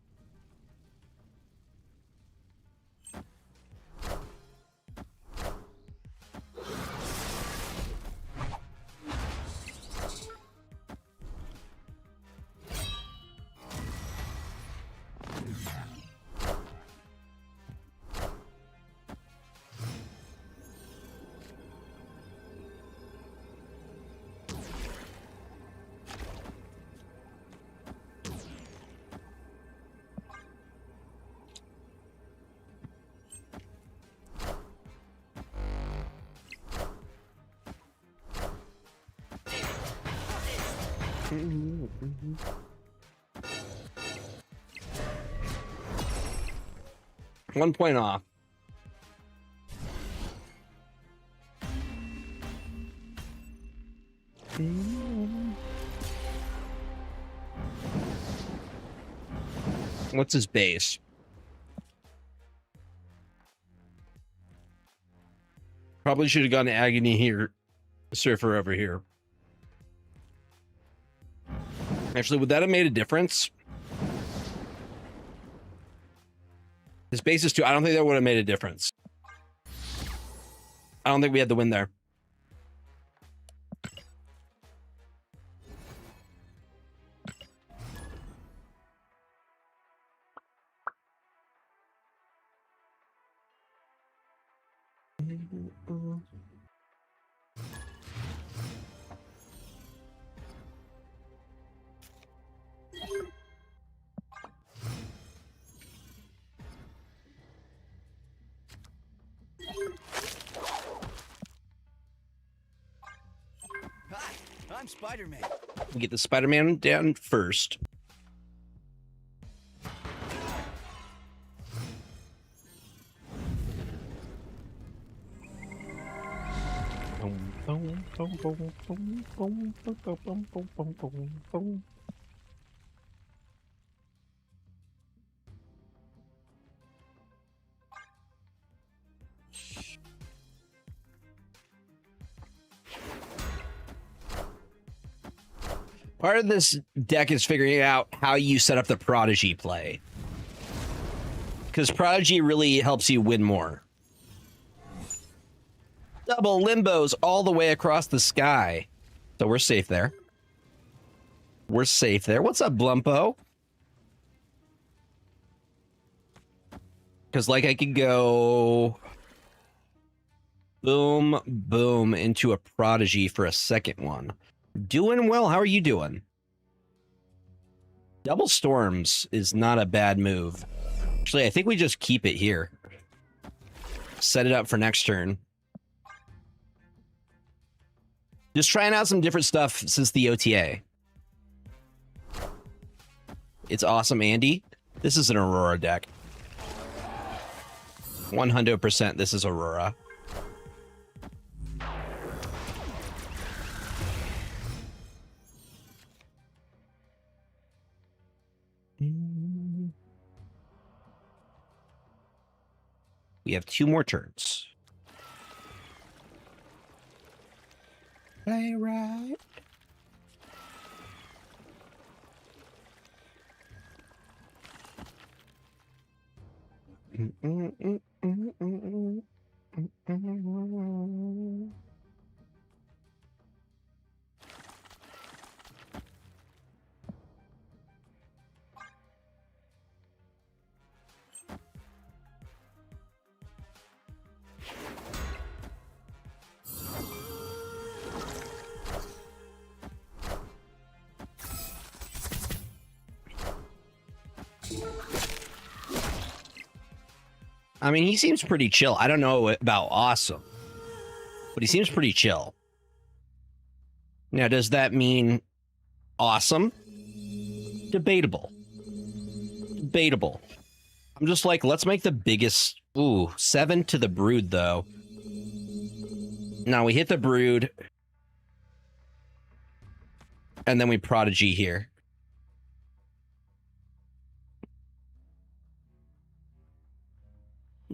One point off. What's his base? Probably should have gone to Agony here. Surfer over here. Actually, would that have made a difference? His base is 2. I don't think that would have made a difference. I don't think we had the win there. I'm Spider-Man. We get the Spider-Man down first. Part of this deck is figuring out how you set up the Prodigy play. Because Prodigy really helps you win more. Double limbos all the way across the sky. So we're safe there. We're safe there. What's up, Blumpo? Because, like, I could go... boom, boom, into a Prodigy for a second one. Doing well. How are you doing? Double Storms is not a bad move. Actually, I think we just keep it here. Set it up for next turn. Just trying out some different stuff since the OTA. It's awesome, Andy. This is an Aurora deck. 100% this is Aurora. We have 2 more turns. Play right. I mean, he seems pretty chill. I don't know about awesome, but he seems pretty chill. Now, does that mean awesome? Debatable. Debatable. I'm just like, let's make the biggest... Ooh, 7 to the Brood, though. Now, we hit the Brood. And then we Prodigy here.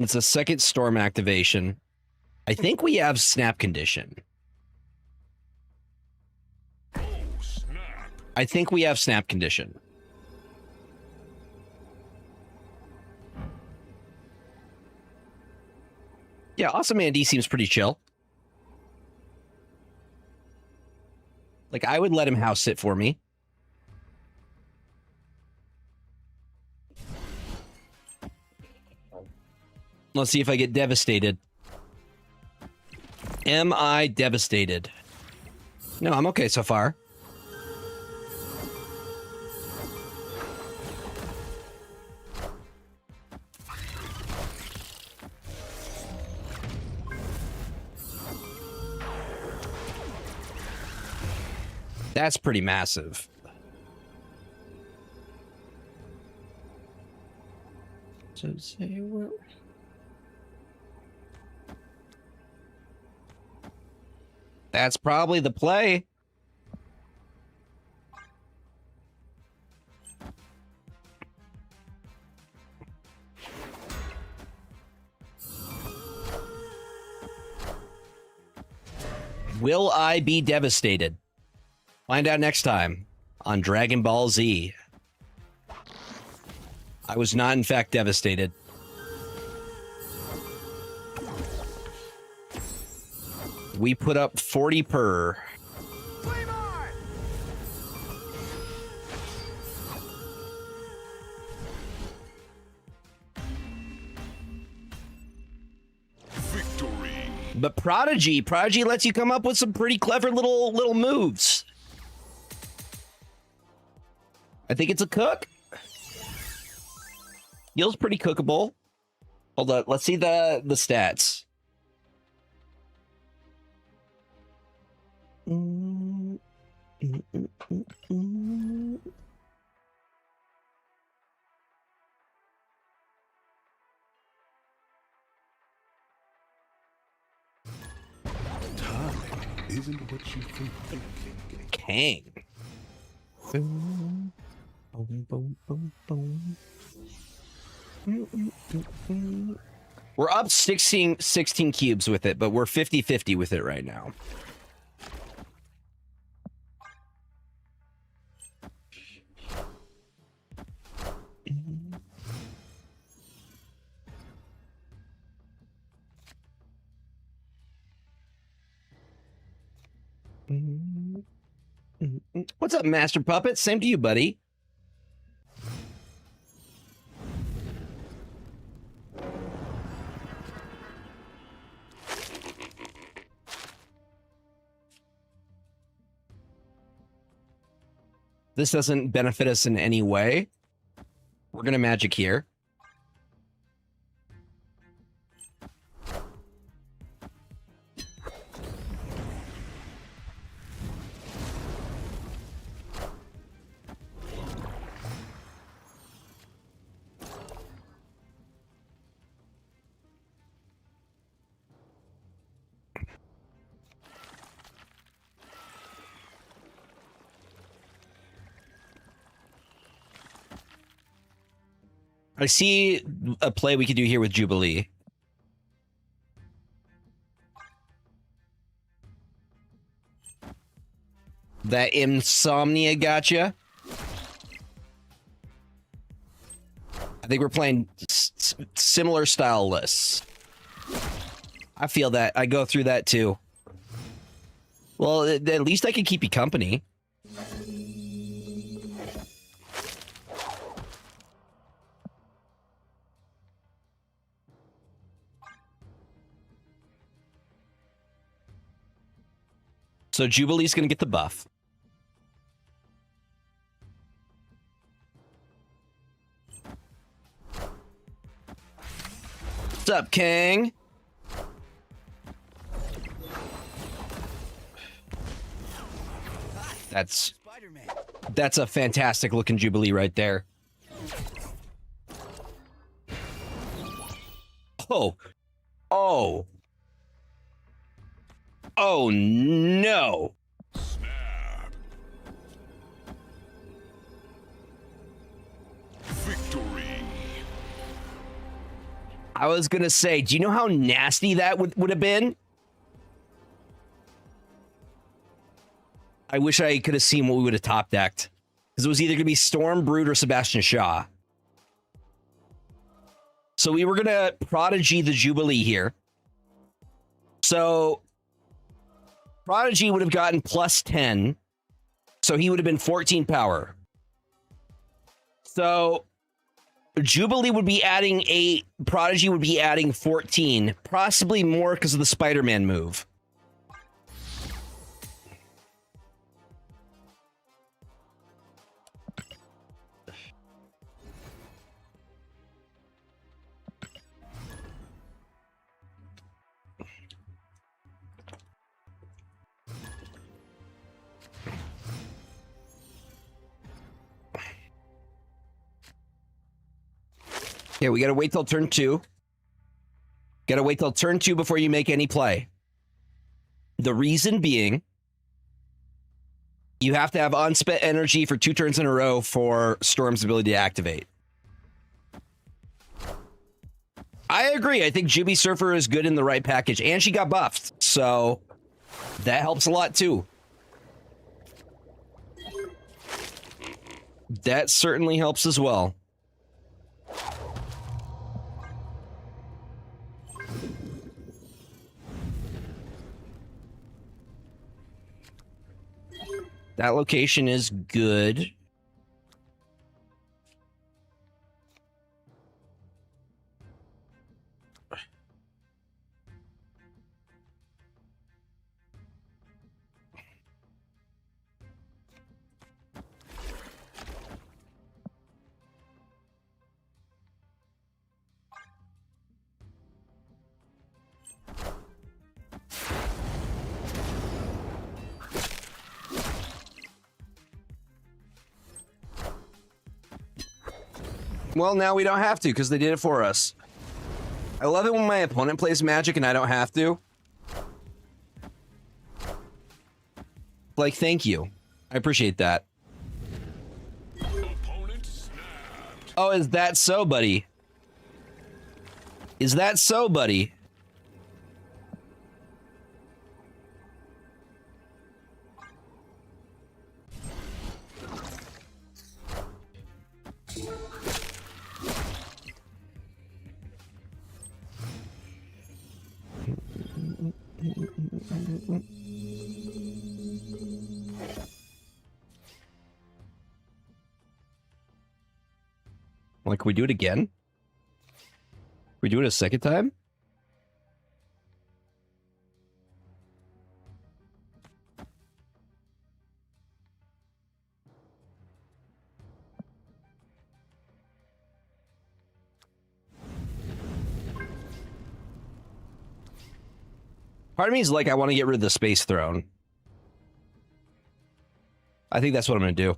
It's a second Storm activation. I think we have Snap Condition. Oh, snap. I think we have Snap Condition. Yeah, Awesome Andy seems pretty chill. Like, I would let him house sit for me. Let's see if I get devastated. Am I devastated? No, I'm okay so far. That's pretty massive. So say where... That's probably the play. Will I be devastated? Find out next time on Dragon Ball Z. I was not, in fact, devastated. We put up 40 per. Victory. But Prodigy lets you come up with some pretty clever little moves. I think it's a cook. Feels pretty cookable. Hold on, let's see the stats. Time isn't what you think. Kang. Boom, boom, boom, boom, boom. We're up 16 cubes with it, but we're 50-50 with it right now. What's up, Master Puppet? Same to you, buddy. This doesn't benefit us in any way. We're gonna magic here. I see a play we could do here with Jubilee. That insomnia gotcha. I think we're playing similar style lists. I feel that. I go through that too. Well, at least I can keep you company. So Jubilee's gonna get the buff. What's up, Kang? Spider-Man. That's a fantastic looking Jubilee right there. Oh. Oh. Oh no. Snap. Victory. I was gonna say, do you know how nasty that would have been? I wish I could have seen what we would have top decked. Because it was either gonna be Storm, Brood, or Sebastian Shaw. So we were gonna Prodigy the Jubilee here. So Prodigy would have gotten plus 10. So he would have been 14 power. So Jubilee would be adding 8. Prodigy would be adding 14. Possibly more because of the Spider-Man move. Yeah, we gotta wait till turn 2. Gotta wait till turn 2 before you make any play. The reason being, you have to have unspent energy for 2 turns in a row for Storm's ability to activate. I agree. I think Juby Surfer is good in the right package, and she got buffed, so that helps a lot too. That certainly helps as well. That location is good. Well, now we don't have to because they did it for us. I love it when my opponent plays Magic and I don't have to. Like, thank you. I appreciate that. Opponent snapped. Oh, is that so, buddy? Is that so, buddy? Like, can we do it again? Can we do it a second time? Part of me is like, I want to get rid of the Space Throne. I think that's what I'm going to do.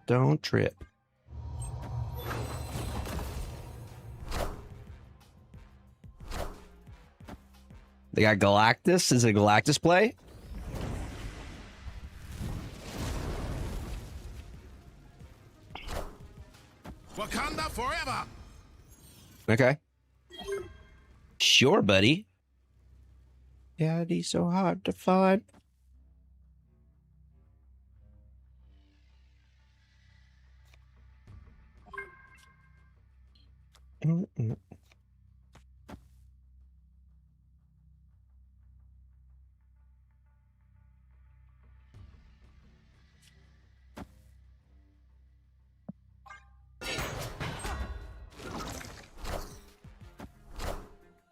Don't trip. They got Galactus. Is it a Galactus play? Wakanda forever. Okay. Sure, buddy. Yeah, he's so hard to find. Mm-mm.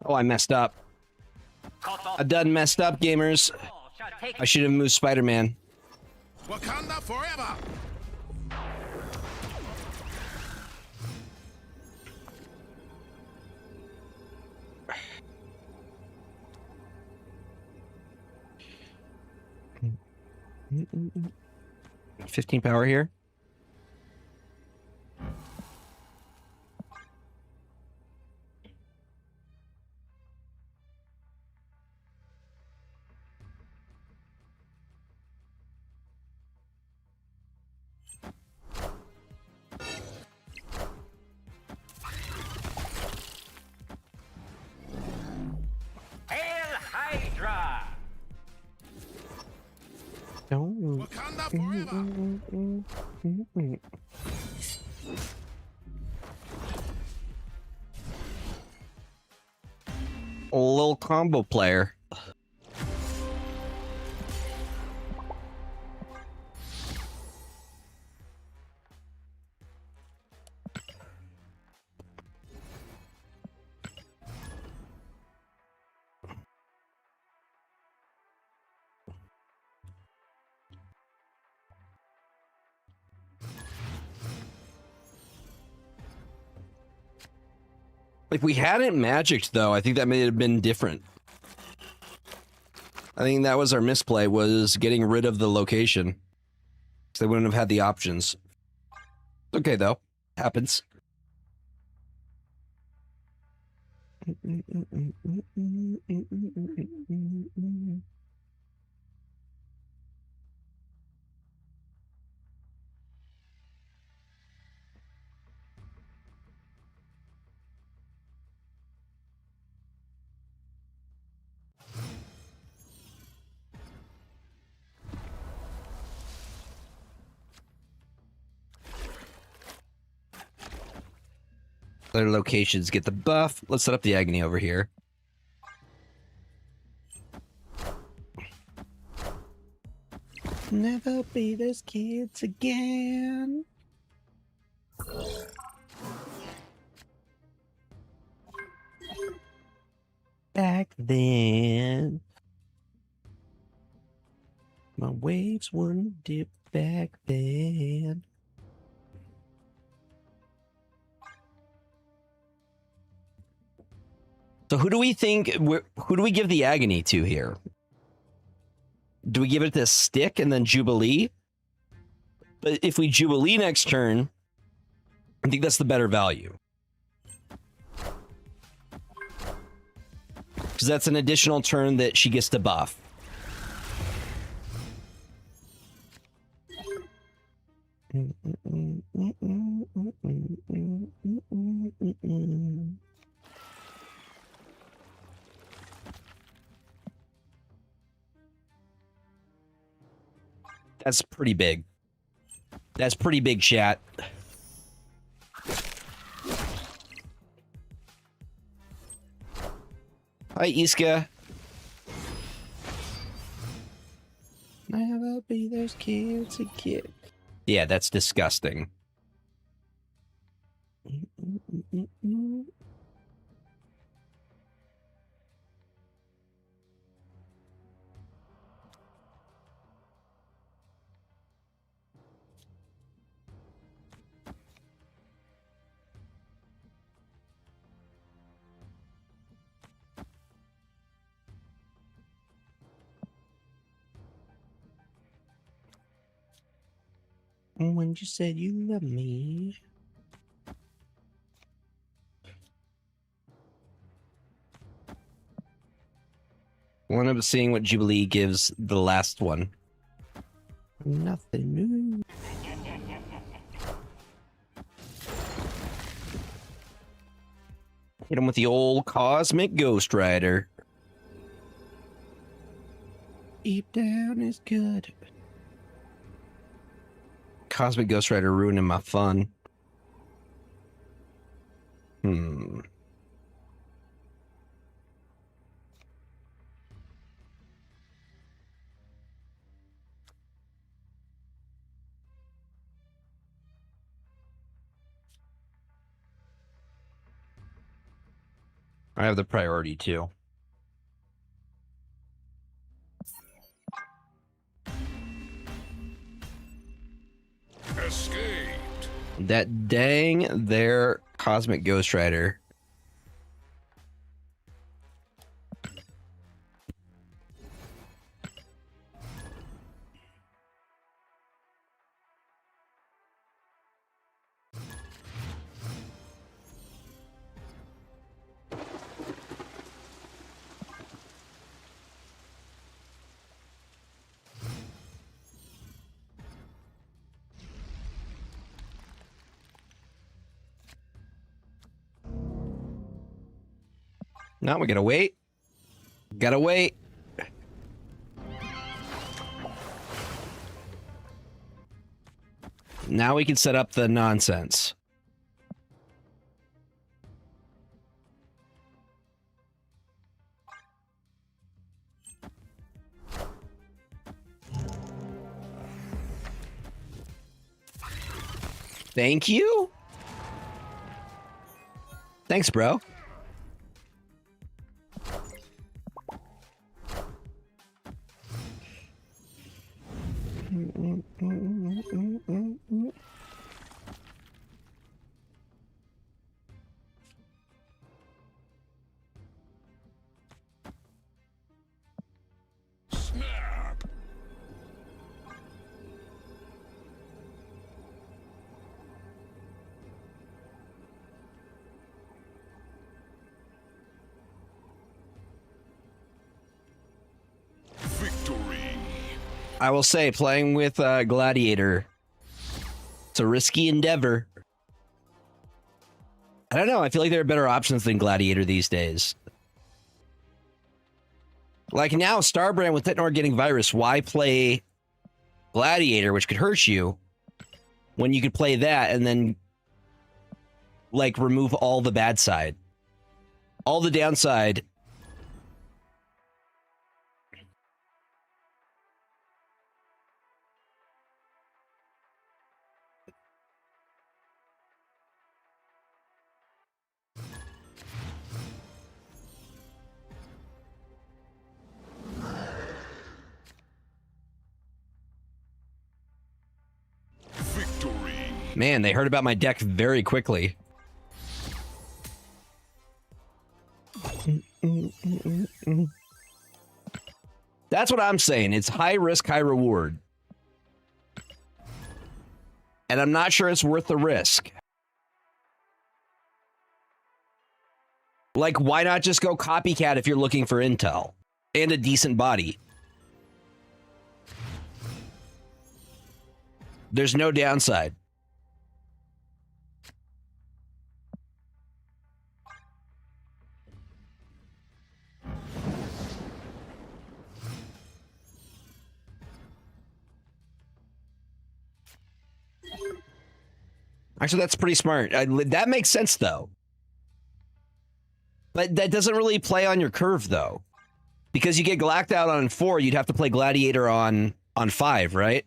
Oh, I messed up. I done messed up, gamers. I should have moved Spider-Man. Wakanda forever. Mm-mm. 15 power here. Hail Hydra! Don't. Wakanda forever. A little combo player. If we hadn't magicked, though, I think that may have been different. I think that was our misplay, was getting rid of the location. So they wouldn't have had the options. Okay, though. Happens. Other locations get the buff. Let's set up the agony over here. Never be those kids again. Back then, my waves wouldn't dip back then. So who do we think? Who do we give the agony to here? Do we give it this stick and then Jubilee? But if we Jubilee next turn, I think that's the better value. Because that's an additional turn that she gets to buff. That's pretty big. That's pretty big, chat. Hi, Iska. Never be those kids again. Yeah, that's disgusting. When you said you love me. One of seeing what Jubilee gives the last one. Nothing new. Hit him with the old Cosmic Ghost Rider. Deep down is good. Cosmic Ghost Rider ruining my fun. I have the priority too. Escaped. That dang their Cosmic Ghost Rider. Now we gotta wait. Gotta wait. Now we can set up the nonsense. Thank you. Thanks, bro. Snap. Victory. I will say, playing with Gladiator, it's a risky endeavor. I don't know. I feel like there are better options than Gladiator these days. Like now, Starbrand with Tetnor getting virus. Why play Gladiator, which could hurt you, when you could play that and then, like, remove all the bad side, all the downside. Victory. Man, they heard about my deck very quickly. That's what I'm saying. It's high risk, high reward. And I'm not sure it's worth the risk. Like, why not just go copycat if you're looking for intel and a decent body? There's no downside. Actually, that's pretty smart. That makes sense, though. But that doesn't really play on your curve, though. Because you get Glacked out on 4, you'd have to play Gladiator on 5, right?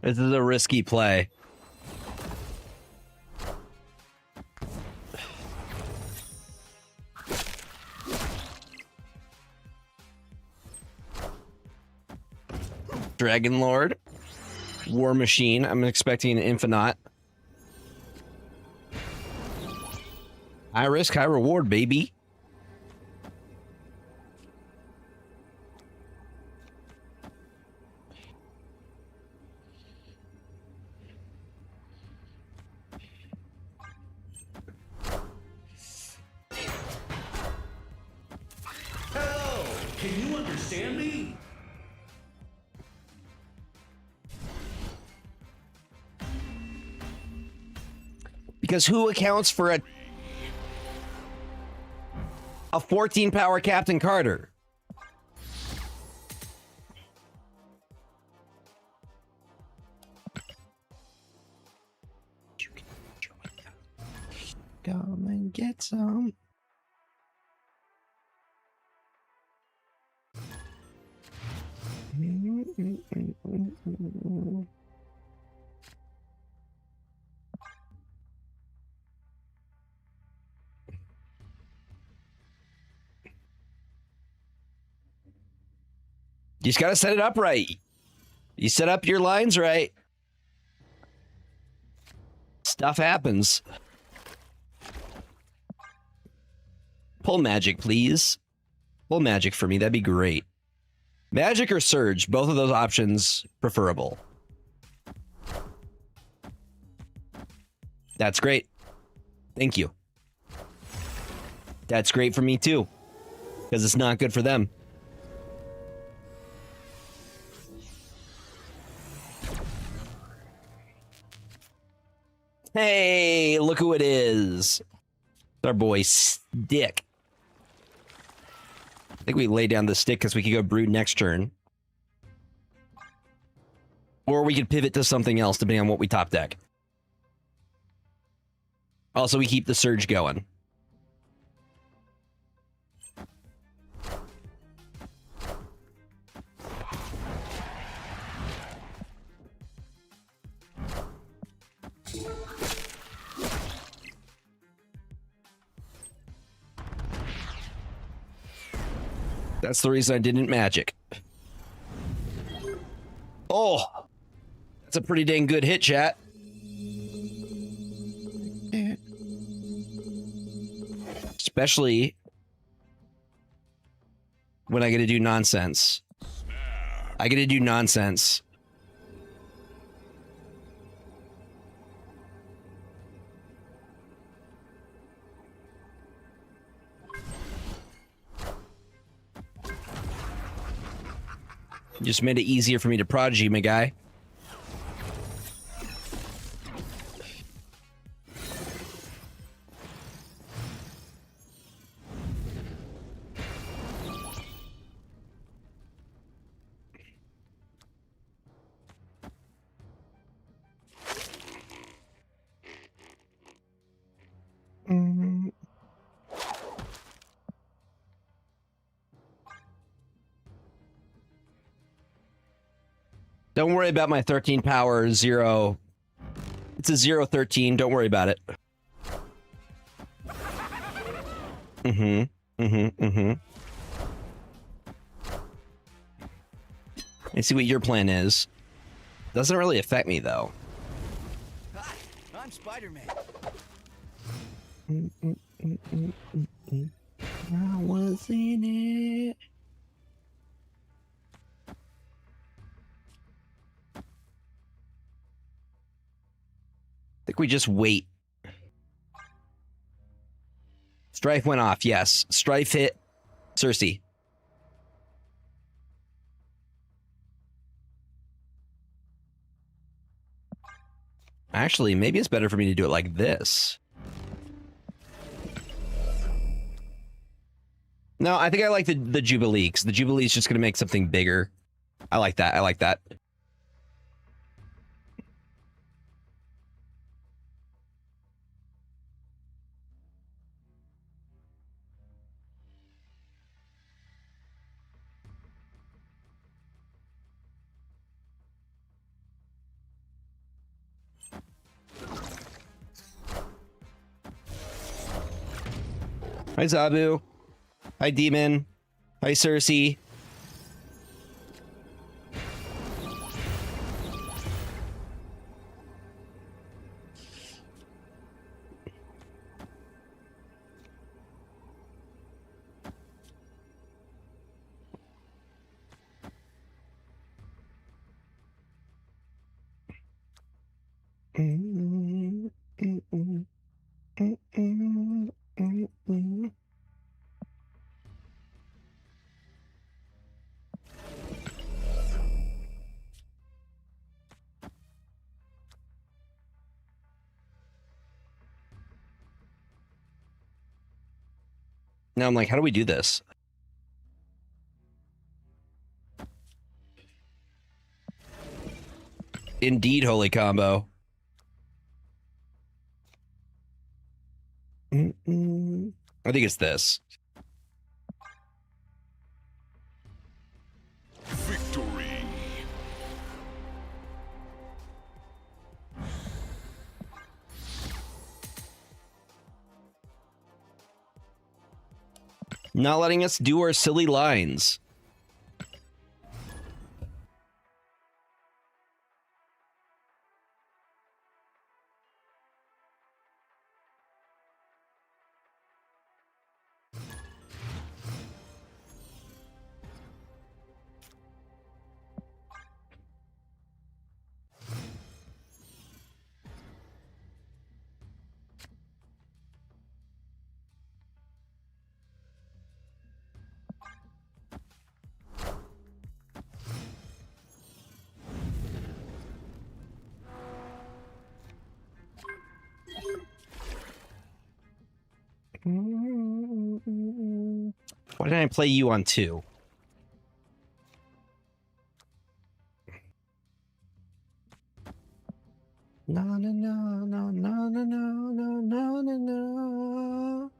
This is a risky play. Dragon Lord. War Machine. I'm expecting an Infinite. High risk, high reward, baby. Hello! Can you understand me? Because who accounts for a 14 power Captain Carter? Come and get some. You just gotta set it up right. You set up your lines right. Stuff happens. Pull magic, please. Pull magic for me. That'd be great. Magic or Surge, both of those options preferable. That's great. Thank you. That's great for me too, because it's not good for them. Hey, look who it is. Our boy Stick. I think we lay down the stick because we could go Brood next turn. Or we could pivot to something else depending on what we top deck. Also, we keep the Surge going. That's the reason I didn't magic. Oh, that's a pretty dang good hit, chat. Especially when I get to do nonsense. I get to do nonsense. Just made it easier for me to prodigy, my guy. Don't worry about my 13 power 0. It's a 0-13. Don't worry about it. I see what your plan is. Doesn't really affect me, though. Hi, I'm Spider-Man. I was in it. I think we just wait. Strife went off, yes. Strife hit Cersei. Actually, maybe it's better for me to do it like this. No, I think I like the Jubilee, because the Jubilee is just going to make something bigger. I like that. I like that. Hi, Zabu. Hi, Demon. Hi, Cersei. Now I'm like, how do we do this? Indeed, holy combo. I think it's this. Victory. Not letting us do our silly lines. Why didn't I play you on 2? No, no, no, no, no, no, no, no, no, no, no.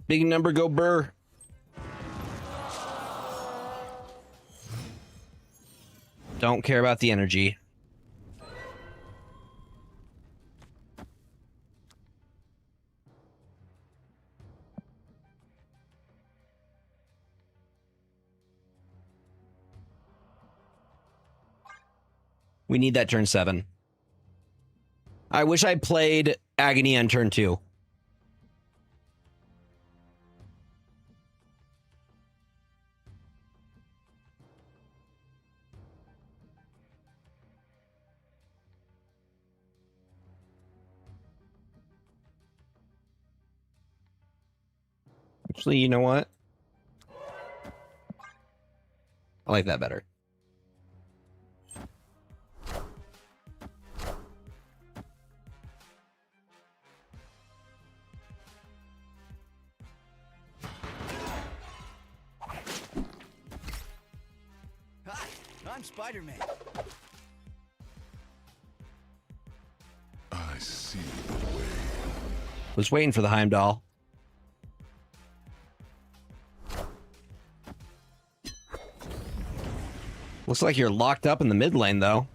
Big number, go Burr. Don't care about the energy. We need that turn 7. I wish I played Agony on turn 2. Actually, you know what? I like that better. Hi, I'm Spider-Man. I see the way. Was waiting for the Heimdall. Looks like you're locked up in the mid lane, though.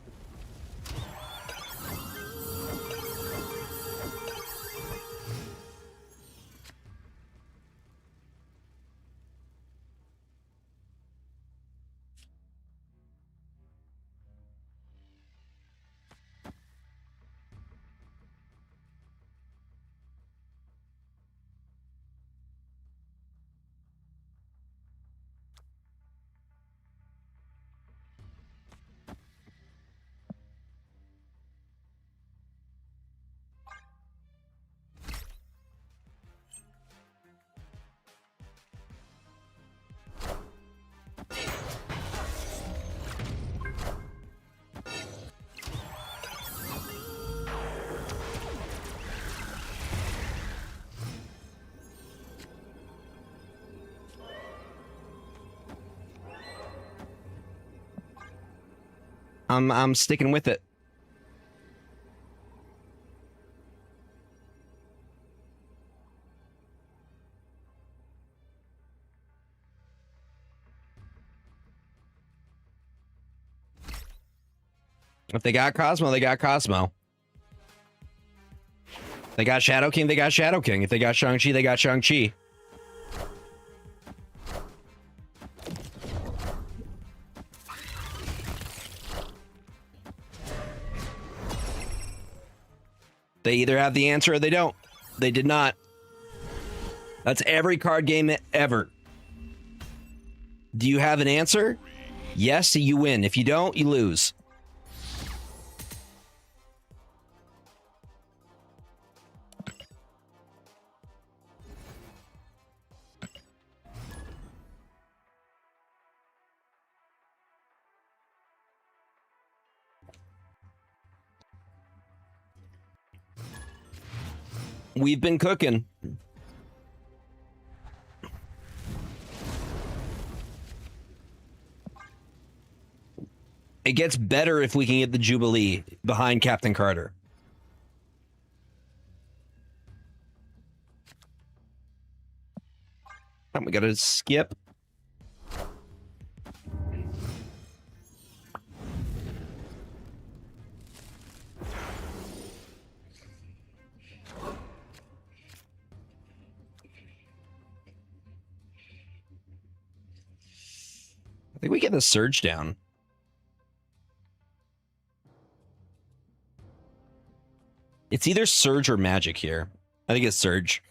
I'm sticking with it. If they got Cosmo, they got Cosmo. They got Shadow King, they got Shadow King. If they got Shang-Chi, they got Shang-Chi. They either have the answer or they don't. They did not. That's every card game ever. Do you have an answer? Yes, you win. If you don't, you lose. We've been cooking. It gets better if we can get the Jubilee behind Captain Carter. Oh, we gotta skip. I think we get the Surge down. It's either Surge or Magic here. I think it's Surge.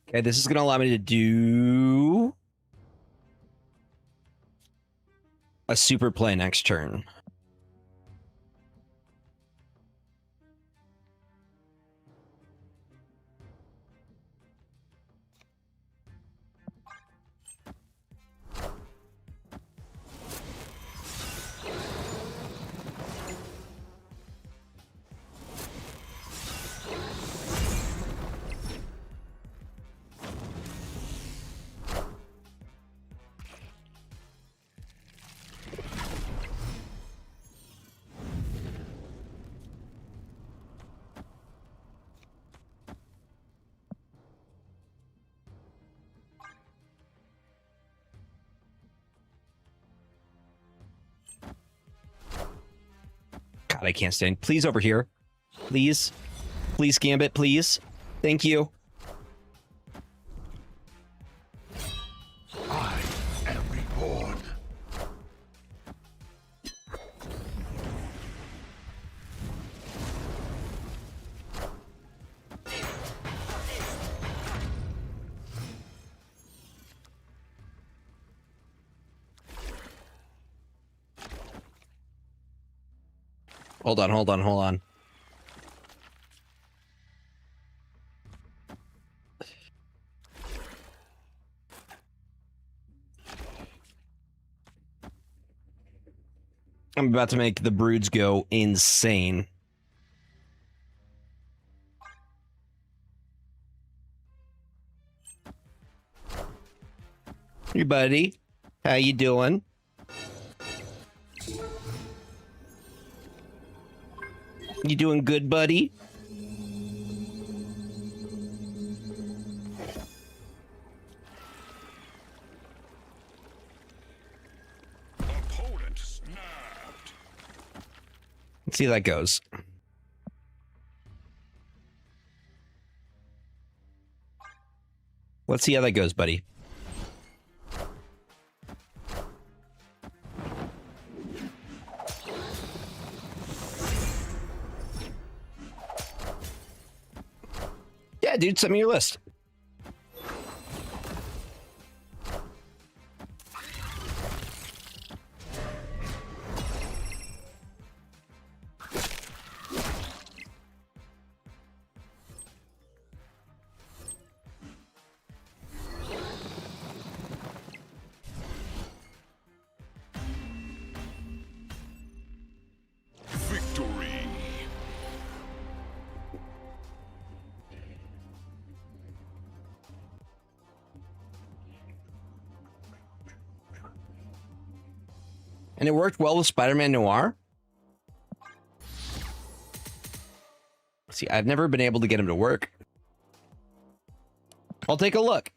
Okay, this is going to allow me to do a super play next turn. God, I can't stand. Please over here. Please. Please, Gambit, please. Thank you. I am reborn. Hold on, hold on, hold on. I'm about to make the broods go insane. Hey, buddy. How you doing? You doing good, buddy? Opponent snapped. Let's see how that goes. Let's see how that goes, buddy. Yeah, dude, send me your list. Victory. And it worked well with Spider-Man Noir. See, I've never been able to get him to work. I'll take a look.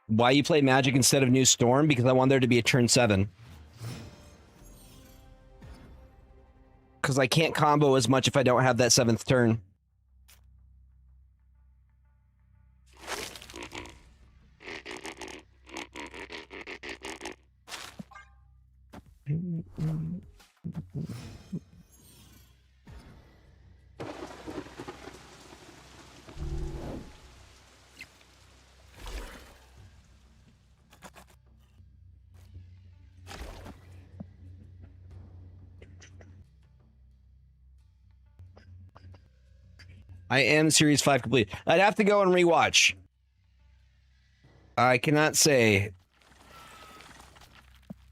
Why you play Magic instead of New Storm? Because I want there to be a turn 7. Because I can't combo as much if I don't have that 7th turn. I am Series 5 complete. I'd have to go and rewatch. I cannot say.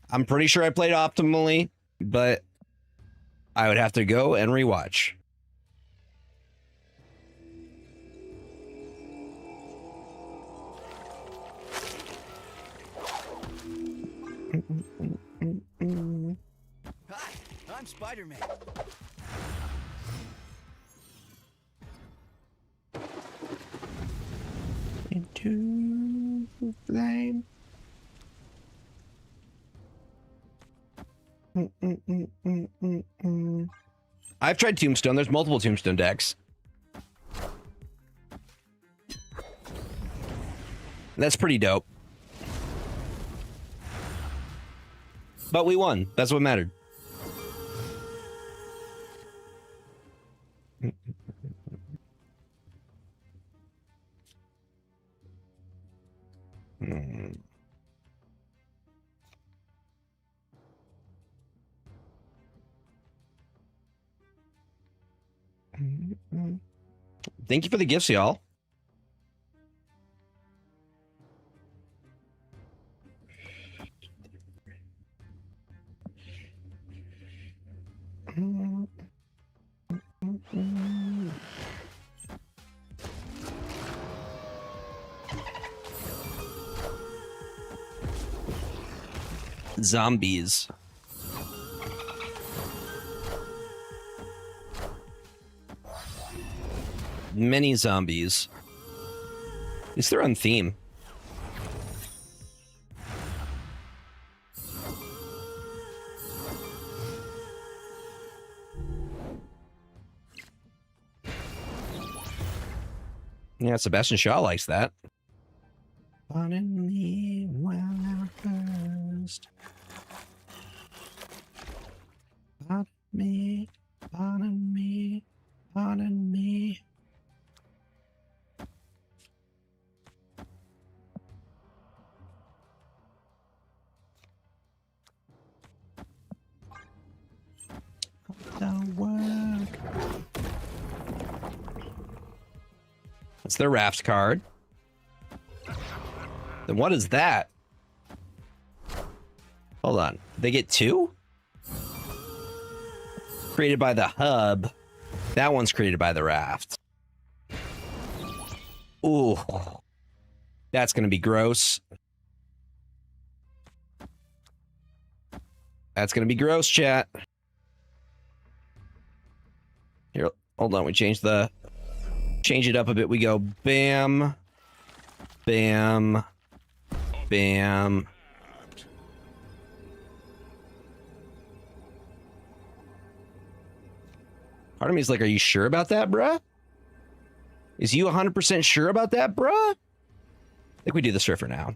I'm pretty sure I played optimally, but I would have to go and rewatch. Hi, I'm Spider-Man. Into flame. I've tried Tombstone. There's multiple Tombstone decks. That's pretty dope. But we won. That's what mattered. Thank you for the gifts, y'all. Zombies. many zombies. At least they're on theme. Yeah, Sebastian Shaw likes that. Pardon me while I first. Pardon me, pardon me, pardon me. Don't work. That's their raft card. Then what is that? Hold on. They get two? Created by the hub. That one's created by the raft. Ooh. That's gonna be gross. That's gonna be gross, chat. Here, hold on. We change it up a bit. We go bam, bam, bam. Part of me is like, are you sure about that, bruh? Is you 100% sure about that, bruh? I think we do this for now.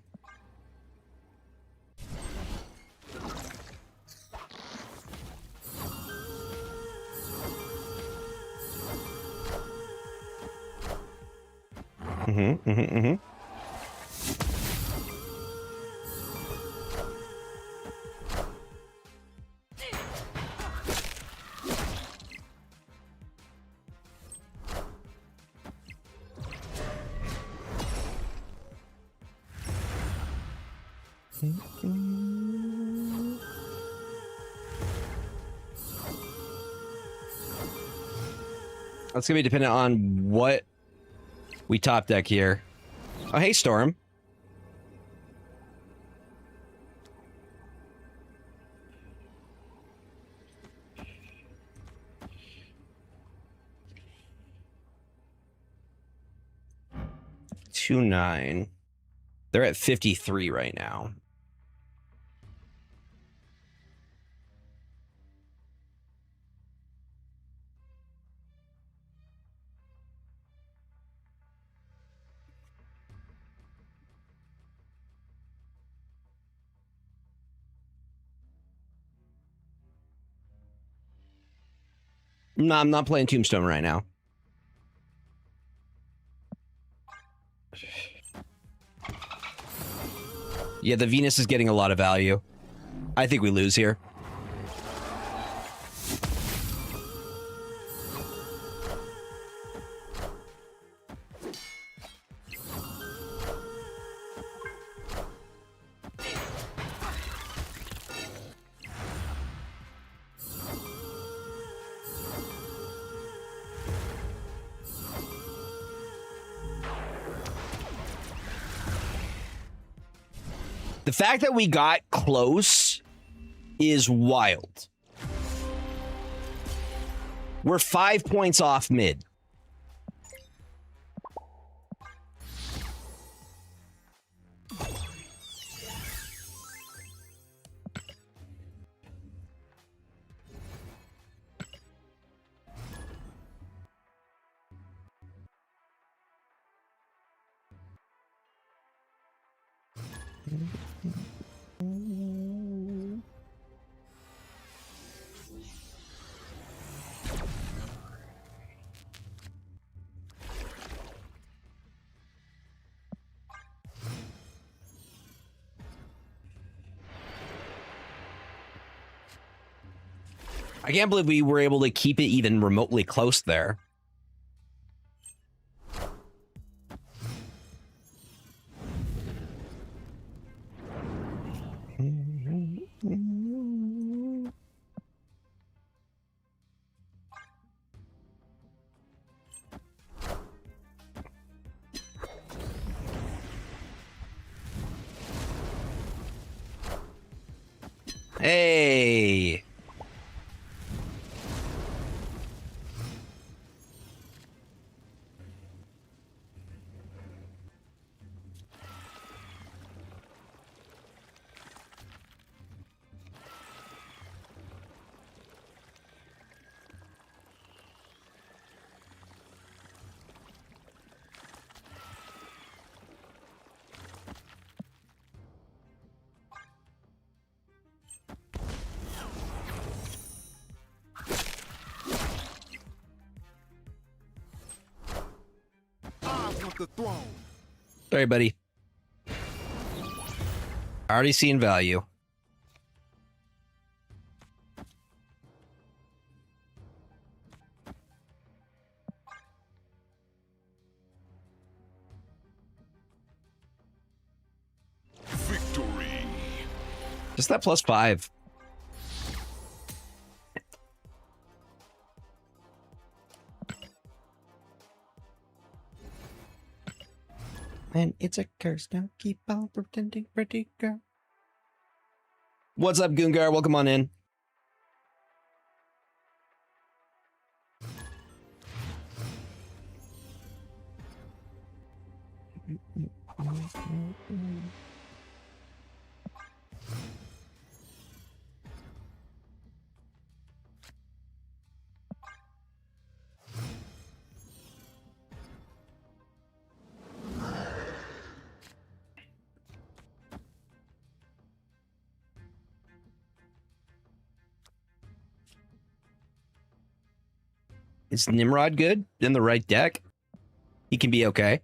That's gonna be dependent on what we top deck here. Oh, hey, Storm. $2.9. They're at 53 right now. No, I'm not playing Tombstone right now. Yeah, the Venus is getting a lot of value. I think we lose here. The fact that we got close is wild. We're 5 points off mid. I can't believe we were able to keep it even remotely close there. Hey. the throne. Sorry, buddy. Already seen value. Victory. Just that +5. And it's a curse. Don't keep on pretending, pretty girl. What's up, Goongar? Welcome on in. Is Nimrod good in the right deck? He can be okay.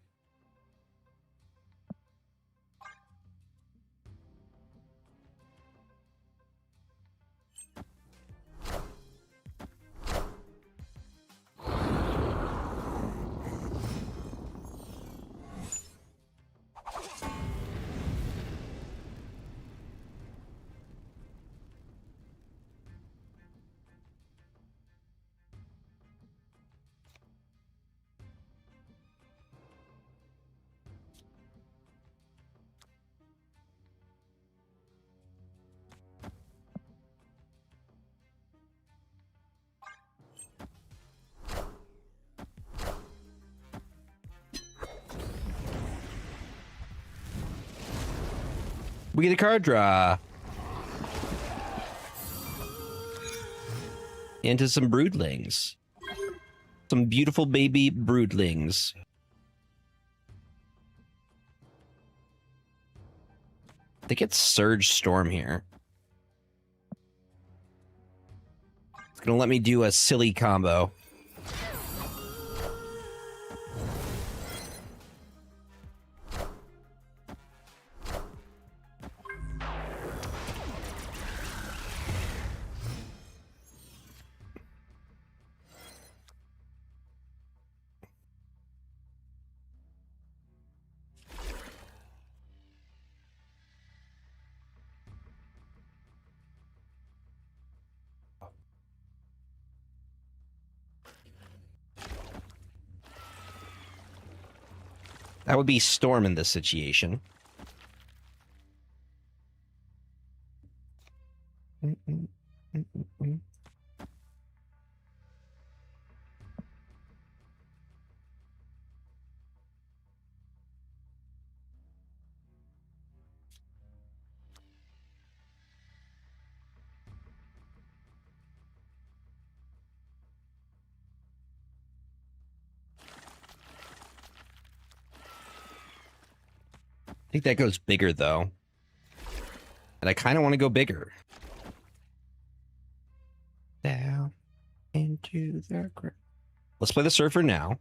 We get a card draw. Into some broodlings. Some beautiful baby broodlings. They get Surge Storm here. It's gonna let me do a silly combo. That would be Storm in this situation. I think that goes bigger, though. And I kind of want to go bigger. Down into the ground. Let's play the Surfer now.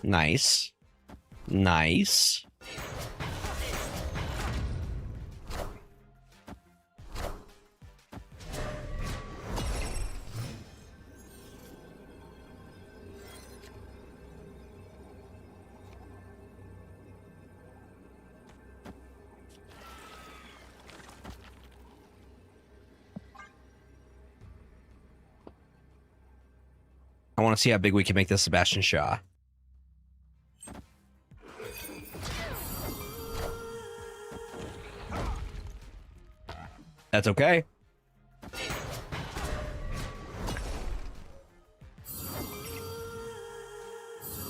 Nice. Nice. I want to see how big we can make this Sebastian Shaw. That's okay.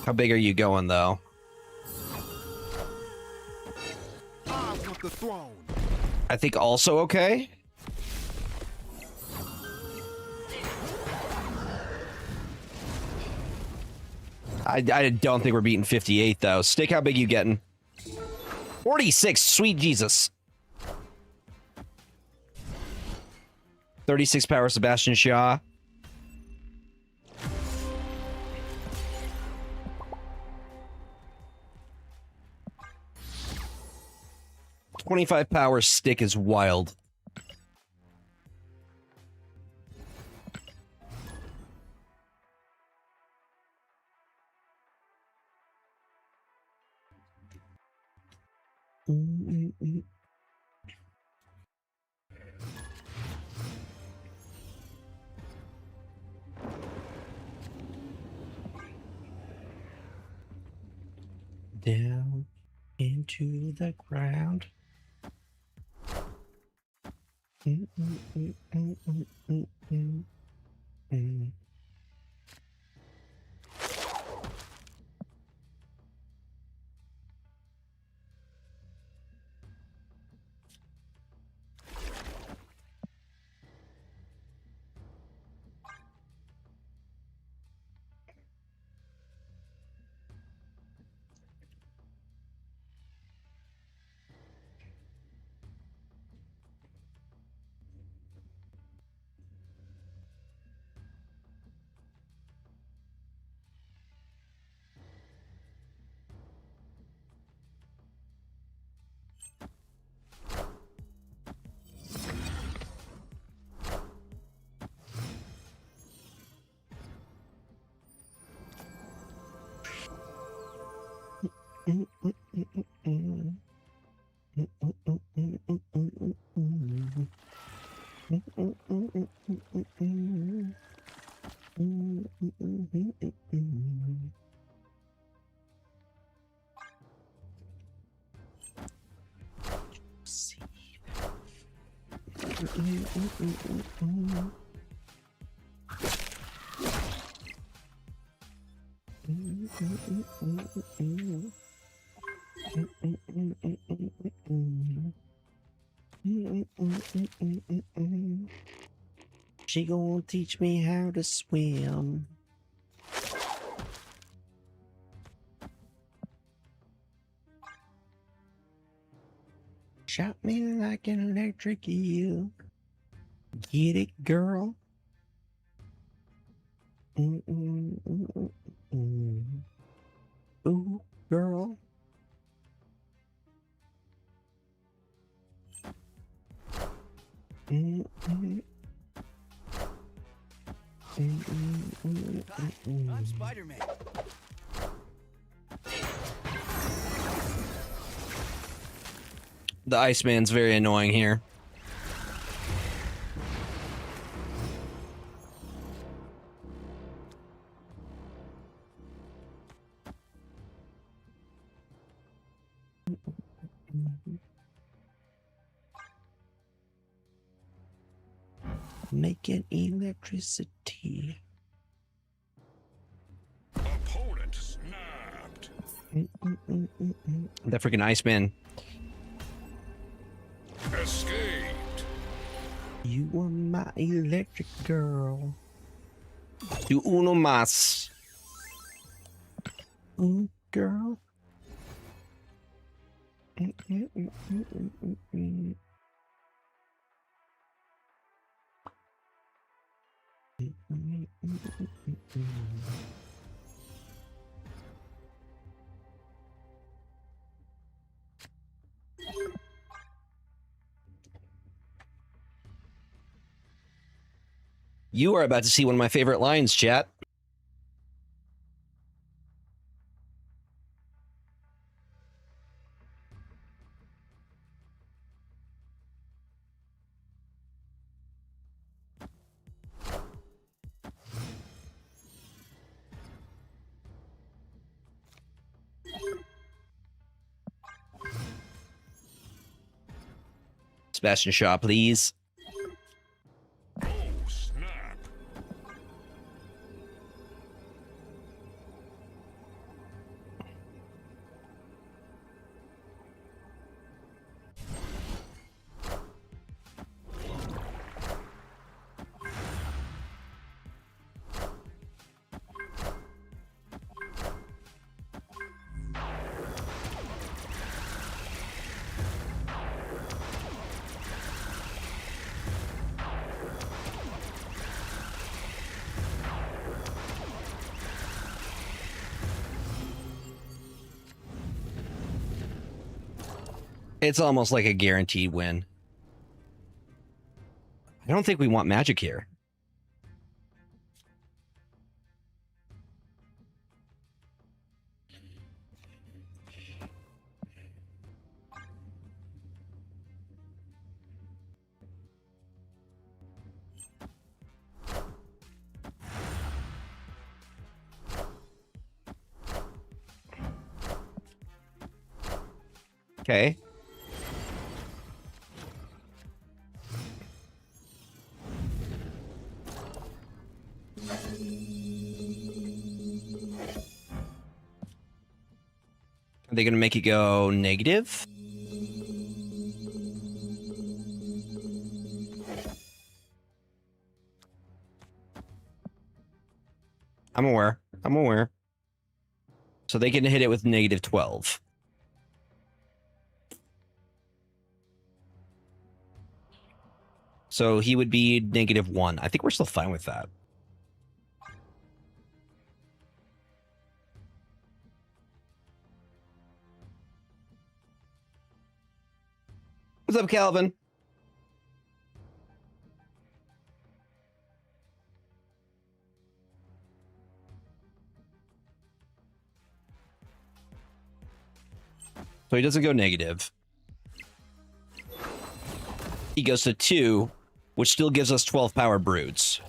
How big are you going, though? I want the throne. I think also okay. I don't think we're beating 58 though. Stick, how big you getting? 46. Sweet Jesus. 36 power Sebastian Shaw. $25 power Stick is wild. Down into the ground. She gonna teach me how to swim. Shot me like an electric eel. Get it, girl? Ooh, girl. Hi, I'm Spider-Man. The Iceman's very annoying here. Making electricity. Opponent snapped. That freaking Iceman. Escaped. You are my electric girl. You uno mas. Girl. You are about to see one of my favorite lines, chat. Sebastian Shaw, please. Oh, snap. It's almost like a guaranteed win. I don't think we want magic here. Okay. Are they going to make it go negative? I'm aware. I'm aware. So they can hit it with negative 12. So he would be negative 1. I think we're still fine with that. What's up, Calvin? So he doesn't go negative. He goes to 2, which still gives us 12 power broods.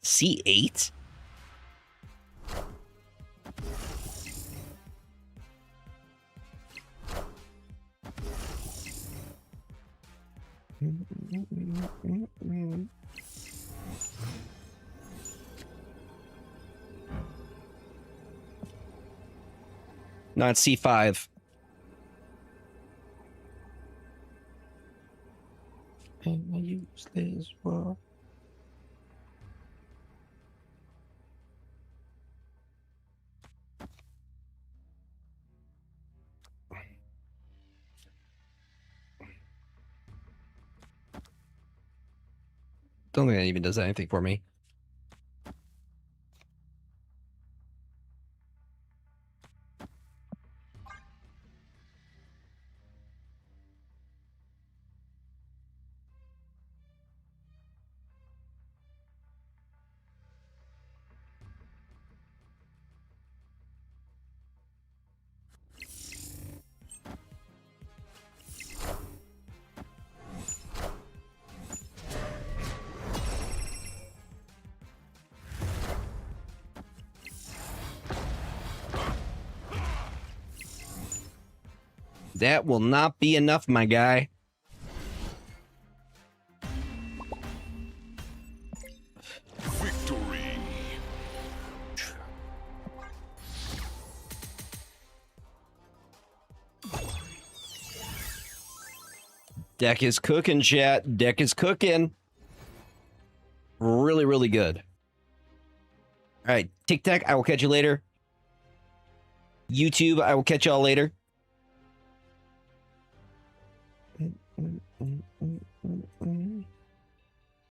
C8? No, it's C5. And I use this well. Don't think that even does anything for me. That will not be enough, my guy. Victory. Deck is cooking, chat. Deck is cooking. Really, really good. All right, Tic Tac, I will catch you later. YouTube, I will catch y'all later.